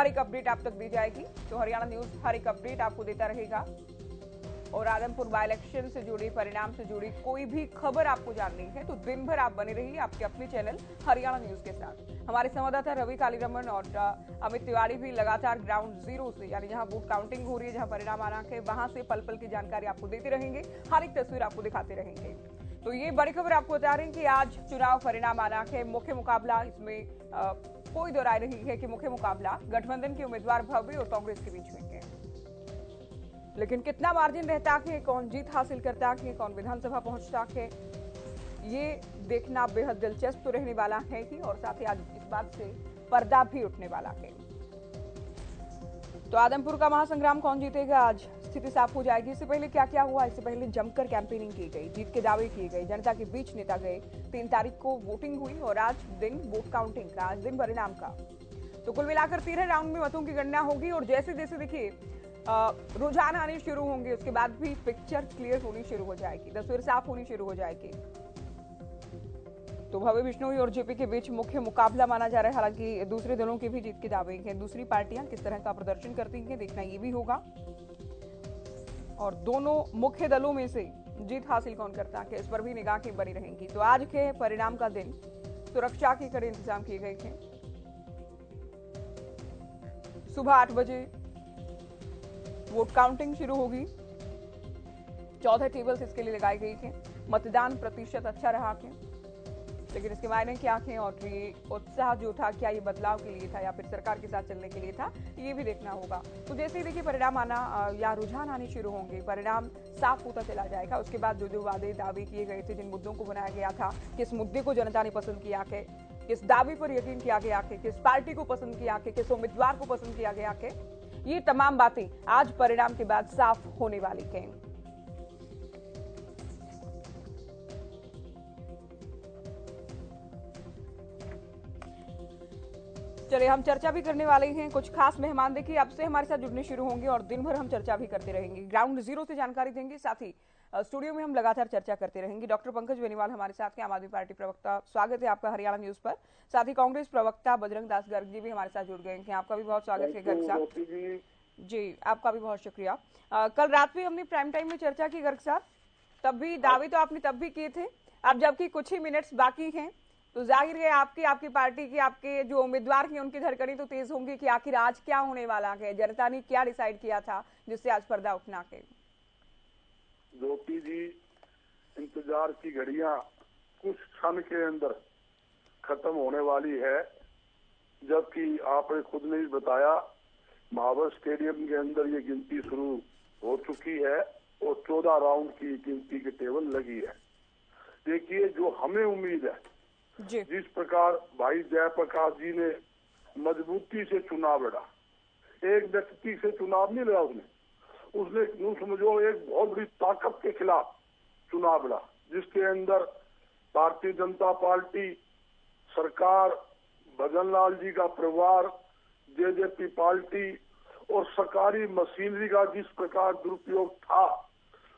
हर एक अपडेट आप तक दी जाएगी। तो हरियाणा न्यूज हर एक अपडेट आपको देता रहेगा और आदमपुर बाई इलेक्शन से जुड़ी, परिणाम से जुड़ी कोई भी खबर आपको जाननी है तो दिन भर आप बने रहिए आपके अपने चैनल हरियाणा न्यूज के साथ। हमारे संवाददाता रवि कालीरमन और अमित तिवारी भी लगातार ग्राउंड जीरो से, यानी जहां वोट काउंटिंग हो रही है, जहां परिणाम आना है, वहां से पल पल की जानकारी आपको देते रहेंगे, हर एक तस्वीर आपको दिखाते रहेंगे। तो ये बड़ी खबर आपको बता रहे हैं कि आज चुनाव परिणाम आना है, मुख्य मुकाबला, इसमें कोई दो राय नहीं है कि मुख्य मुकाबला गठबंधन के उम्मीदवार भव्य और कांग्रेस के बीच में है। लेकिन कितना मार्जिन रहता है, कौन जीत हासिल करता है, कौन विधानसभा पहुंचता है, ये देखना बेहद दिलचस्प तो रहने वाला है ही, और साथ ही आज इस बात से पर्दा भी उठने वाला है। तो आदमपुर का महासंग्राम कौन जीतेगा, आज स्थिति साफ हो जाएगी। इससे पहले क्या क्या हुआ, इससे पहले जमकर कैंपेनिंग की गई, जीत के दावे किए गए, जनता के बीच नेता गए। 3 तारीख को वोटिंग हुई और आज दिन वोट काउंटिंग का, आज दिन परिणाम का। तो कुल मिलाकर 13 राउंड में मतों की गणना होगी और जैसे जैसे देखिए रुझान आने शुरू होंगे, उसके बाद भी पिक्चर क्लियर होनी शुरू हो जाएगी, तस्वीर साफ होनी शुरू हो जाएगी। तो भव्य बिश्नोई और जेपी के बीच मुख्य मुकाबला माना जा रहा है। हालांकि दूसरे दलों के भी जीत के दावे हैं, दूसरी पार्टियां किस तरह का प्रदर्शन करती हैं, देखना ये भी होगा। और दोनों मुख्य दलों में से जीत हासिल कौन करता है, इस पर भी निगाहें बनी रहेंगी। तो आज के परिणाम का दिन, सुरक्षा के कड़े इंतजाम किए गए थे। सुबह 8 बजे वोट काउंटिंग शुरू होगी। 14 टेबल्स इसके लिए लगाई गई थी। मतदान प्रतिशत अच्छा रहा है, लेकिन इसके मायने क्या थे और ये उत्साह जो था, क्या ये बदलाव के लिए था या फिर सरकार के साथ चलने के लिए था, ये भी देखना होगा। तो जैसे ही देखिए परिणाम आना या रुझान आने शुरू होंगे, परिणाम साफ होता चला जाएगा। उसके बाद जो जो वादे दावे किए गए थे, जिन मुद्दों को बनाया गया था, किस मुद्दे को जनता ने पसंद किया है, किस दावे पर यकीन किया गया है, किस पार्टी को पसंद किया है, किस उम्मीदवार को पसंद किया गया है, ये तमाम बातें आज परिणाम के बाद साफ होने वाली हैं। चलिए, हम चर्चा भी करने वाले हैं। कुछ खास मेहमान देखिए अब से हमारे साथ जुड़ने शुरू होंगे और दिन भर हम चर्चा भी करते रहेंगे, ग्राउंड जीरो से जानकारी देंगे, साथ ही स्टूडियो में हम लगातार चर्चा करते रहेंगे। डॉक्टर पंकज बेनीवाल हमारे साथ हैं, आम आदमी पार्टी प्रवक्ता, स्वागत है आपका हरियाणा न्यूज पर। साथ ही कांग्रेस प्रवक्ता बजरंग दास गर्ग जी भी हमारे साथ जुड़ गए हैं, आपका भी बहुत स्वागत है गर्ग साहब जी, आपका भी बहुत शुक्रिया। कल रात में हमने प्राइम टाइम में चर्चा की गर्ग साहब, तब भी दावे तो आपने तब भी किए थे। अब जबकि कुछ ही मिनट्स बाकी हैं, तो जाहिर है आपकी पार्टी की, आपके जो उम्मीदवार हैं उनकी धड़कनें तो तेज होंगी कि आखिर आज क्या होने वाला है, जनता ने क्या डिसाइड किया था जिससे आज पर्दा उठना है। ज्योति जी, इंतजार की घड़ियां कुछ क्षण के अंदर खत्म होने वाली है, जबकि आपने खुद ने भी बताया महावर स्टेडियम के अंदर ये गिनती शुरू हो चुकी है और 14 राउंड की गिनती की टेबल लगी है। देखिए, जो हमें उम्मीद है, जिस प्रकार भाई जयप्रकाश जी ने मजबूती से चुनाव लड़ा, एक व्यक्ति से चुनाव नहीं लड़ा, उसने यूं समझो एक बहुत बड़ी ताकत के खिलाफ चुनाव लड़ा, जिसके अंदर भारतीय जनता पार्टी, सरकार, भजनलाल जी का परिवार, जेजेपी पार्टी और सरकारी मशीनरी का जिस प्रकार दुरुपयोग था,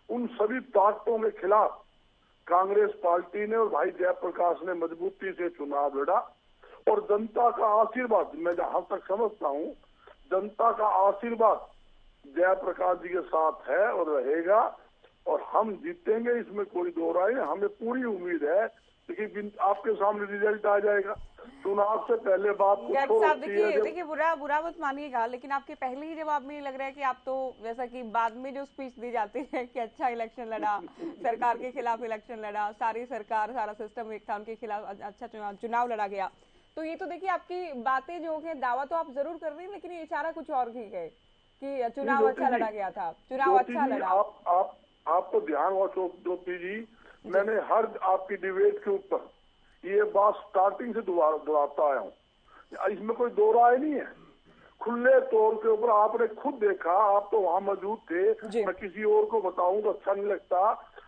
उन सभी ताकतों के खिलाफ कांग्रेस पार्टी ने और भाई जयप्रकाश ने मजबूती से चुनाव लड़ा। और जनता का आशीर्वाद, मैं जहां तक समझता हूं, जनता का आशीर्वाद जयप्रकाश जी के साथ है और रहेगा, और हम जीतेंगे, इसमें कोई दो राय नहीं। हमें पूरी उम्मीद है, लेकिन आपके सामने रिजल्ट आ जाएगा। चुनाव से पहले बात देखिए बुरा मत मानिएगा, लेकिन आपके पहले ही जवाब में ये लग रहा है कि आप तो जैसा कि बाद में जो स्पीच दी जाती है कि अच्छा इलेक्शन लड़ा, सरकार के खिलाफ इलेक्शन लड़ा, सारी सरकार, सारा सिस्टम एक था, उनके खिलाफ अच्छा चुनाव लड़ा गया। तो ये तो देखिए आपकी बातें जो है, दावा तो आप जरूर कर रही हैं, लेकिन ये इशारा कुछ और भी है कि चुनाव अच्छा लड़ा गया था, चुनाव अच्छा लड़ा। आपको ध्यान हो ज्योति जी, मैंने हर आपकी डिबेट के ऊपर ये बात स्टार्टिंग से दोहराता आया हूँ, इसमें कोई दो राय नहीं है। खुले तौर के ऊपर आपने खुद देखा, आप तो वहां मौजूद थे, मैं किसी और को बताऊं तो अच्छा नहीं लगता।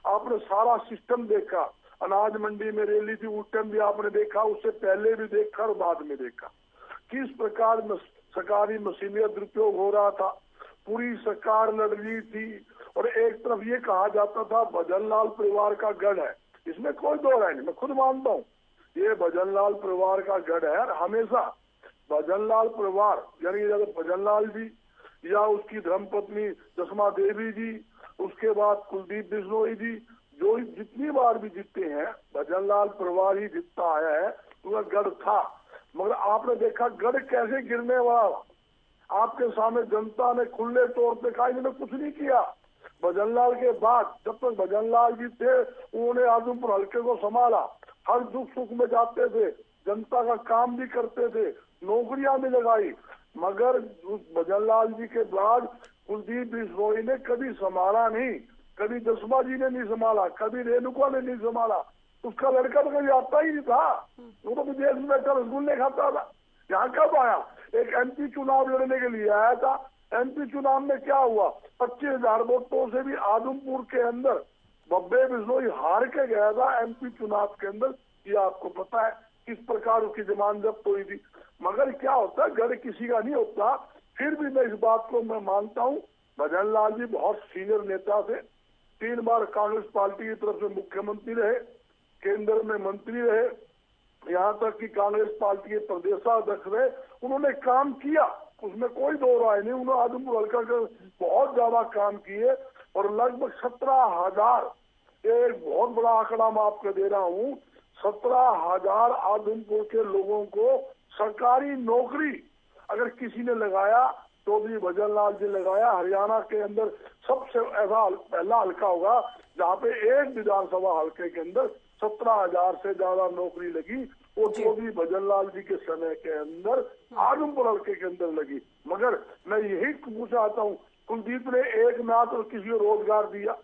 आपने सारा सिस्टम देखा, अनाज मंडी में रैली थी, उस टाइम भी आपने देखा, उससे पहले भी देखा और बाद में देखा किस प्रकार सरकारी मशीनरी दुरुपयोग हो रहा था। पूरी सरकार लड़ रही थी और एक तरफ ये कहा जाता था भजनलाल परिवार का गढ़ है, इसमें कोई दो राय नहीं, मैं खुद मानता हूँ ये भजनलाल परिवार का गढ़ है। हमेशा भजनलाल परिवार यानी भजनलाल जी या उसकी धर्मपत्नी दसमा देवी जी, उसके बाद कुलदीप बिश्नोई जी, जो जितनी बार भी जीते हैं भजनलाल परिवार ही जीतता आया है। उनका गढ़ था, मगर आपने देखा गढ़ कैसे गिरने वाला। आपके सामने जनता ने खुले तौर पे कहा इन्होंने कुछ नहीं किया। भजनलाल के बाद जब तक भजनलाल जी थे उन्होंने आजमपुर हल्के को संभाला, हर दुख सुख में जाते थे, जनता का काम भी करते थे, नौकरियां भी लगाई। मगर उस भजनलाल जी के बाद कुलदीप बिश्नोई ने कभी संभाला नहीं, कभी दसमा जी ने नहीं संभाला, कभी रेणुका ने नहीं संभाला। उसका लड़का तो कभी आता ही नहीं था, वो तो विदेश में बैठा रसगुल्ले खाता था। यहाँ कब आया? एक एमपी चुनाव लड़ने के लिए आया था। एमपी चुनाव में क्या हुआ? 25,000 वोटों से भी आजमपुर के अंदर बब्बे बिश्नोई हार के गया था एमपी चुनाव के अंदर। ये आपको पता है किस प्रकार उसकी जमानत जब्त हुई थी। मगर क्या होता है, गढ़ किसी का नहीं होता। फिर भी मैं इस बात को मैं मानता हूँ, भजनलाल जी बहुत सीनियर नेता थे, 3 बार कांग्रेस पार्टी की तरफ से मुख्यमंत्री रहे, केंद्र में मंत्री रहे, यहाँ तक कि कांग्रेस पार्टी के प्रदेशाध्यक्ष रहे। उन्होंने काम किया, उसमें कोई दो राय नहीं। उन्होंने आजमपुर हल्का के बहुत ज्यादा काम किए और लगभग 17,000, एक बहुत बड़ा आंकड़ा मैं आपको दे रहा हूँ, 17,000 आजमपुर के लोगों को सरकारी नौकरी अगर किसी ने लगाया तो भी भजनलाल जी लगाया। हरियाणा के अंदर सबसे ऐसा पहला हल्का होगा जहाँ पे एक विधानसभा हल्के के अंदर 17,000 से ज्यादा नौकरी लगी, वो तो भी भजनलाल जी के समय के अंदर आजमपुर हल्के के अंदर लगी। मगर मैं यही पूछना चाहता हूँ, कुलदीप ने एक ना तो किसी को रोजगार दिया,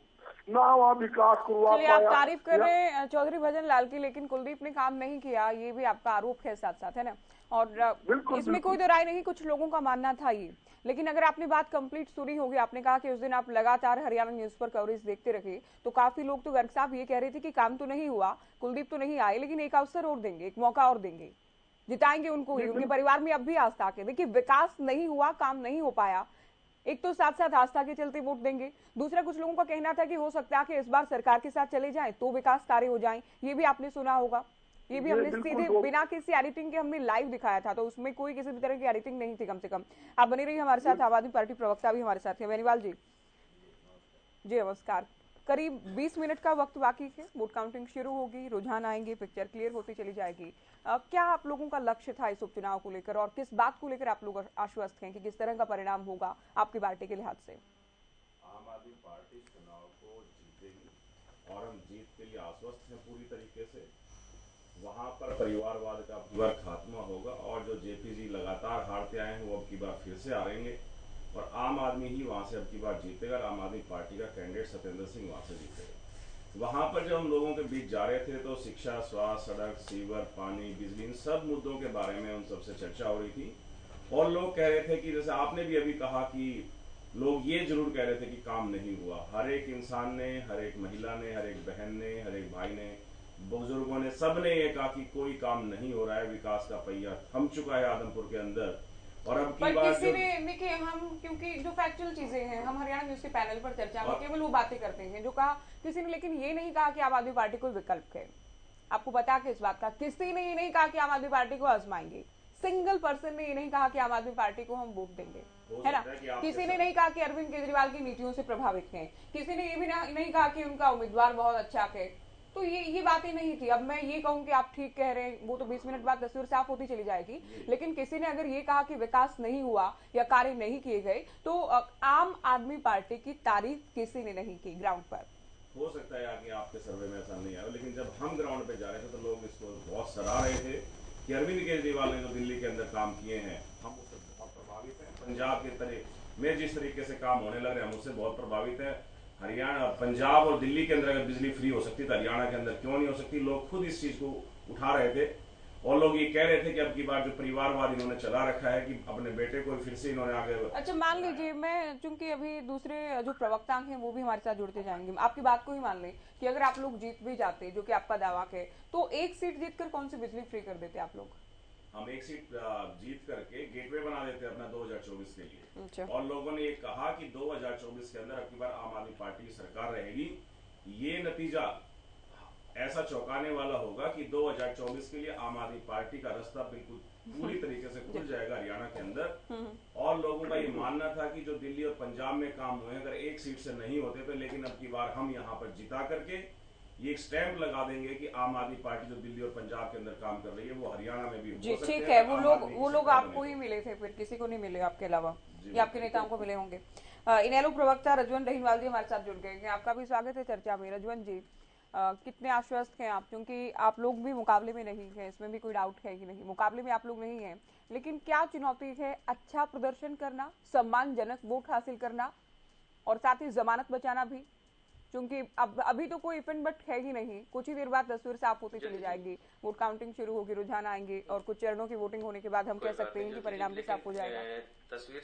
ना वहाँ विकास करवा चलिए, आप तारीफ कर रहे हैं चौधरी भजनलाल की, लेकिन कुलदीप ने काम नहीं किया, ये भी आपका आरोप है साथ साथ, है ना? और इसमें कोई दो राय नहीं, कुछ लोगों का मानना था ये। लेकिन अगर आपने बात कंप्लीट सुनी होगी, आपने कहा कि उस दिन आप लगातार हरियाणा न्यूज पर कवरेज देखते रहे, तो काफी लोग तो गर्ग साहब ये कह रहे थे कि काम तो नहीं हुआ, कुलदीप तो नहीं आए, लेकिन एक अवसर और देंगे, एक मौका और देंगे, जिताएंगे उनको ही। उनके परिवार में अब भी आस्था है। देखिए, विकास नहीं हुआ, काम नहीं हो पाया, एक तो साथ साथ आस्था के चलते वोट देंगे। दूसरा, कुछ लोगों का कहना था कि हो सकता है कि इस बार सरकार के साथ चले जाएं तो विकास कार्य हो जाएं। ये भी आपने सुना होगा, ये भी हमने सीधे बिना किसी एडिटिंग के हमने लाइव दिखाया था, तो उसमें कोई किसी भी तरह की एडिटिंग नहीं थी। कम से कम आप बने रहिए हमारे साथ। आम आदमी पार्टी प्रवक्ता भी हमारे साथ है, बेनीवाल जी। जी नमस्कार। करीब 20 मिनट का वक्त बाकी है, वोट काउंटिंग शुरू होगी, रुझान आएंगे, पिक्चर क्लियर होती चली जाएगी। क्या आप लोगों का लक्ष्य था इस उपचुनाव को लेकर, और किस बात को लेकर आप लोग आश्वस्त हैं कि किस तरह का परिणाम होगा आपकी पार्टी के लिहाज से? आम आदमी पार्टी चुनाव को जीतेगी और हम जीत के लिए आश्वस्त हैं पूरी तरीके से। वहां पर परिवारवाद का अब की खात्मा होगा और जो जेपी जी लगातार हारते आए हैं वो अब की बार फिर से हारेंगे और आम आदमी ही वहां से अब की बार जीतेगा। आम आदमी पार्टी का कैंडिडेट सत्येंद्र सिंह वहां से जीतेगा। वहां पर जब हम लोगों के बीच जा रहे थे तो शिक्षा, स्वास्थ्य, सड़क, सीवर, पानी, बिजली, इन सब मुद्दों के बारे में उन सबसे चर्चा हो रही थी और लोग कह रहे थे कि जैसे आपने भी अभी कहा कि लोग ये जरूर कह रहे थे कि काम नहीं हुआ। हर एक इंसान ने, हर एक महिला ने, हर एक बहन ने, हर एक भाई ने, बुजुर्गों ने, सब ने ये कहा कि कोई काम नहीं हो रहा है, विकास का पहिया थम चुका है आदमपुर के अंदर। और अब की बात किसी ने, देखिए, हम क्योंकि जो फैक्चुअल चीजें हैं, हम हरियाणा न्यूज के पैनल पर चर्चा में केवल वो बातें करते हैं जो कहा किसी ने, लेकिन ये नहीं कहा कि आम आदमी पार्टी कोई विकल्प है। आपको पता है कि इस बात का किसी ने ये नहीं कहा कि आम आदमी पार्टी को आजमाएंगे, सिंगल पर्सन ने ये नहीं कहा कि आम आदमी पार्टी को हम वोट देंगे, है ना? किसी ने नहीं कहा कि अरविंद केजरीवाल की नीतियों से प्रभावित हैं, किसी ने ये भी नहीं कहा कि उनका उम्मीदवार बहुत अच्छा है। तो ये बातें नहीं थी। अब मैं ये कहूं कि आप ठीक कह रहे हैं, वो तो 20 मिनट बाद तस्वीर साफ होती चली जाएगी, लेकिन किसी ने अगर ये कहा कि विकास नहीं हुआ या कार्य नहीं किए गए तो आम आदमी पार्टी की तारीफ किसी ने नहीं की ग्राउंड पर। हो सकता है आगे आपके सर्वे में ऐसा नहीं आया, लेकिन जब हम ग्राउंड पे जा रहे थे तो लोग इसको बहुत सराह रहे थे कि अरविंद केजरीवाल ने जो दिल्ली के अंदर काम किए हैं हम उससे बहुत प्रभावित हैं। पंजाब के तरह में जिस तरीके से काम होने लग रहे हैं हम उससे बहुत प्रभावित है। हरियाणा, पंजाब और दिल्ली के अंदर अगर बिजली फ्री हो सकती तो हरियाणा के अंदर क्यों नहीं हो सकती? लोग खुद इस चीज को उठा रहे थे और लोग ये कह रहे थे कि अब की बार जो परिवारवाद इन्होंने चला रखा है कि अपने बेटे को फिर से इन्होंने आगे। अच्छा, मान लीजिए, मैं चूंकि अभी दूसरे जो प्रवक्ता हैं वो भी हमारे साथ जुड़ते जाएंगे, आपकी बात को ही मान लें कि अगर आप लोग जीत भी जाते, जो कि आपका दावा है, तो एक सीट जीतकर कौन सी बिजली फ्री कर देते आप लोग? हम एक सीट जीत करके गेटवे बना देते अपना 2024 के लिए। अच्छा। और लोगों ने ये कहा कि 2024 के अंदर अब की बार आम आदमी पार्टी की सरकार रहेगी। ये नतीजा ऐसा चौंकाने वाला होगा कि 2024 के लिए आम आदमी पार्टी का रास्ता बिल्कुल पूरी तरीके से खुल जाएगा हरियाणा के अंदर। और लोगों का ये मानना था कि जो दिल्ली और पंजाब में काम हुए अगर एक सीट से नहीं होते तो, लेकिन अब की बार हम यहाँ पर जिता करके ये एक स्टैंप लगा देंगे कि आम आदमी पार्टी जो दिल्ली और पंजाब के अंदर काम कर रही है वो हरियाणा में भी जी हो सकते ठीक हैं। है, वो लोग आपको ही मिले थे, फिर किसी को नहीं मिले आपके अलावा, या आपके नेताओं को मिले होंगे। इनेलो प्रवक्ता रजवंत रहीनवाल जी हमारे साथ जुड़ गए हैं। आपका भी स्वागत है चर्चा में। रजवंत जी, कितने आश्वस्त हैं आप, क्योंकि आप लोग भी मुकाबले में नहीं है, इसमें भी कोई डाउट है कि नहीं, मुकाबले में आप लोग नहीं है, लेकिन क्या चुनौती है अच्छा प्रदर्शन करना, सम्मानजनक वोट हासिल करना और साथ ही जमानत बचाना भी, क्योंकि अब अभी तो कोई इवेंट बट है ही नहीं, कुछ ही देर बाद तस्वीर साफ होती चली जाएगी, वोट काउंटिंग शुरू होगी, रुझान आएंगे और कुछ चरणों की वोटिंग होने के बाद हम कह सकते हैं कि परिणाम भी साफ हो जाएगा। तस्वीर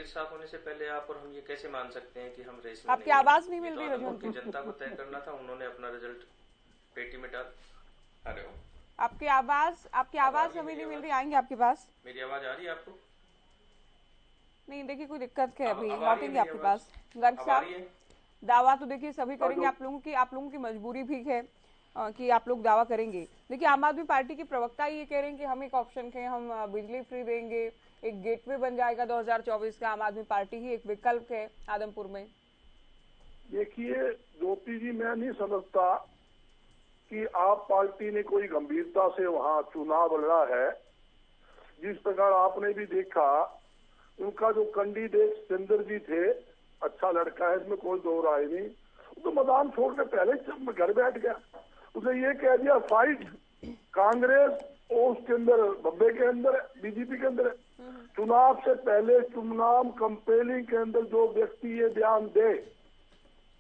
साफ होने से पहले आप और हम ये कैसे मान सकते हैं कि हम रेस में आपकी आवाज नहीं मिल रही रजवंत जी। जनता को तय करना था, उन्होंने अपना रिजल्ट पेटी में डाल। अरे हो आपकी आवाज हमें नहीं मिल रही, आएंगे आपके पास। मेरी आवाज आ रही है आपको? नहीं, देखिए कोई दिक्कत है, अभी लौटेंगे आपके पास। गर्ग साहब, दावा तो देखिए सभी करेंगे, आप लोगों की मजबूरी भी है कि आप लोग दावा करेंगे। देखिए आम आदमी पार्टी के प्रवक्ता ये कह रहे हैं कि हम एक ऑप्शन है, हम बिजली फ्री देंगे, एक गेटवे बन जाएगा 2024 का, आम आदमी पार्टी ही एक विकल्प है आदमपुर में। देखिए ज्योति जी, मैं नहीं समझता कि आप पार्टी ने कोई गंभीरता से वहाँ चुनाव लड़ा है। जिस प्रकार आपने भी देखा, उनका जो कैंडिडेट सिंदर जी थे, अच्छा लड़का है, इसमें कोई दो राय नहीं, तो मैदान छोड़ के पहले घर बैठ गया। उसने ये कह दिया फाइट कांग्रेस और उसके अंदर बब्बे के अंदर बीजेपी के अंदर। चुनाव से पहले चुनाव कंपेलिंग के अंदर जो व्यक्ति ये बयान दे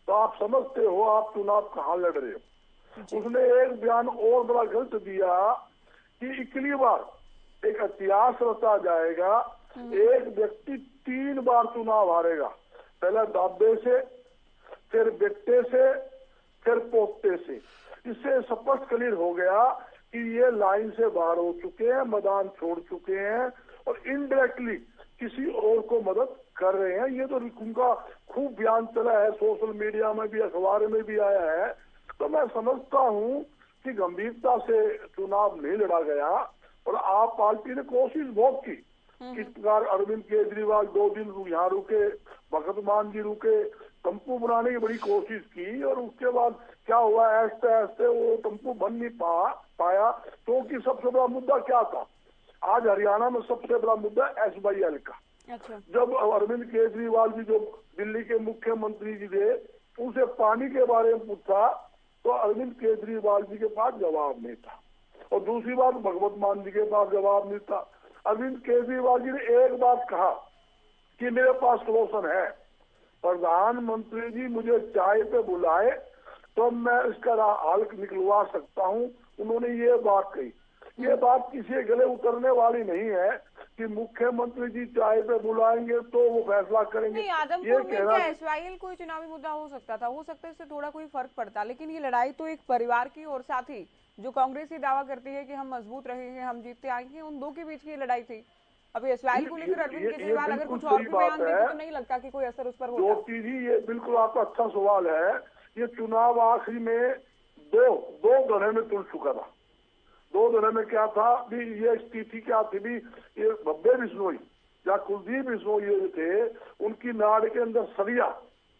तो आप समझते हो आप चुनाव कहाँ लड़ रहे हो। उसने एक बयान और बड़ा गलत दिया कि इकली बार एक इतिहास रचा जाएगा, एक व्यक्ति 3 बार चुनाव हारेगा, पहले दादे से, फिर बेटे से, फिर पोते से। इससे स्पष्ट क्लियर हो गया कि ये लाइन से बाहर हो चुके हैं, मैदान छोड़ चुके हैं और इनडायरेक्टली किसी और को मदद कर रहे हैं। ये तो उनका खूब बयान चला है, सोशल मीडिया में भी, अखबार में भी आया है। तो मैं समझता हूँ कि गंभीरता से चुनाव नहीं लड़ा गया और आप पार्टी ने कोशिश बहुत की। इस प्रकार अरविंद केजरीवाल 2 दिन यहाँ रुके, भगत मान जी रुके, टम्पू बनाने की बड़ी कोशिश की और उसके बाद क्या हुआ, ऐसे ऐसे वो टम्पू बन नहीं पाया। क्योंकि सबसे बड़ा मुद्दा क्या था, आज हरियाणा में सबसे बड़ा मुद्दा SYL का। अच्छा। जब अरविंद केजरीवाल जी जो दिल्ली के मुख्यमंत्री जी थे, उनसे पानी के बारे में पूछा तो अरविंद केजरीवाल जी के पास जवाब नहीं था, और दूसरी बात भगवत मान जी के पास जवाब नहीं था। अरविंद केजरीवाल जी ने एक बात कहा कि मेरे पास सॉल्यूशन है, प्रधानमंत्री जी मुझे चाय पे बुलाए तो मैं इसका हल निकलवा सकता हूं। उन्होंने ये बात कही। ये बात किसी गले उतरने वाली नहीं है कि मुख्यमंत्री जी चाय पे बुलाएंगे तो वो फैसला करेंगे। नहीं, आदमपुर में क्या SYL कोई चुनावी मुद्दा हो सकता था, हो सकता है इससे थोड़ा कोई फर्क पड़ता, लेकिन ये लड़ाई तो एक परिवार की और साथ ही जो कांग्रेस ये दावा करती है कि हम मजबूत रहेंगे, हम जीतते आएंगे, उन दो के बीच की लड़ाई थी। अभी SYL को लेकर अरविंद केजरीवाल अगर कुछ और भी बयान देते तो नहीं लगता कि कोई असर उस पर होता। ज्योति जी, ये बिल्कुल आपका अच्छा सवाल है। ये चुनाव आखिरी में दो गणे में तुल चुका था। 2 गणे में क्या था भी, ये स्थिति क्या थी भी, ये बब्बे बिश्नोई या कुलदीप बिश्नोई थे, उनकी नाड़ के अंदर सरिया,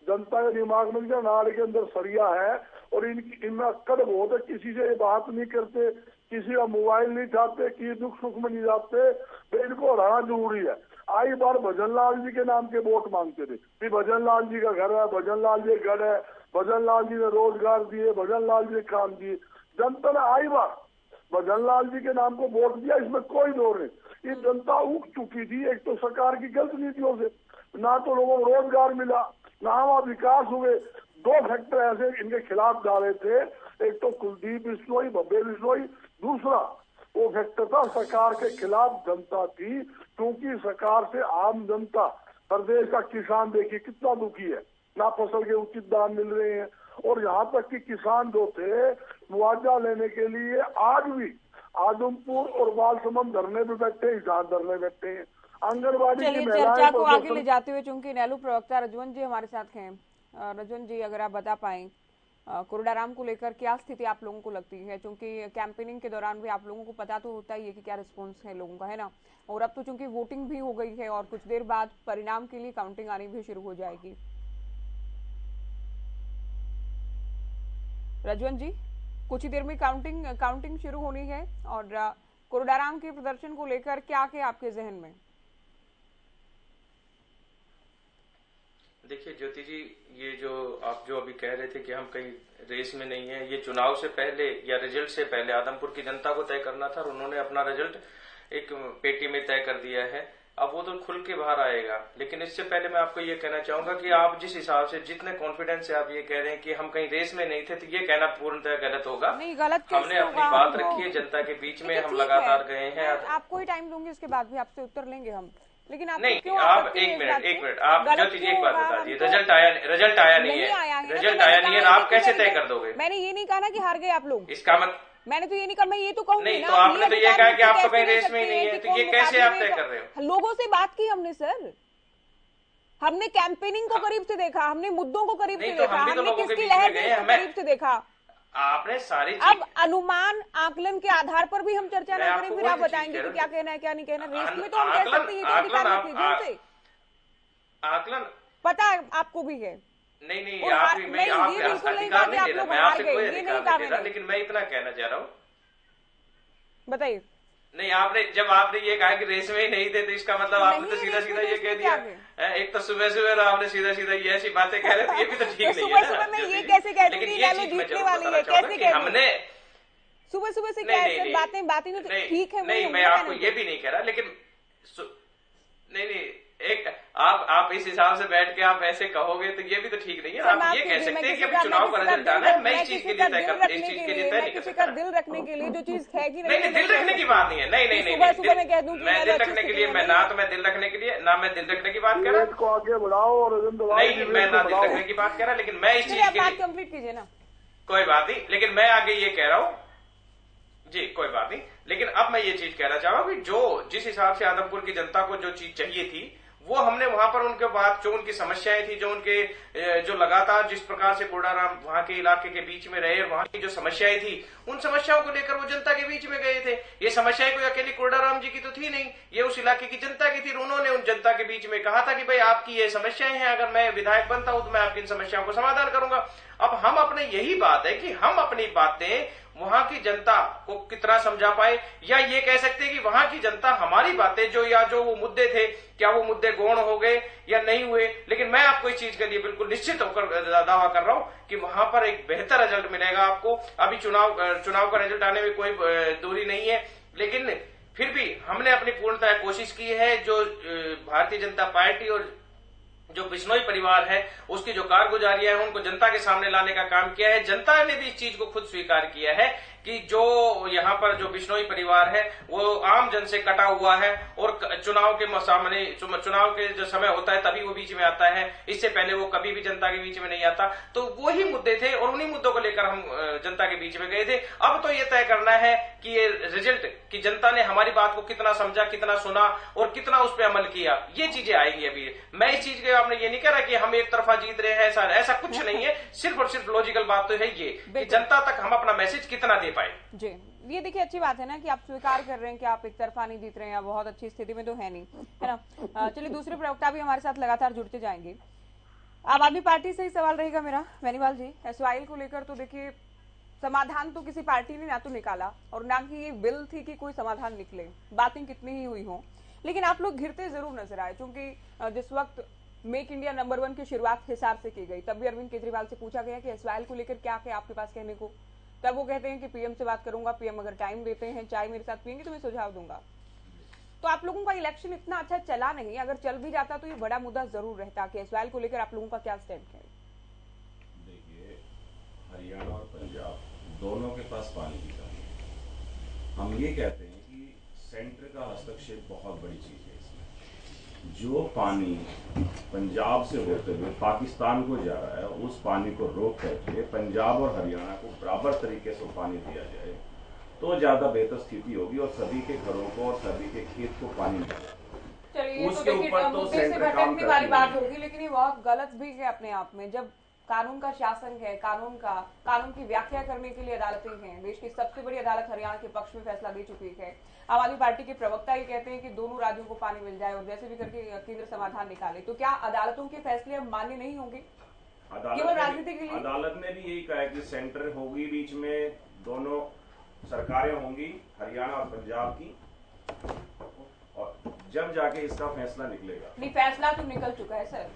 जनता के दिमाग में नाड़ के अंदर सरिया है और इनमें अक्कड़ बहुत है, किसी से बात नहीं करते, किसी का मोबाइल नहीं चाहते, किसी दुख सुख में नहीं जाते, तो इनको हराना जरूरी है। आई बार भजन लाल जी के नाम के वोट मांगते थे कि भजन लाल जी का घर है, भजन लाल जी घर है, भजन लाल जी ने रोजगार दिए, भजन लाल जी ने काम दिए। जनता ने आई बार भजन लाल जी के नाम को वोट दिया, इसमें कोई दौर नहीं। ये जनता उग चुकी थी, एक तो सरकार की गलत नीतियों से, ना तो लोगों को रोजगार मिला, ना वहाँ विकास हुए। 2 फैक्टर ऐसे इनके खिलाफ डाले थे, एक तो कुलदीप बिश्नोई, बब्बे बिश्नोई, दूसरा वो फैक्टर था सरकार के खिलाफ जनता थी, क्योंकि सरकार से आम जनता, प्रदेश का किसान देखिए कितना दुखी है, ना फसल के उचित दाम मिल रहे हैं, और यहाँ तक कि किसान जो थे मुआवजा लेने के लिए आज भी आदमपुर और बालसमंद धरने पे बैठे हैं, जहाँ धरने बैठे हैं। आंगनबाड़ी की चर्चा को आगे ले जाते हुए, चूंकि नेहरू प्रवक्ता रजवंत जी हमारे साथ हैं, रजवंत जी अगर आप बता पाएं कोरडाराम को लेकर क्या स्थिति आप लोगों को लगती है? क्योंकि कैंपेनिंग के दौरान भी आप लोगों को पता तो होता ही है कि क्या रिस्पॉन्स है लोगों का, है ना? और अब तो चूंकि वोटिंग भी हो गई है और कुछ देर बाद परिणाम के लिए काउंटिंग आनी भी शुरू हो जाएगी। रजवंत जी, कुछ ही देर में काउंटिंग शुरू होनी है और कोरडाराम के प्रदर्शन को लेकर क्या क्या आपके जहन में? देखिए ज्योति जी, ये जो आप जो अभी कह रहे थे कि हम कहीं रेस में नहीं है, ये चुनाव से पहले या रिजल्ट से पहले आदमपुर की जनता को तय करना था और उन्होंने अपना रिजल्ट एक पेटी में तय कर दिया है। अब वो तो खुल के बाहर आएगा, लेकिन इससे पहले मैं आपको ये कहना चाहूंगा कि आप जिस हिसाब से जितने कॉन्फिडेंस से आप ये कह रहे हैं कि हम कहीं रेस में नहीं थे, तो ये कहना पूर्णतः गलत होगा। नहीं, गलत हमने अपनी बात रखी है जनता के बीच में, हम लगातार गए हैं। आपको ही टाइम दूंगी, उसके बाद भी आपसे उत्तर लेंगे हम, लेकिन आप नहीं, क्यों आप एक मिनट आप ज्योति जी एक बात बता दीजिए, रिजल्ट आया नहीं है, रिजल्ट आया नहीं है, आप कैसे तय कर दोगे? मैंने ये नहीं कहा ना कि हार गए आप लोग, इसका मत मैंने तो ये नहीं कहा, मैं ये तो कहूंगी नहीं, ना, तो आपने तो ये कहा कि आप तो कहीं रेस में ही नहीं नहीं है, तो ये कैसे आप तय कर रहे हो? लोगों से बात की हमने सर, हमने कैंपेनिंग को करीब से देखा, हमने मुद्दों को करीब से देखा, हमने किसकी लहर को करीब से देखा। आपने सारी अब अनुमान आकलन के आधार पर भी हम चर्चा ना करें, फिर आप बताएंगे कि क्या कहना है क्या नहीं कहना। रेस में तो हम कह सकते हैं, आकलन पता है आपको भी है। नहीं, आप अधिकार नहीं दे रहा, मैं आपसे कोई अधिकार नहीं दे रहा, लेकिन मैं इतना कहना चाह रहा हूँ। बताइए। नहीं, जब आपने ये कहा कि रेस में ही नहीं थे, तो इसका मतलब आपने तो सीधा सीधा ये कह दिया, एक तो सुबह सुबह आपने सीधा सीधा ये ऐसी बातें कह रहे थे, ये भी तो ठीक नहीं है सुबह में ये कैसे कहते लेकिन ये चीज मैं जरूर बताना चाहूंगा कि हमने सुबह सुबह से बातें तो ठीक है। नहीं, मैं आपको ये भी नहीं कह रहा, लेकिन नहीं, एक आप इस हिसाब से बैठ के आप ऐसे कहोगे तो ये भी तो ठीक नहीं है। आप ये कह सकते हैं कि अभी चुनाव का रिजल्ट आना है, मैं इस चीज के लिए तय कर, इस चीज के लिए तय नहीं कर सकता। दिल रखने के लिए जो चीज है कि नहीं, दिल रखने की बात नहीं है। नहीं, मैं दिल रखने के लिए मैं दिल रखने के लिए ना मैं दिल रखने की बात कर रहा हूँ, आगे बढ़ाओ और नहीं, मैं ना दिल रखने की बात कर रहा, लेकिन मैं इस चीज के लिए कंप्लीट कीजिए ना, कोई बात नहीं, लेकिन मैं आगे ये कह रहा हूँ जी, कोई बात नहीं, लेकिन अब मैं ये चीज कहना चाह रहा हूँ कि जिस हिसाब से आदमपुर की जनता को जो चीज चाहिए थी, वो हमने वहां पर उनके बाद जो उनकी समस्याएं थी, जो लगातार जिस प्रकार से कोरडाराम वहां के इलाके के बीच में रहे, वहां की जो समस्याएं थी, उन समस्याओं को लेकर वो जनता के बीच में गए थे। ये समस्याएं कोई अकेली कोरडाराम जी की तो थी नहीं, ये उस इलाके की जनता की थी। उन्होंने उन जनता के बीच में कहा था कि भाई आपकी ये समस्याएं हैं, अगर मैं विधायक बनता हूं तो मैं आपकी इन समस्याओं को समाधान करूंगा। अब हम अपने यही बात है कि हम अपनी बातें वहां की जनता को कितना समझा पाए, या ये कह सकते हैं कि वहां की जनता हमारी बातें जो वो मुद्दे थे, क्या वो मुद्दे गौण हो गए या नहीं हुए। लेकिन मैं आपको इस चीज के लिए बिल्कुल निश्चित होकर दावा कर रहा हूं कि वहां पर एक बेहतर रिजल्ट मिलेगा आपको। अभी चुनाव का रिजल्ट आने में कोई दूरी नहीं है, लेकिन फिर भी हमने अपनी पूर्णतः कोशिश की है। जो भारतीय जनता पार्टी और जो बिश्नोई परिवार है उसकी जो कारगुजारियां है उनको जनता के सामने लाने का काम किया है। जनता ने भी इस चीज को खुद स्वीकार किया है कि जो यहाँ पर जो बिश्नोई परिवार है वो आम जन से कटा हुआ है और चुनाव के जो समय होता है तभी वो बीच में आता है, इससे पहले वो कभी भी जनता के बीच में नहीं आता। तो वही मुद्दे थे और उन्हीं मुद्दों को लेकर हम जनता के बीच में गए थे। अब तो ये तय करना है कि ये रिजल्ट की जनता ने हमारी बात को कितना समझा, कितना सुना और कितना उस पर अमल किया, ये चीजें आएंगी। अभी मैं इस चीज के आपने ये नहीं कह रहा कि हम एक तरफा जीत रहे हैं, ऐसा कुछ नहीं है। सिर्फ और सिर्फ लॉजिकल बात तो है ये कि जनता तक हम अपना मैसेज कितना दे पाए। जी, ये देखिए अच्छी बात है ना कि आप स्वीकार कर रहे हैं कि आप एक तरफा नहीं जीत रहे हैं, बहुत अच्छी स्थिति में तो है नहीं, है ना। चलिए दूसरे प्रवक्ता भी हमारे साथ लगातार जुड़ते जाएंगे। आम आदमी पार्टी से ही सवाल रहेगा मेरा, बेनीवाल जी। एसवाइएल को लेकर तो देखिए समाधान तो किसी पार्टी ने ना तो निकाला और ना ही ये बिल थी कि कोई समाधान निकले, बातें कितनी ही हुई हो, लेकिन आप लोग घिरते जरूर नजर आए। क्योंकि जिस वक्त मेक इंडिया नंबर 1 की शुरुआत हिसार से की गई, तब भी अरविंद केजरीवाल से पूछा गया कि एसवाइएल को लेकर क्या क्या आपके पास कहने को, तब वो कहते हैं कि पीएम से बात करूंगा, पीएम अगर टाइम देते हैं, चाय मेरे साथ पियेंगे तो मैं सुझाव दूंगा। तो आप लोगों का इलेक्शन इतना अच्छा चला नहीं, अगर चल भी जाता तो ये बड़ा मुद्दा जरूर रहता कि एसवाइएल को लेकर आप लोगों का क्या स्टैंड है। देखिए, हरियाणा और पंजाब दोनों के पास पानी की कमी है। हम ये कहते हैं कि सेंटर का हस्तक्षेप बहुत बड़ी चीज है। इसमें जो पानी पंजाब से होते हुए पाकिस्तान को जा रहा है, उस पानी को रोक करके पंजाब और हरियाणा को बराबर तरीके से पानी दिया जाए तो ज्यादा बेहतर स्थिति होगी और सभी के घरों को और सभी के खेत को पानी मिलेगा। उसके ऊपर तो सेंटर काम करने वाली बात होगी, लेकिन ये बहुत गलत भी है अपने आप में। जब कानून का शासन है, कानून की व्याख्या करने के लिए अदालतें हैं। देश की सबसे बड़ी अदालत हरियाणा के पक्ष में फैसला दे चुकी है। आम आदमी पार्टी के प्रवक्ता ये कहते हैं कि दोनों राज्यों को पानी मिल जाए और जैसे भी करके केंद्र समाधान निकाले। तो क्या अदालतों के फैसले अब मान्य नहीं होंगे केवल राजनीति के लिए? अदालत ने भी यही कहा है कि सेंटर होगी, बीच में दोनों सरकारें होंगी, हरियाणा और पंजाब की, और जब जाके इसका फैसला निकलेगा। नहीं, फैसला तो निकल चुका है सर,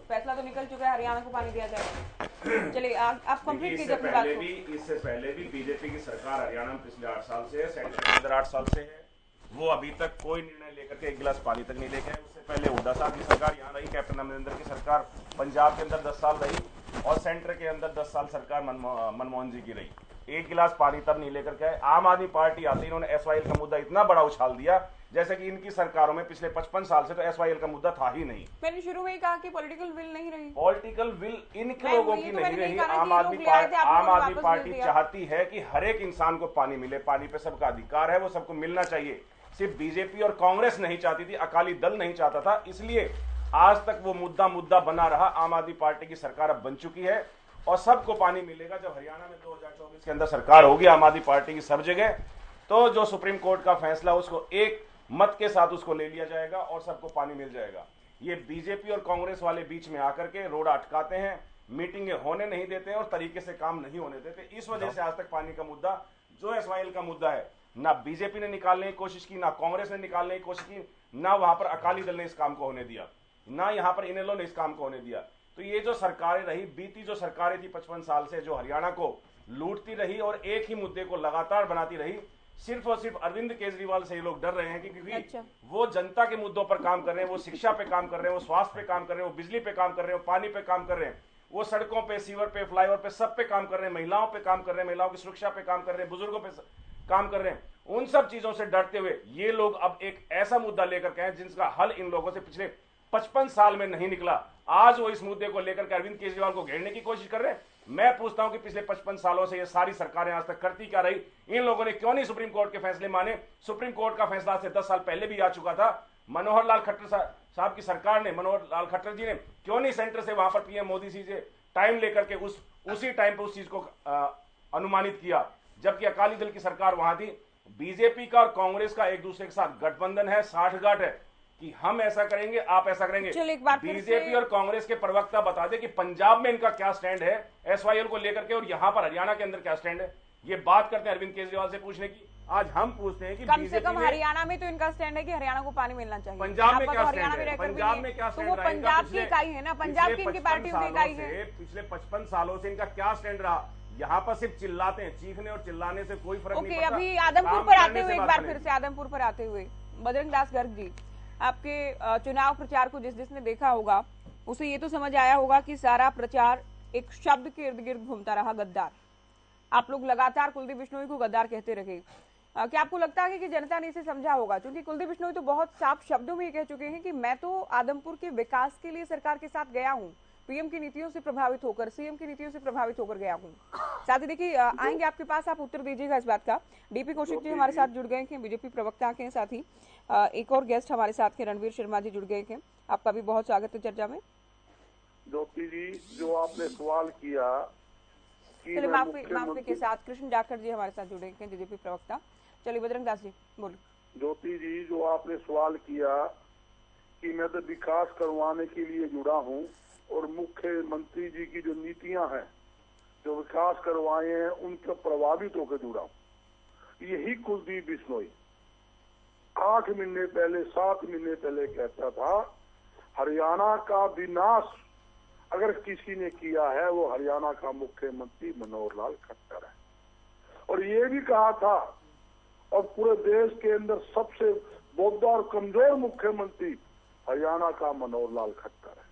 फैसला तो निकल चुका है, हरियाणा को पानी दिया जाएगा। चलिए आप कंप्लीट कीजिए अपनी बात को। इससे पहले भी बीजेपी की सरकार हरियाणा में पिछले 8 साल से है, सेंटर के अंदर 8 साल से है, वो अभी तक कोई निर्णय लेकर के एक गिलास पानी तक नहीं लेके आए। उससे पहले हुड्डा साहब की सरकार यहाँ रही, कैप्टन अमरिंदर की सरकार पंजाब के अंदर 10 साल रही, और सेंटर के अंदर 10 साल सरकार मनमोहन जी की रही। एक गिलास पानी तब नहीं लेकर के आए। आम आदमी पार्टी आती, इन्होंने एसवाईएल का मुद्दा इतना बड़ा उछाल दिया जैसे कि इनकी सरकारों में पिछले 55 साल से तो एसवाईएल का मुद्दा था ही नहीं। मैंने शुरू में ही कहा कि पॉलिटिकल विल नहीं रही, पॉलिटिकल विल इनके लोगों की नहीं रही। आम आदमी पार्टी चाहती है कि हर एक इंसान को पानी मिले, पानी पे सबका अधिकार है, वो सबको मिलना चाहिए। सिर्फ बीजेपी और कांग्रेस नहीं चाहती थी, अकाली दल नहीं चाहता था, इसलिए आज तक वो मुद्दा बना रहा। आम आदमी पार्टी की सरकार अब बन चुकी है और सबको पानी मिलेगा। जब हरियाणा में 2024 के अंदर सरकार होगी आम आदमी पार्टी की सब जगह, तो जो सुप्रीम कोर्ट का फैसला उसको एक मत के साथ उसको ले लिया जाएगा और सबको पानी मिल जाएगा। ये बीजेपी और कांग्रेस वाले बीच में आकर के रोड अटकाते हैं, मीटिंगें होने नहीं देते हैं और तरीके से काम नहीं होने देते। इस वजह से आज तक पानी का मुद्दा, जो एसवाईएल का मुद्दा है, ना बीजेपी ने निकालने की कोशिश की, ना कांग्रेस ने निकालने की कोशिश की, ना वहां पर अकाली दल ने इस काम को होने दिया, ना यहां पर इनेलो ने इस काम को होने दिया। तो ये जो सरकारें रही, बीती जो सरकारें थी 55 साल से, जो हरियाणा को लूटती रही और एक ही मुद्दे को लगातार बनाती रही, सिर्फ और सिर्फ अरविंद केजरीवाल से ये लोग डर रहे हैं कि क्योंकि वो जनता के मुद्दों पर काम कर रहे हैं, वो शिक्षा पे काम कर रहे हैं, वो स्वास्थ्य पे काम कर रहे हैं, वो बिजली पे काम कर रहे हैं, वो पानी पे काम कर रहे हैं, वो सड़कों पे, सीवर पे, फ्लाईओवर पे, सब पे काम कर रहे हैं, महिलाओं पे काम कर रहे हैं, महिलाओं की सुरक्षा पे काम कर रहे हैं, बुजुर्गों पे काम कर रहे हैं। उन सब चीजों से डरते हुए ये लोग अब एक ऐसा मुद्दा लेकर के आए जिसका हल इन लोगों से पिछले 55 साल में नहीं निकला। आज वो इस मुद्दे को लेकर के अरविंद केजरीवाल को घेरने की कोशिश कर रहे हैं। मैं पूछता हूं कि पिछले 55 सालों से ये सारी सरकारें आज तक करती क्या रही? इन लोगों ने क्यों नहीं सुप्रीम कोर्ट के फैसले माने? सुप्रीम कोर्ट का फैसला से 10 साल पहले भी आ चुका था। मनोहर लाल खट्टर साहब की सरकार ने, मनोहर लाल खट्टर जी ने क्यों नहीं सेंटर से वहां पर पीएम मोदी जी से टाइम लेकर के उसी टाइम पर उस चीज को अनुमानित किया, जबकि अकाली दल की सरकार वहां थी। बीजेपी का और कांग्रेस का एक दूसरे के साथ गठबंधन है, साठगांठ है कि हम ऐसा करेंगे, आप ऐसा करेंगे। बीजेपी और कांग्रेस के प्रवक्ता बता दे कि पंजाब में इनका क्या स्टैंड है एसवाईएल को लेकर के, और यहां पर हरियाणा के अंदर क्या स्टैंड है। ये बात करते हैं अरविंद केजरीवाल से पूछने की। आज हम पूछते हैं कि कम से कम हरियाणा में तो इनका स्टैंड है कि हरियाणा को पानी मिलना चाहिए। पंजाब में क्या स्टैंड है? पंजाब में क्या स्टैंड रहा? पंजाब की इकाई है ना, पंजाब की इनकी पार्टी की इकाई है। पिछले 55 सालों से इनका क्या स्टैंड रहा? यहाँ पर सिर्फ चिल्लाते हैं, चीखने और चिल्लाने से कोई फर्क नहीं पड़ता। अभी आदमपुर पर आते हुए, एक बार फिर से आदमपुर पर आते हुए, बजरंग दास गर्ग जी, आपके चुनाव प्रचार को जिसने देखा होगा उसे ये तो समझ आया होगा कि सारा प्रचार एक शब्द के इर्द गिर्द घूमता रहा, गद्दार। आप लोग लगातार कुलदीप बिश्नोई को गद्दार कहते रहे। क्या आपको लगता है कि जनता ने इसे समझा होगा? क्योंकि कुलदीप बिश्नोई तो बहुत साफ शब्दों में कह चुके हैं कि मैं तो आदमपुर के विकास के लिए सरकार के साथ गया हूँ, पीएम की नीतियों से प्रभावित होकर, सीएम की नीतियों से प्रभावित होकर गया हूँ। साथ ही देखिए, आएंगे आपके पास, आप उत्तर दीजिएगा इस बात का। डीपी कौशिक जी हमारे साथ जुड़ गए हैं, बीजेपी प्रवक्ता के साथ ही एक और गेस्ट हमारे साथ के रणवीर शर्मा जी जुड़ गए हैं। आपका भी बहुत स्वागत है चर्चा में। ज्योति जी, जो आपने सवाल किया कि माफी के साथ कृष्ण जाखड़ जी हमारे साथ जुड़े हैं, बीजेपी प्रवक्ता। चलिए बजरंग दास जी बोलिए। ज्योति जी, जो आपने सवाल किया कि मैं तो विकास करवाने के लिए जुड़ा हूँ और मुख्यमंत्री जी की जो नीतियां हैं, जो विकास करवाए हैं, उनसे प्रभावित होकर जुड़ा हूँ। यही कुलदीप बिश्नोई 8 महीने पहले, 7 महीने पहले कहता था, हरियाणा का विनाश अगर किसी ने किया है वो हरियाणा का मुख्यमंत्री मनोहर लाल खट्टर है। और ये भी कहा था, और पूरे देश के अंदर सबसे बोधा और कमजोर मुख्यमंत्री हरियाणा का मनोहर लाल खट्टर है।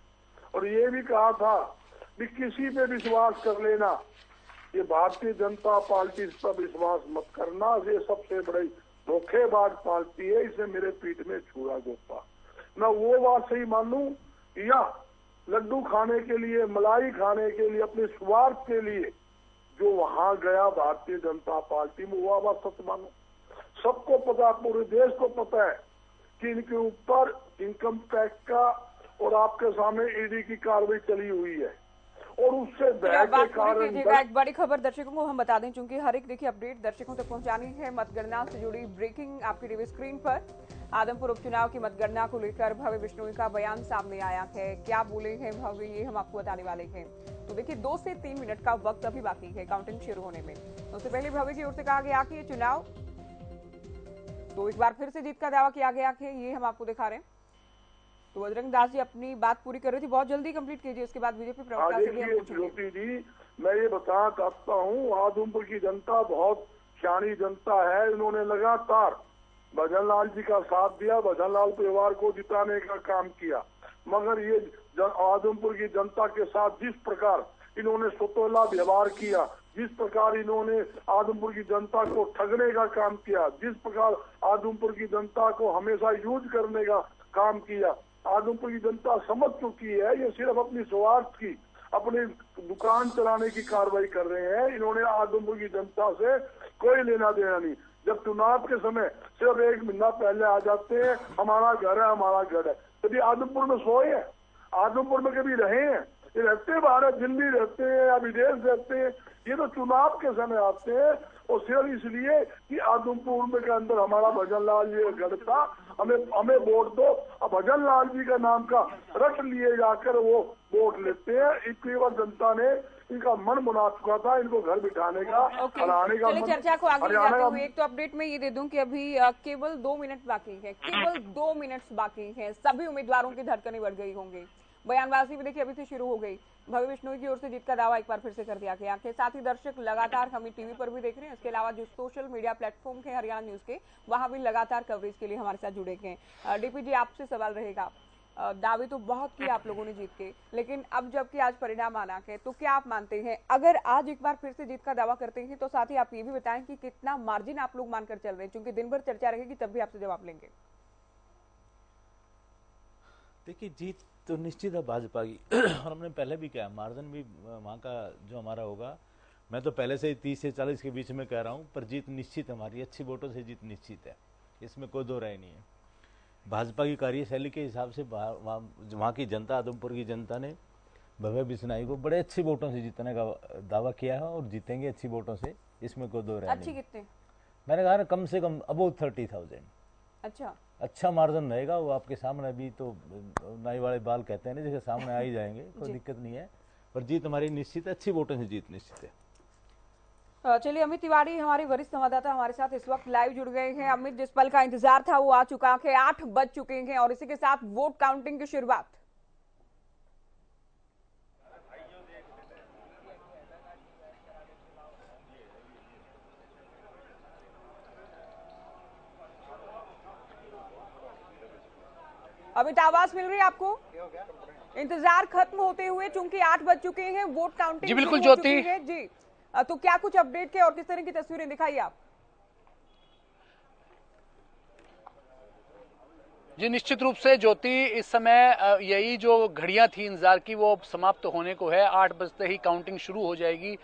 और ये भी कहा था कि किसी पे विश्वास कर लेना, ये भारतीय जनता पार्टी पर विश्वास मत करना, ये सबसे बड़ी धोखेबाज पार्टी है, इसे मेरे पीठ में छुरा गोपा। मैं वो बात सही मानूं या लड्डू खाने के लिए, मलाई खाने के लिए, अपने स्वार्थ के लिए जो वहां गया भारतीय जनता पार्टी में, वो बात सच मानूं। सबको पता, पूरे देश को पता है कि इनके ऊपर इनकम टैक्स का और आपके सामने ईडी की कार्रवाई चली हुई है। और उससे भय के बात पूरी कारण कीजिएगा। एक बड़ी खबर दर्शकों को हम बता दें, चूंकि हर एक देखिए अपडेट दर्शकों तक पहुंचानी है। मतगणना से जुड़ी ब्रेकिंग आपकी टीवी स्क्रीन पर। आदमपुर उपचुनाव की मतगणना को लेकर भव्य बिश्नोई का बयान सामने आया है। क्या बोले हैं भव्य, ये हम आपको बताने वाले हैं। तो देखिए 2 से 3 मिनट का वक्त अभी बाकी है काउंटिंग शुरू होने में। उससे पहले भव्य की ओर से कहा गया कि ये चुनाव तो एक बार फिर से जीत का दावा किया गया है, ये हम आपको दिखा रहे हैं। तो बजरंग दास जी अपनी बात पूरी कर रही थी, बहुत जल्दी कंप्लीट कीजिए, उसके बाद बीजेपी प्रवक्ता से भी हम पूछेंगे। ज्योति जी, मैं ये बताना चाहता हूँ, आदमपुर की जनता बहुत सियानी जनता है। इन्होंने लगातार भजनलाल जी का साथ दिया, भजनलाल परिवार को जिताने का काम किया। मगर ये आदमपुर की जनता के साथ जिस प्रकार इन्होंने सौतेला व्यवहार किया, जिस प्रकार इन्होंने आदमपुर की जनता को ठगने का काम किया, जिस प्रकार आदमपुर की जनता को हमेशा यूज करने का काम किया, आदमपुर की जनता समझ चुकी है। ये सिर्फ अपनी स्वार्थ की, अपनी दुकान चलाने की कार्रवाई कर रहे हैं। इन्होंने आदमपुर की जनता से कोई लेना देना नहीं। जब चुनाव के समय सिर्फ 1 महीना पहले आ जाते हैं, हमारा घर है, हमारा घर है। कभी आदमपुर में सोए हैं? आदमपुर में कभी रहे हैं? ये रहते बाहर है, दिल्ली रहते हैं या विदेश रहते हैं। ये तो चुनाव के समय आते हैं, और सिर्फ इसलिए कि आदमपुर में के अंदर हमारा भजनलाल जी का घर था, हमें वोट दो। अब भजनलाल जी का नाम का रट लिए जाकर वो वोट लेते हैं। इतनी बार जनता ने इनका मन बना चुका था, इनको घर बिठाने का, हराने का। चर्चा को आगे ले जाते हुए एक तो अपडेट में ये दे दूं कि अभी केवल 2 मिनट बाकी है, केवल 2 मिनट बाकी है। सभी उम्मीदवारों की धड़कनें बढ़ गई होंगी। बयानबाजी भी देखिए अभी से शुरू हो गई। भव्य बिश्नोई की ओर से जीत का दावा एक बार फिर से कर दिया गया है। साथ ही दर्शक लगातार हमें टीवी पर भी देख रहे हैं, इसके अलावा जो सोशल मीडिया प्लेटफॉर्म है हरियाणा न्यूज के, वहां भी लगातार कवरेज के लिए हमारे साथ जुड़े हैं। डीपी जी, आपसे सवाल रहेगा, दावे तो बहुत किए आप लोगों ने जीत के, लेकिन अब जबकि आज परिणाम आना है, तो क्या आप मानते हैं अगर आज एक बार फिर से जीत का दावा करते हैं, तो साथ ही आप ये भी बताएं कि कितना मार्जिन आप लोग मानकर चल रहे हैं, क्योंकि दिन भर चर्चा रहेगी, तब भी आपसे जवाब लेंगे। देखिए, जीत तो निश्चित है भाजपा की और हमने पहले भी कहा, मार्जिन भी वहाँ का जो हमारा होगा, मैं तो पहले से 30 से 40 के बीच में कह रहा हूँ, पर जीत निश्चित हमारी, अच्छी वोटों से जीत निश्चित है, इसमें कोई दो राय नहीं है। भाजपा की कार्यशैली के हिसाब से वहाँ की जनता, आदमपुर की जनता ने भव्य बिश्नोई को बड़े अच्छे वोटों से जीतने का दावा किया है और जीतेंगे अच्छी वोटों से, इसमें कोई दो राय नहीं। अच्छी कितने? मैंने कहा कम से कम अबोव 30,000। अच्छा मार्जिन रहेगा, वो आपके सामने। अभी तो नाई वाले बाल कहते हैं ना, जैसे सामने आ ही जाएंगे, कोई दिक्कत नहीं है, पर जीत हमारी निश्चित है, अच्छी वोटों से जीत निश्चित है। चलिए, अमित तिवारी हमारे वरिष्ठ संवाददाता हमारे साथ इस वक्त लाइव जुड़ गए हैं। अमित, जिस पल का इंतजार था वो आ चुका है, 8 बज चुके हैं और इसी के साथ वोट काउंटिंग की शुरुआत। अमित, आवाज मिल रही है आपको? इंतजार खत्म होते हुए चूंकि 8 बज चुके हैं, वोट काउंटिंग जी बिल्कुल ज्योति जी, तो क्या कुछ अपडेट है और किस तरह की तस्वीरें दिखाई आप? जी निश्चित रूप से ज्योति, इस समय यही जो घड़ियां थी इंतजार की वो समाप्त होने को है। 8 बजते ही काउंटिंग शुरू हो जाएगी।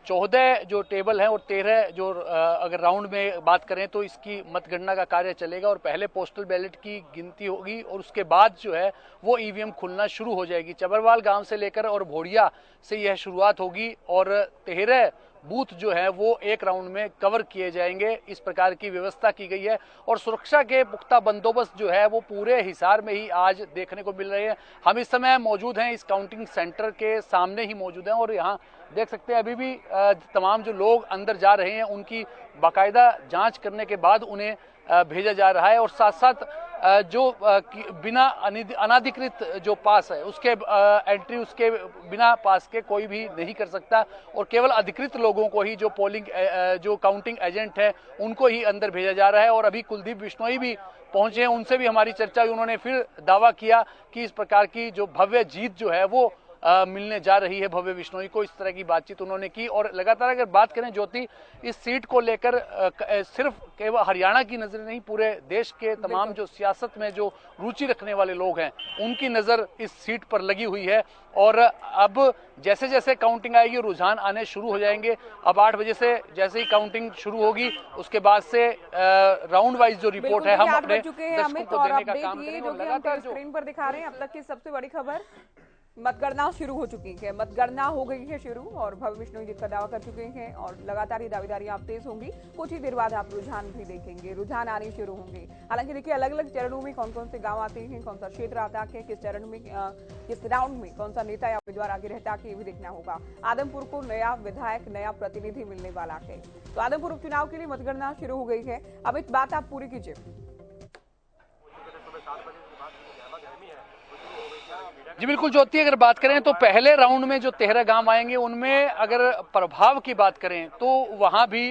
14 जो टेबल हैं और 13 जो अगर राउंड में बात करें तो इसकी मतगणना का कार्य चलेगा और पहले पोस्टल बैलेट की गिनती होगी और उसके बाद जो है वो ईवीएम खुलना शुरू हो जाएगी। चबरवाल गांव से लेकर और भोड़िया से यह शुरुआत होगी और 13 बूथ जो है वो एक राउंड में कवर किए जाएंगे। इस प्रकार की व्यवस्था की गई है और सुरक्षा के पुख्ता बंदोबस्त जो है वो पूरे हिसार में ही आज देखने को मिल रहे हैं। हम इस समय मौजूद हैं इस काउंटिंग सेंटर के सामने ही मौजूद हैं और यहाँ देख सकते हैं अभी भी तमाम जो लोग अंदर जा रहे हैं उनकी बाकायदा जांच करने के बाद उन्हें भेजा जा रहा है और साथ साथ जो बिना अनाधिकृत जो पास है उसके एंट्री उसके बिना पास के कोई भी नहीं कर सकता और केवल अधिकृत लोगों को ही जो पोलिंग जो काउंटिंग एजेंट है उनको ही अंदर भेजा जा रहा है। और अभी कुलदीप बिश्नोई भी पहुंचे हैं, उनसे भी हमारी चर्चा हुई। उन्होंने फिर दावा किया कि इस प्रकार की जो भव्य जीत जो है वो मिलने जा रही है भव्य बिश्नोई को। इस तरह की बातचीत उन्होंने की और लगातार अगर बात करें ज्योति, इस सीट को लेकर सिर्फ केवल हरियाणा की नजर नहीं, पूरे देश के तमाम जो सियासत में जो रुचि रखने वाले लोग हैं उनकी नजर इस सीट पर लगी हुई है। और अब जैसे जैसे काउंटिंग आएगी रुझान आने शुरू हो जाएंगे। अब 8 बजे से जैसे ही काउंटिंग शुरू होगी उसके बाद से राउंड वाइज जो रिपोर्ट है हम अपने दर्शकों को देने का काम करेंगे। लगातार स्क्रीन पर दिखा रहे हैं अब तक की सबसे बड़ी खबर मतगणना शुरू हो चुकी है, मतगणना हो गई है शुरू और भव्य बिश्नोई जीत का दावा कर चुके हैं और लगातार ये दावेदारियां अब तेज होंगी। कुछ ही देर बाद आप रुझान भी देखेंगे, रुझान आने शुरू होंगे। हालांकि देखिए अलग अलग चरणों में कौन कौन से गांव आते हैं, कौन सा क्षेत्र आता है, किस चरण में किस राउंड में कौन सा नेता या उम्मीदवार आगे रहता है, ये भी देखना होगा। आदमपुर को नया विधायक, नया प्रतिनिधि मिलने वाला है, तो आदमपुर उपचुनाव के लिए मतगणना शुरू हो गई है। अब इस बात आप पूरी कीजिए। जी बिल्कुल ज्योति, अगर बात करें तो पहले राउंड में जो 13 गांव आएंगे उनमें अगर प्रभाव की बात करें तो वहां भी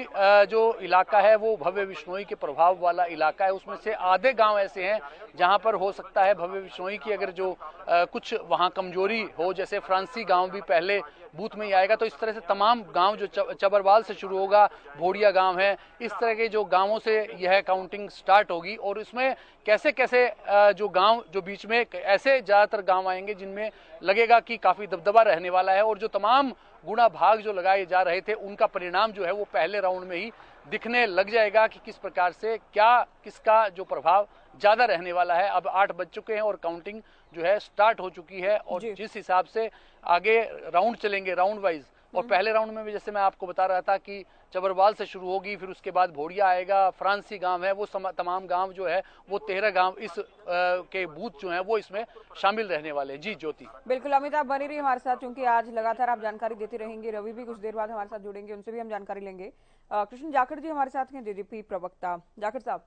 जो इलाका है वो भव्य बिश्नोई के प्रभाव वाला इलाका है। उसमें से आधे गांव ऐसे हैं जहां पर हो सकता है भव्य बिश्नोई की अगर जो कुछ वहां कमजोरी हो, जैसे फ्रांसी गांव भी पहले बूथ में ही आएगा। तो इस तरह से तमाम गांव जो चबरवाल से शुरू होगा, भोड़िया गांव है, इस तरह के जो गांवों से यह काउंटिंग स्टार्ट होगी। और इसमें कैसे कैसे जो गांव जो बीच में ऐसे ज्यादातर गांव आएंगे जिनमें लगेगा कि काफी दबदबा रहने वाला है और जो तमाम गुणा भाग जो लगाए जा रहे थे उनका परिणाम जो है वो पहले राउंड में ही दिखने लग जाएगा कि किस प्रकार से क्या किसका जो प्रभाव ज्यादा रहने वाला है। अब 8 बज चुके हैं और काउंटिंग जो है स्टार्ट हो चुकी है और जिस हिसाब से आगे राउंड चलेंगे राउंड वाइज, और पहले राउंड में भी जैसे मैं आपको बता रहा था कि चबरवाल से शुरू होगी, फिर उसके बाद भोड़िया आएगा, फ्रांसी गांव है, वो तमाम गांव जो है वो 13 गांव इस के बूथ जो हैं वो इसमें शामिल रहने वाले हैं। जी ज्योति। बिल्कुल अमित, आप बने रहिए हमारे साथ, क्योंकि आज लगातार आप जानकारी देते रहेंगे। रवि भी कुछ देर बाद हमारे साथ जुड़ेंगे, उनसे भी हम जानकारी लेंगे। कृष्ण जाखड़ जी हमारे साथ हैं, जेजेपी प्रवक्ता। जाखड़ साहब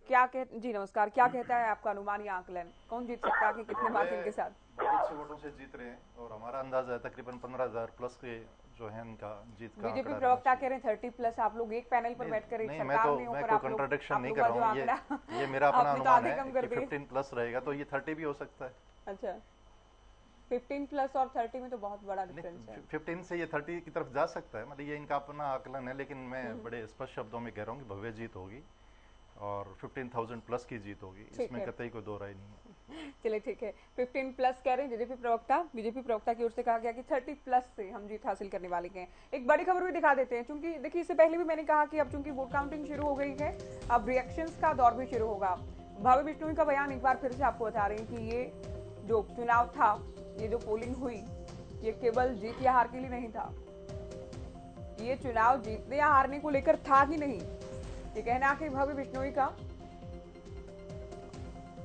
क्या जी नमस्कार, क्या कहता है आपका अनुमान या आकलन, कौन जीत सकता है, कितने मार्जिन के साथ? बहुत अच्छे वोटों से जीत रहे हैं और हमारा अंदाजा है तकरीबन 15,000 प्लस के जो है इनका जीत का। बीजेपी प्रवक्ता कह रहे हैं 30 प्लस। आप लोग एक पैनल पर बैठकर एक सरकार में मैं कोई कंट्राडिक्शन नहीं कर रहा हूँ, ये मेरा अपना अनुमान है कि 15 प्लस रहेगा, तो ये 30 भी हो सकता है। अच्छा, 15 प्लस और 30 में तो बहुत बड़ा डिफरेंस है। 15 से ये 30 की तरफ जा सकता है, मतलब ये इनका अपना आकलन है, लेकिन मैं बड़े स्पष्ट शब्दों में कह रहा हूँ कि भव्य जीत होगी और 15,000 प्लस की जीत होगी, इसमें कतई कोई दो राय नहीं है। चलिए ठीक है, 15 प्लस कह रहे हैं जेजेपी प्रवक्ता। बीजेपी प्रवक्ता की ओर से कहा गया कि 30 प्लस से हम जीत हासिल करने वाले हैं। एक बड़ी खबर भी दिखा देते हैं, क्योंकि देखिए इससे पहले भी मैंने कहा कि अब चूंकि वोट काउंटिंग शुरू हो गई है, अब रिएक्शंस का दौर भी शुरू होगा। भव्य बिश्नोई का बयान एक बार फिर से आपको बता रहे हैं कि ये जो चुनाव था, ये जो पोलिंग हुई, ये केवल जीत या हार के लिए नहीं था। ये चुनाव जीतने या हारने को लेकर था ही नहीं। ये कहना है कि भव्य बिश्नोई का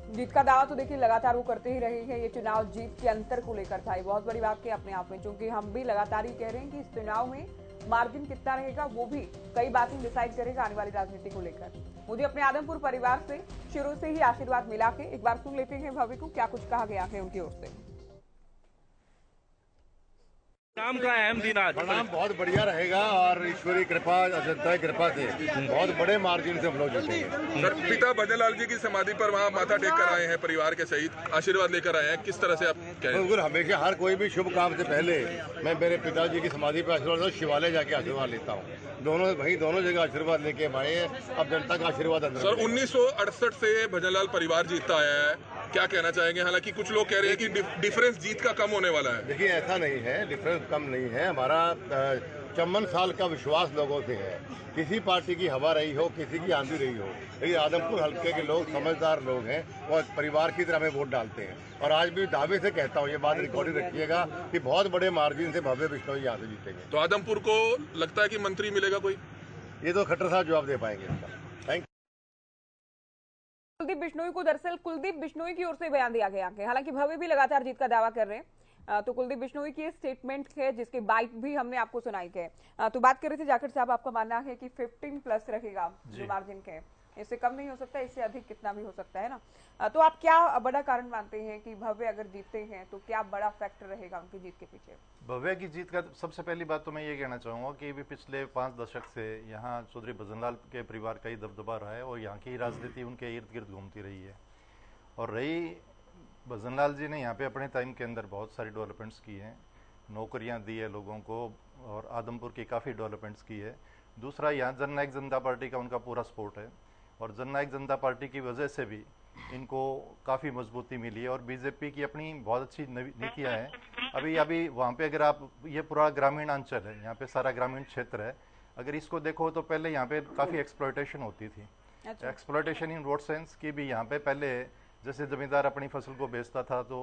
जीत का दावा तो देखिए लगातार वो करते ही रहे हैं। ये चुनाव जीत के अंतर को लेकर था, ये बहुत बड़ी बात की अपने आप में, क्योंकि हम भी लगातार ही कह रहे हैं कि इस चुनाव में मार्जिन कितना रहेगा वो भी कई बातें डिसाइड करेगा आने वाली राजनीति को लेकर। मुझे अपने आदमपुर परिवार से शुरू से ही आशीर्वाद मिला के एक बार सुन लेते हैं भव्य को क्या कुछ कहा गया है उनकी ओर से। नाम का अहम दिन आज परिणाम बहुत बढ़िया रहेगा और ईश्वरीय कृपा, जनता की कृपा से बहुत बड़े मार्जिन से हम लोग जीतेंगे। सर, पिता भजनलाल जी की समाधि पर वहाँ माथा टेक कर आए हैं, परिवार के सहित आशीर्वाद लेकर आए हैं, किस तरह से आप कह रहे हैं? हमेशा हर कोई भी शुभ काम से पहले मैं मेरे पिताजी की समाधि पर आशीर्वाद, शिवालय जाके आशीर्वाद लेता हूँ। दोनों जगह आशीर्वाद लेके हम आए हैं, अब जनता का आशीर्वाद अंदर। सर 1968 से भजनलाल परिवार जीतता आया है, क्या कहना चाहेंगे? हालांकि कुछ लोग कह रहे हैं कि डिफरेंस जीत का कम होने वाला है। देखिए ऐसा नहीं है, डिफरेंस कम नहीं है। हमारा 54 साल का विश्वास लोगों से है, किसी पार्टी की हवा रही हो, किसी की आंधी रही हो, लेकिन आदमपुर हल्के के लोग समझदार लोग हैं, वो परिवार की तरह में वोट डालते हैं। और आज भी दावे से कहता हूँ, ये बात रिकॉर्डिंग रखिएगा कि बहुत बड़े मार्जिन से भव्य बिश्नोई यहाँ से जीतेंगे। तो आदमपुर को लगता है कि मंत्री मिलेगा कोई? ये तो खट्टर साहब जवाब दे पाएंगे इसका। Thank you. कुलदीप बिश्नोई को दरअसल कुलदीप बिश्नोई की ओर से बयान दिया गया है, हालांकि भव्य भी लगातार जीत का दावा कर रहे हैं। तो कुलदीप बिश्नोई की स्टेटमेंट है जिसके बाइट भी हमने आपको सुनाई है। तो बात कर रहे थे जाखड़ साहब, आपका मानना है कि 15 प्लस रहेगा जो मार्जिन के, इससे कम नहीं हो सकता, इससे अधिक कितना भी हो सकता है ना। तो आप क्या बड़ा कारण मानते हैं कि भव्य अगर जीतते हैं तो क्या बड़ा फैक्टर रहेगा उनकी जीत के पीछे? भव्य की जीत का सबसे पहली बात तो मैं ये कहना चाहूँगा कि भी पिछले 5 दशक से यहाँ चौधरी भजनलाल के परिवार का ही दबदबा रहा है और यहाँ की राजनीति उनके इर्द गिर्द घूमती रही है। और रही भजनलाल जी ने यहाँ पे अपने टाइम के अंदर बहुत सारी डेवलपमेंट्स की हैं, नौकरियाँ दी है लोगों को और आदमपुर की काफ़ी डेवलपमेंट्स की है। दूसरा, यहाँ जननायक जनता पार्टी का उनका पूरा सपोर्ट है और जननायक जनता पार्टी की वजह से भी इनको काफ़ी मजबूती मिली है। और बीजेपी की अपनी बहुत अच्छी नीतियाँ हैं। अभी वहाँ पे अगर आप, ये पूरा ग्रामीण अंचल है, यहाँ पे सारा ग्रामीण क्षेत्र है, अगर इसको देखो तो पहले यहाँ पे काफ़ी एक्सप्लॉयटेशन होती थी। एक्सप्लॉयटेशन इन रोड सेंस की भी यहाँ पे पहले जैसे जमींदार अपनी फसल को बेचता था तो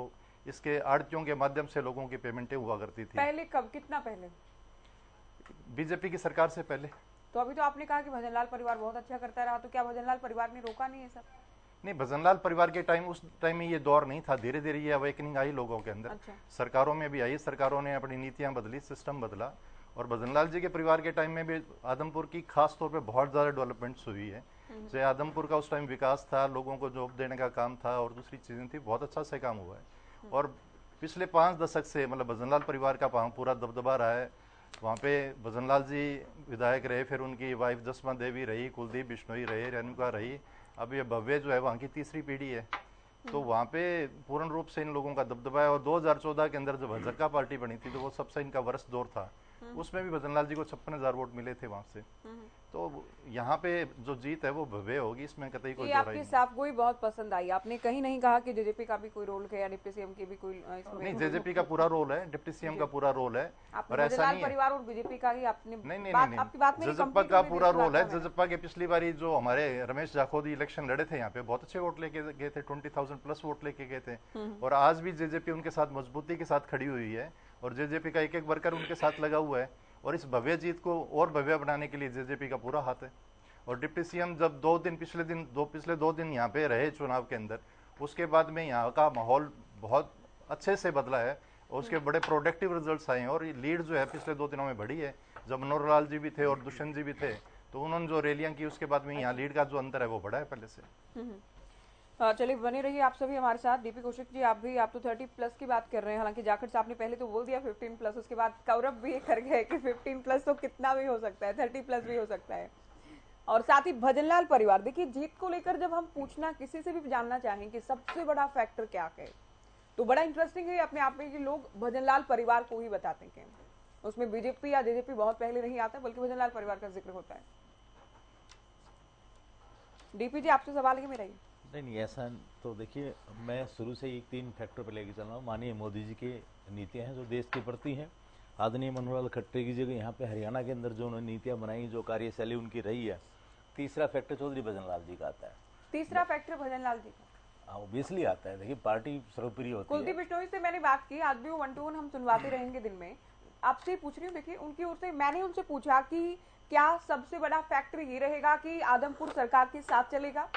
इसके आड़तियों के माध्यम से लोगों की पेमेंटें हुआ करती थी। पहले कब, कितना पहले? बीजेपी की सरकार से पहले। तो अभी तो आपने कहा कि भजनलाल परिवार बहुत अच्छा करता रहा, तो क्या भजनलाल परिवार ने रोका नहीं है सब? नहीं, भजनलाल परिवार के टाइम, उस टाइम में ये दौर नहीं था। धीरे धीरे ये अवेकनिंग आई लोगों के अंदर। अच्छा। सरकारों में भी आई, सरकारों ने अपनी नीतियां बदली, सिस्टम बदला। और भजनलाल जी के परिवार के टाइम में भी आदमपुर की खास तौर पे बहुत ज्यादा डेवलपमेंट्स हुई है। जैसे आदमपुर का उस टाइम विकास था, लोगों को जॉब देने का काम था और दूसरी चीजें थी, बहुत अच्छा से काम हुआ है। और पिछले 5 दशक से मतलब भजनलाल परिवार का पूरा दबदबा रहा है। वहाँ पे भजनलाल जी विधायक रहे, फिर उनकी वाइफ जसमा देवी रही, कुलदीप बिश्नोई रहे, रेणुका रही, अब ये भव्य जो है वहाँ की तीसरी पीढ़ी है। तो वहाँ पे पूर्ण रूप से इन लोगों का दबदबा है। और 2014 के अंदर जब हजरका पार्टी बनी थी तो वो सबसे इनका वर्ष दौर था, उसमें भी भजनलाल जी को 56,000 वोट मिले थे वहाँ से। तो यहाँ पे जो जीत है वो भव्य होगी, इसमें कतई कोई आपकी नहीं। साफ गोई बहुत पसंद आई। आपने कहीं नहीं कहा कि जेजेपी का भी कोई रोल है या डिप्टी सीएम की भी कोई इसमें? नहीं, जेजेपी का पूरा रोल है, डिप्टी सीएम का पूरा रोल है। और ऐसा नहीं परिवार और बीजेपी का ही आपने नहीं, आपकी बात में जजप्पा का पूरा रोल है। जजप्पा के पिछली बारी जो हमारे रमेश जाखोदी इलेक्शन लड़े थे यहाँ पे, बहुत अच्छे वोट लेके गए थे, 20,000 प्लस वोट लेके गए थे। और आज भी जेजेपी उनके साथ मजबूती के साथ खड़ी हुई है और जेजेपी का एक एक वर्कर उनके साथ लगा हुआ है। और इस भव्य जीत को और भव्य बनाने के लिए जेजेपी का पूरा हाथ है। और डिप्टी सीएम जब पिछले दो दिन यहाँ पे रहे चुनाव के अंदर, उसके बाद में यहाँ का माहौल बहुत अच्छे से बदला है और उसके बड़े प्रोडक्टिव रिजल्ट्स आए हैं। और लीड जो है पिछले 2 दिनों में बढ़ी है। जब मनोहर लाल जी भी थे और दुष्यंत जी भी थे तो उन्होंने जो रैलियां की, उसके बाद में यहाँ लीड का जो अंतर है वो बढ़ा है पहले से। चलिए, बने रहिए आप सभी हमारे साथ। दीपी कौशिक जी, आप तो 30 प्लस की बात कर रहे हैं। हालांकि जाखड़ साहब ने पहले तो बोल दिया 15 प्लस, उसके बाद कौरव भी ये कर गए कि 15 प्लस तो कितना भी हो सकता है, 30 प्लस भी हो सकता है। और साथ ही भजनलाल परिवार, देखिए जीत को लेकर जब हम पूछना किसी से भी जानना चाहें कि सबसे बड़ा फैक्टर क्या है, तो बड़ा इंटरेस्टिंग है अपने आप में कि लोग भजनलाल परिवार को ही बताते हैं। उसमें बीजेपी या जेजेपी बहुत पहले नहीं आता, बल्कि भजनलाल परिवार का जिक्र होता है। डीपी जी, आपसे सवाल है मेरा ये। नहीं, ऐसा तो देखिए, मैं शुरू से ही 3 फैक्टर पर लेके चल रहा हूँ। माननीय मोदी जी की नीतियां हैं जो देश के प्रति हैं। आदरणीय मनोहर लाल खट्टर की जगह यहाँ पे हरियाणा के अंदर जो उन्होंने नीतियां बनाई, जो कार्यशैली उनकी रही है। तीसरा फैक्टर चौधरी भजनलाल जी का आता है। तीसरा फैक्टर भजनलाल जी का ऑब्वियसली आता है। देखिए, पार्टी सर्वप्रिय होती है। कुलदीप बिश्नोई से मैंने बात की, आज भी वो 1 to 1 हम सुनवाते रहेंगे दिन में। आपसे पूछ रही हूँ, देखिए उनकी ओर से मैंने उनसे पूछा कि क्या सबसे बड़ा फैक्टर ये रहेगा कि आदमपुर सरकार के साथ चलेगा,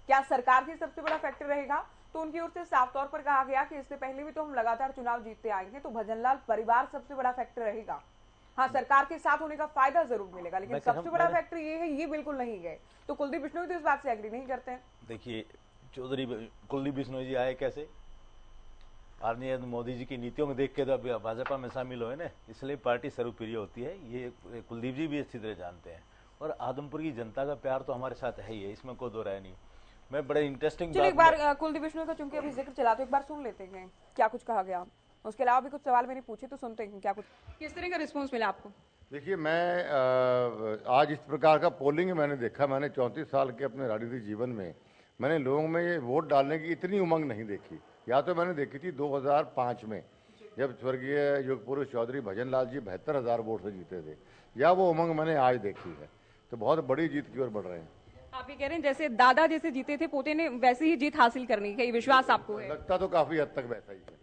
क्या सरकार ही सबसे बड़ा फैक्टर रहेगा? तो उनकी ओर से साफ तौर पर कहा गया कि इससे पहले भी तो हम लगातार चुनाव जीतते आए हैं, तो भजनलाल परिवार सबसे बड़ा फैक्टर रहेगा। हाँ, सरकार के साथ होने का फायदा जरूर मिलेगा, लेकिन सबसे बड़ा फैक्टर ये है, ये बिल्कुल नहीं है। तो कुलदीप बिश्नोई तो इस बात से एग्री नहीं करते हैं। देखिए, कुलदीप बिश्नोई जी आए कैसे? आदरणीय मोदी जी की नीतियों को देख के तो अभी भाजपा में शामिल हुए ना, इसलिए पार्टी सर्वप्रिय होती है। ये कुलदीप जी भी अच्छी तरह जानते हैं। और आदमपुर की जनता का प्यार तो हमारे साथ है ही है, इसमें कोई दो राय नहीं। मैं बड़े इंटरेस्टिंग एक बार कुलदीप बिश्नोई का चूंकि अभी जिक्र चला, तो एक बार सुन लेते हैं क्या कुछ कहा गया। उसके अलावा भी कुछ सवाल मैंने पूछे, तो सुनते हैं क्या कुछ, किस तरह का रिस्पॉन्स मिला आपको? देखिए, मैं आज इस प्रकार का पोलिंग मैंने देखा। मैंने 34 साल के अपने राजनीतिक जीवन में मैंने लोगों में ये वोट डालने की इतनी उमंग नहीं देखी। या तो मैंने देखी थी 2005 में, जब स्वर्गीय युग पुरुष चौधरी भजनलाल जी 72,000 वोट से जीते थे, या वो उमंग मैंने आज देखी है। तो बहुत बड़ी जीत की ओर बढ़ रहे हैं। आप ये कह रहे हैं जैसे दादा जैसे जीते थे पोते ने, वैसे ही जीत हासिल करनी है, विश्वास आपको है? लगता तो काफी हद तक वैसा ही है।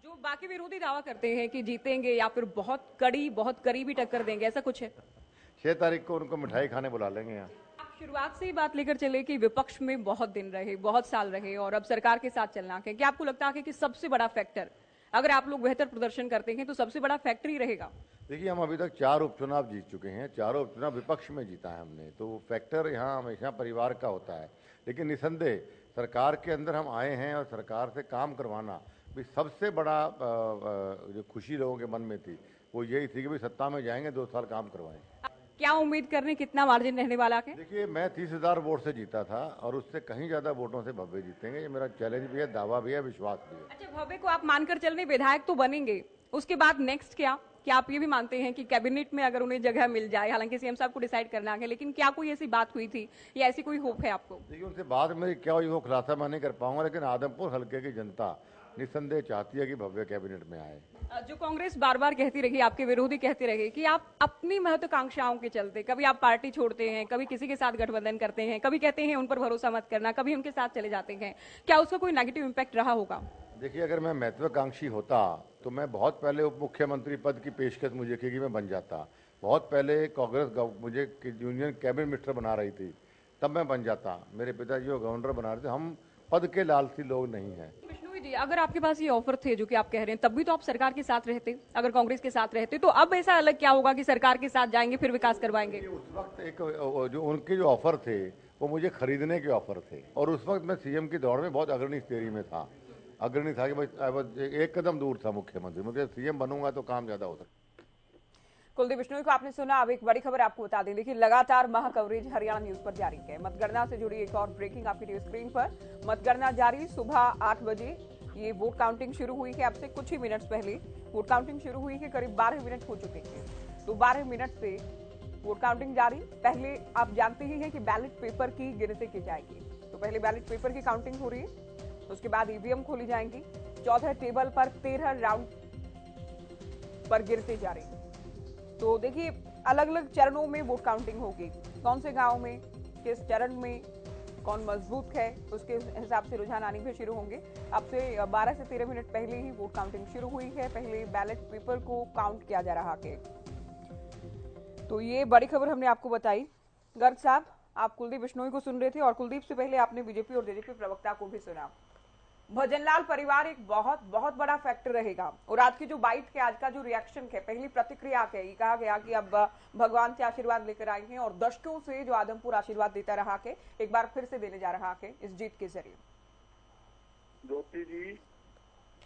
जो बाकी विरोधी दावा करते हैं कि जीतेंगे या फिर बहुत करीबी टक्कर देंगे, ऐसा कुछ है? 6 तारीख को उनको मिठाई खाने बुला लेंगे यहाँ। आप शुरुआत से ही बात लेकर चले कि विपक्ष में बहुत दिन रहे, बहुत साल रहे और अब सरकार के साथ चलना है। क्या आपको लगता है कि सबसे बड़ा फैक्टर, अगर आप लोग बेहतर प्रदर्शन करते हैं तो सबसे बड़ा फैक्टर ही रहेगा? देखिए, हम अभी तक 4 उपचुनाव जीत चुके हैं, चारों उपचुनाव विपक्ष में जीता है हमने। तो फैक्टर यहाँ हमेशा परिवार का होता है। लेकिन निसंदेह सरकार के अंदर हम आए हैं और सरकार से काम करवाना भी सबसे बड़ा जो खुशी लोगों के मन में थी वो यही थी कि भाई सत्ता में जाएंगे, 2 साल काम करवाएं। क्या उम्मीद कर रहे हैं, कितना मार्जिन रहने वाला है? देखिए, मैं 30,000 वोट से जीता था और उससे कहीं ज्यादा वोटों से भव्य जीतेंगे। ये मेरा चैलेंज भी है, दावा भी है, विश्वास भी है। अच्छा, भव्य को आप मानकर चल रहे, विधायक तो बनेंगे, उसके बाद नेक्स्ट क्या आप ये भी मानते हैं कि कैबिनेट में अगर उन्हें जगह मिल जाए? हालांकि सीएम साहब को डिसाइड करना है, लेकिन क्या कोई ऐसी बात हुई थी या ऐसी कोई होप है आपको? देखिए, उनसे बात मेरी क्या हुई वो खुलासा मैं नहीं कर पाऊंगा, लेकिन आदमपुर हल्के की जनता निसंदेह चाहती है कि भव्य कैबिनेट में आए। जो कांग्रेस बार बार कहती रही, आपके विरोधी कहते रहे कि आप अपनी महत्वाकांक्षाओं के चलते कभी आप पार्टी छोड़ते हैं, कभी किसी के साथ गठबंधन करते हैं, कभी कहते हैं उन पर भरोसा मत करना, कभी उनके साथ चले जाते हैं, क्या उसका कोई नेगेटिव इम्पैक्ट रहा होगा? देखिए, अगर मैं महत्वाकांक्षी होता तो मैं बहुत पहले उप मुख्यमंत्री पद की पेशकश मुझे की मैं बन जाता। बहुत पहले कांग्रेस मुझे यूनियन कैबिनेट मिनिस्टर बना रही थी, तब मैं बन जाता। मेरे पिताजी को गवर्नर बना रहे थे। हम पद के लालची लोग नहीं हैं। बिश्नोई जी, अगर आपके पास ये ऑफर थे जो कि आप कह रहे हैं, तब भी तो आप सरकार के साथ रहते। अगर कांग्रेस के साथ रहते तो अब ऐसा अलग क्या होगा कि सरकार के साथ जाएंगे फिर विकास करवाएंगे? उस वक्त एक जो उनके जो ऑफर थे वो मुझे खरीदने के ऑफर थे, और उस वक्त मैं सीएम की दौड़ में बहुत अग्रणी स्टेरी में था। अग्रणी था कि भाई एक कदम दूर था मुख्यमंत्री। मुझे सीएम बनूंगा तो काम ज्यादा हो सकता। कुलदीप बिश्नोई को आपने सुना। अब एक बड़ी खबर आपको बता दें। देखिए, लगातार महा कवरेज हरियाणा न्यूज पर जारी है। मतगणना से जुड़ी एक और ब्रेकिंग आपकी टीवी स्क्रीन पर। मतगणना जारी, सुबह 8 बजे ये वोट काउंटिंग शुरू हुई है। अब से कुछ ही मिनट्स पहले वोट काउंटिंग शुरू हुई है। करीब 12 मिनट हो चुके हैं, तो 12 मिनट से वोट काउंटिंग जारी। पहले आप जानते ही हैं कि बैलेट पेपर की गिनती की जाएगी, तो पहले बैलेट पेपर की काउंटिंग हो रही है, उसके बाद ईवीएम खोली जाएंगी। 14 टेबल पर 13 राउंड पर गिनती जारी। तो देखिए, अलग अलग चरणों में वोट काउंटिंग होगी। कौन से गांव में, किस चरण में कौन मजबूत है, उसके हिसाब से रुझान आने भी शुरू होंगे। अब से 12 से 13 मिनट पहले ही वोट काउंटिंग शुरू हुई है। पहले बैलेट पेपर को काउंट किया जा रहा है। तो ये बड़ी खबर हमने आपको बताई। गर्ग साहब, आप कुलदीप बिश्नोई को सुन रहे थे और कुलदीप से पहले आपने बीजेपी और जेजेपी प्रवक्ता को भी सुना। भजनलाल परिवार एक बहुत बहुत बड़ा फैक्टर रहेगा। और आज की जो बाइट के, आज का जो रिएक्शन है, पहली प्रतिक्रिया है, ये कहा गया कि अब भगवान से आशीर्वाद लेकर आए हैं और दशकों से जो आदमपुर आशीर्वाद देता रहा है, एक बार फिर से देने जा रहा है इस जीत के जरिए। ज्योति जी,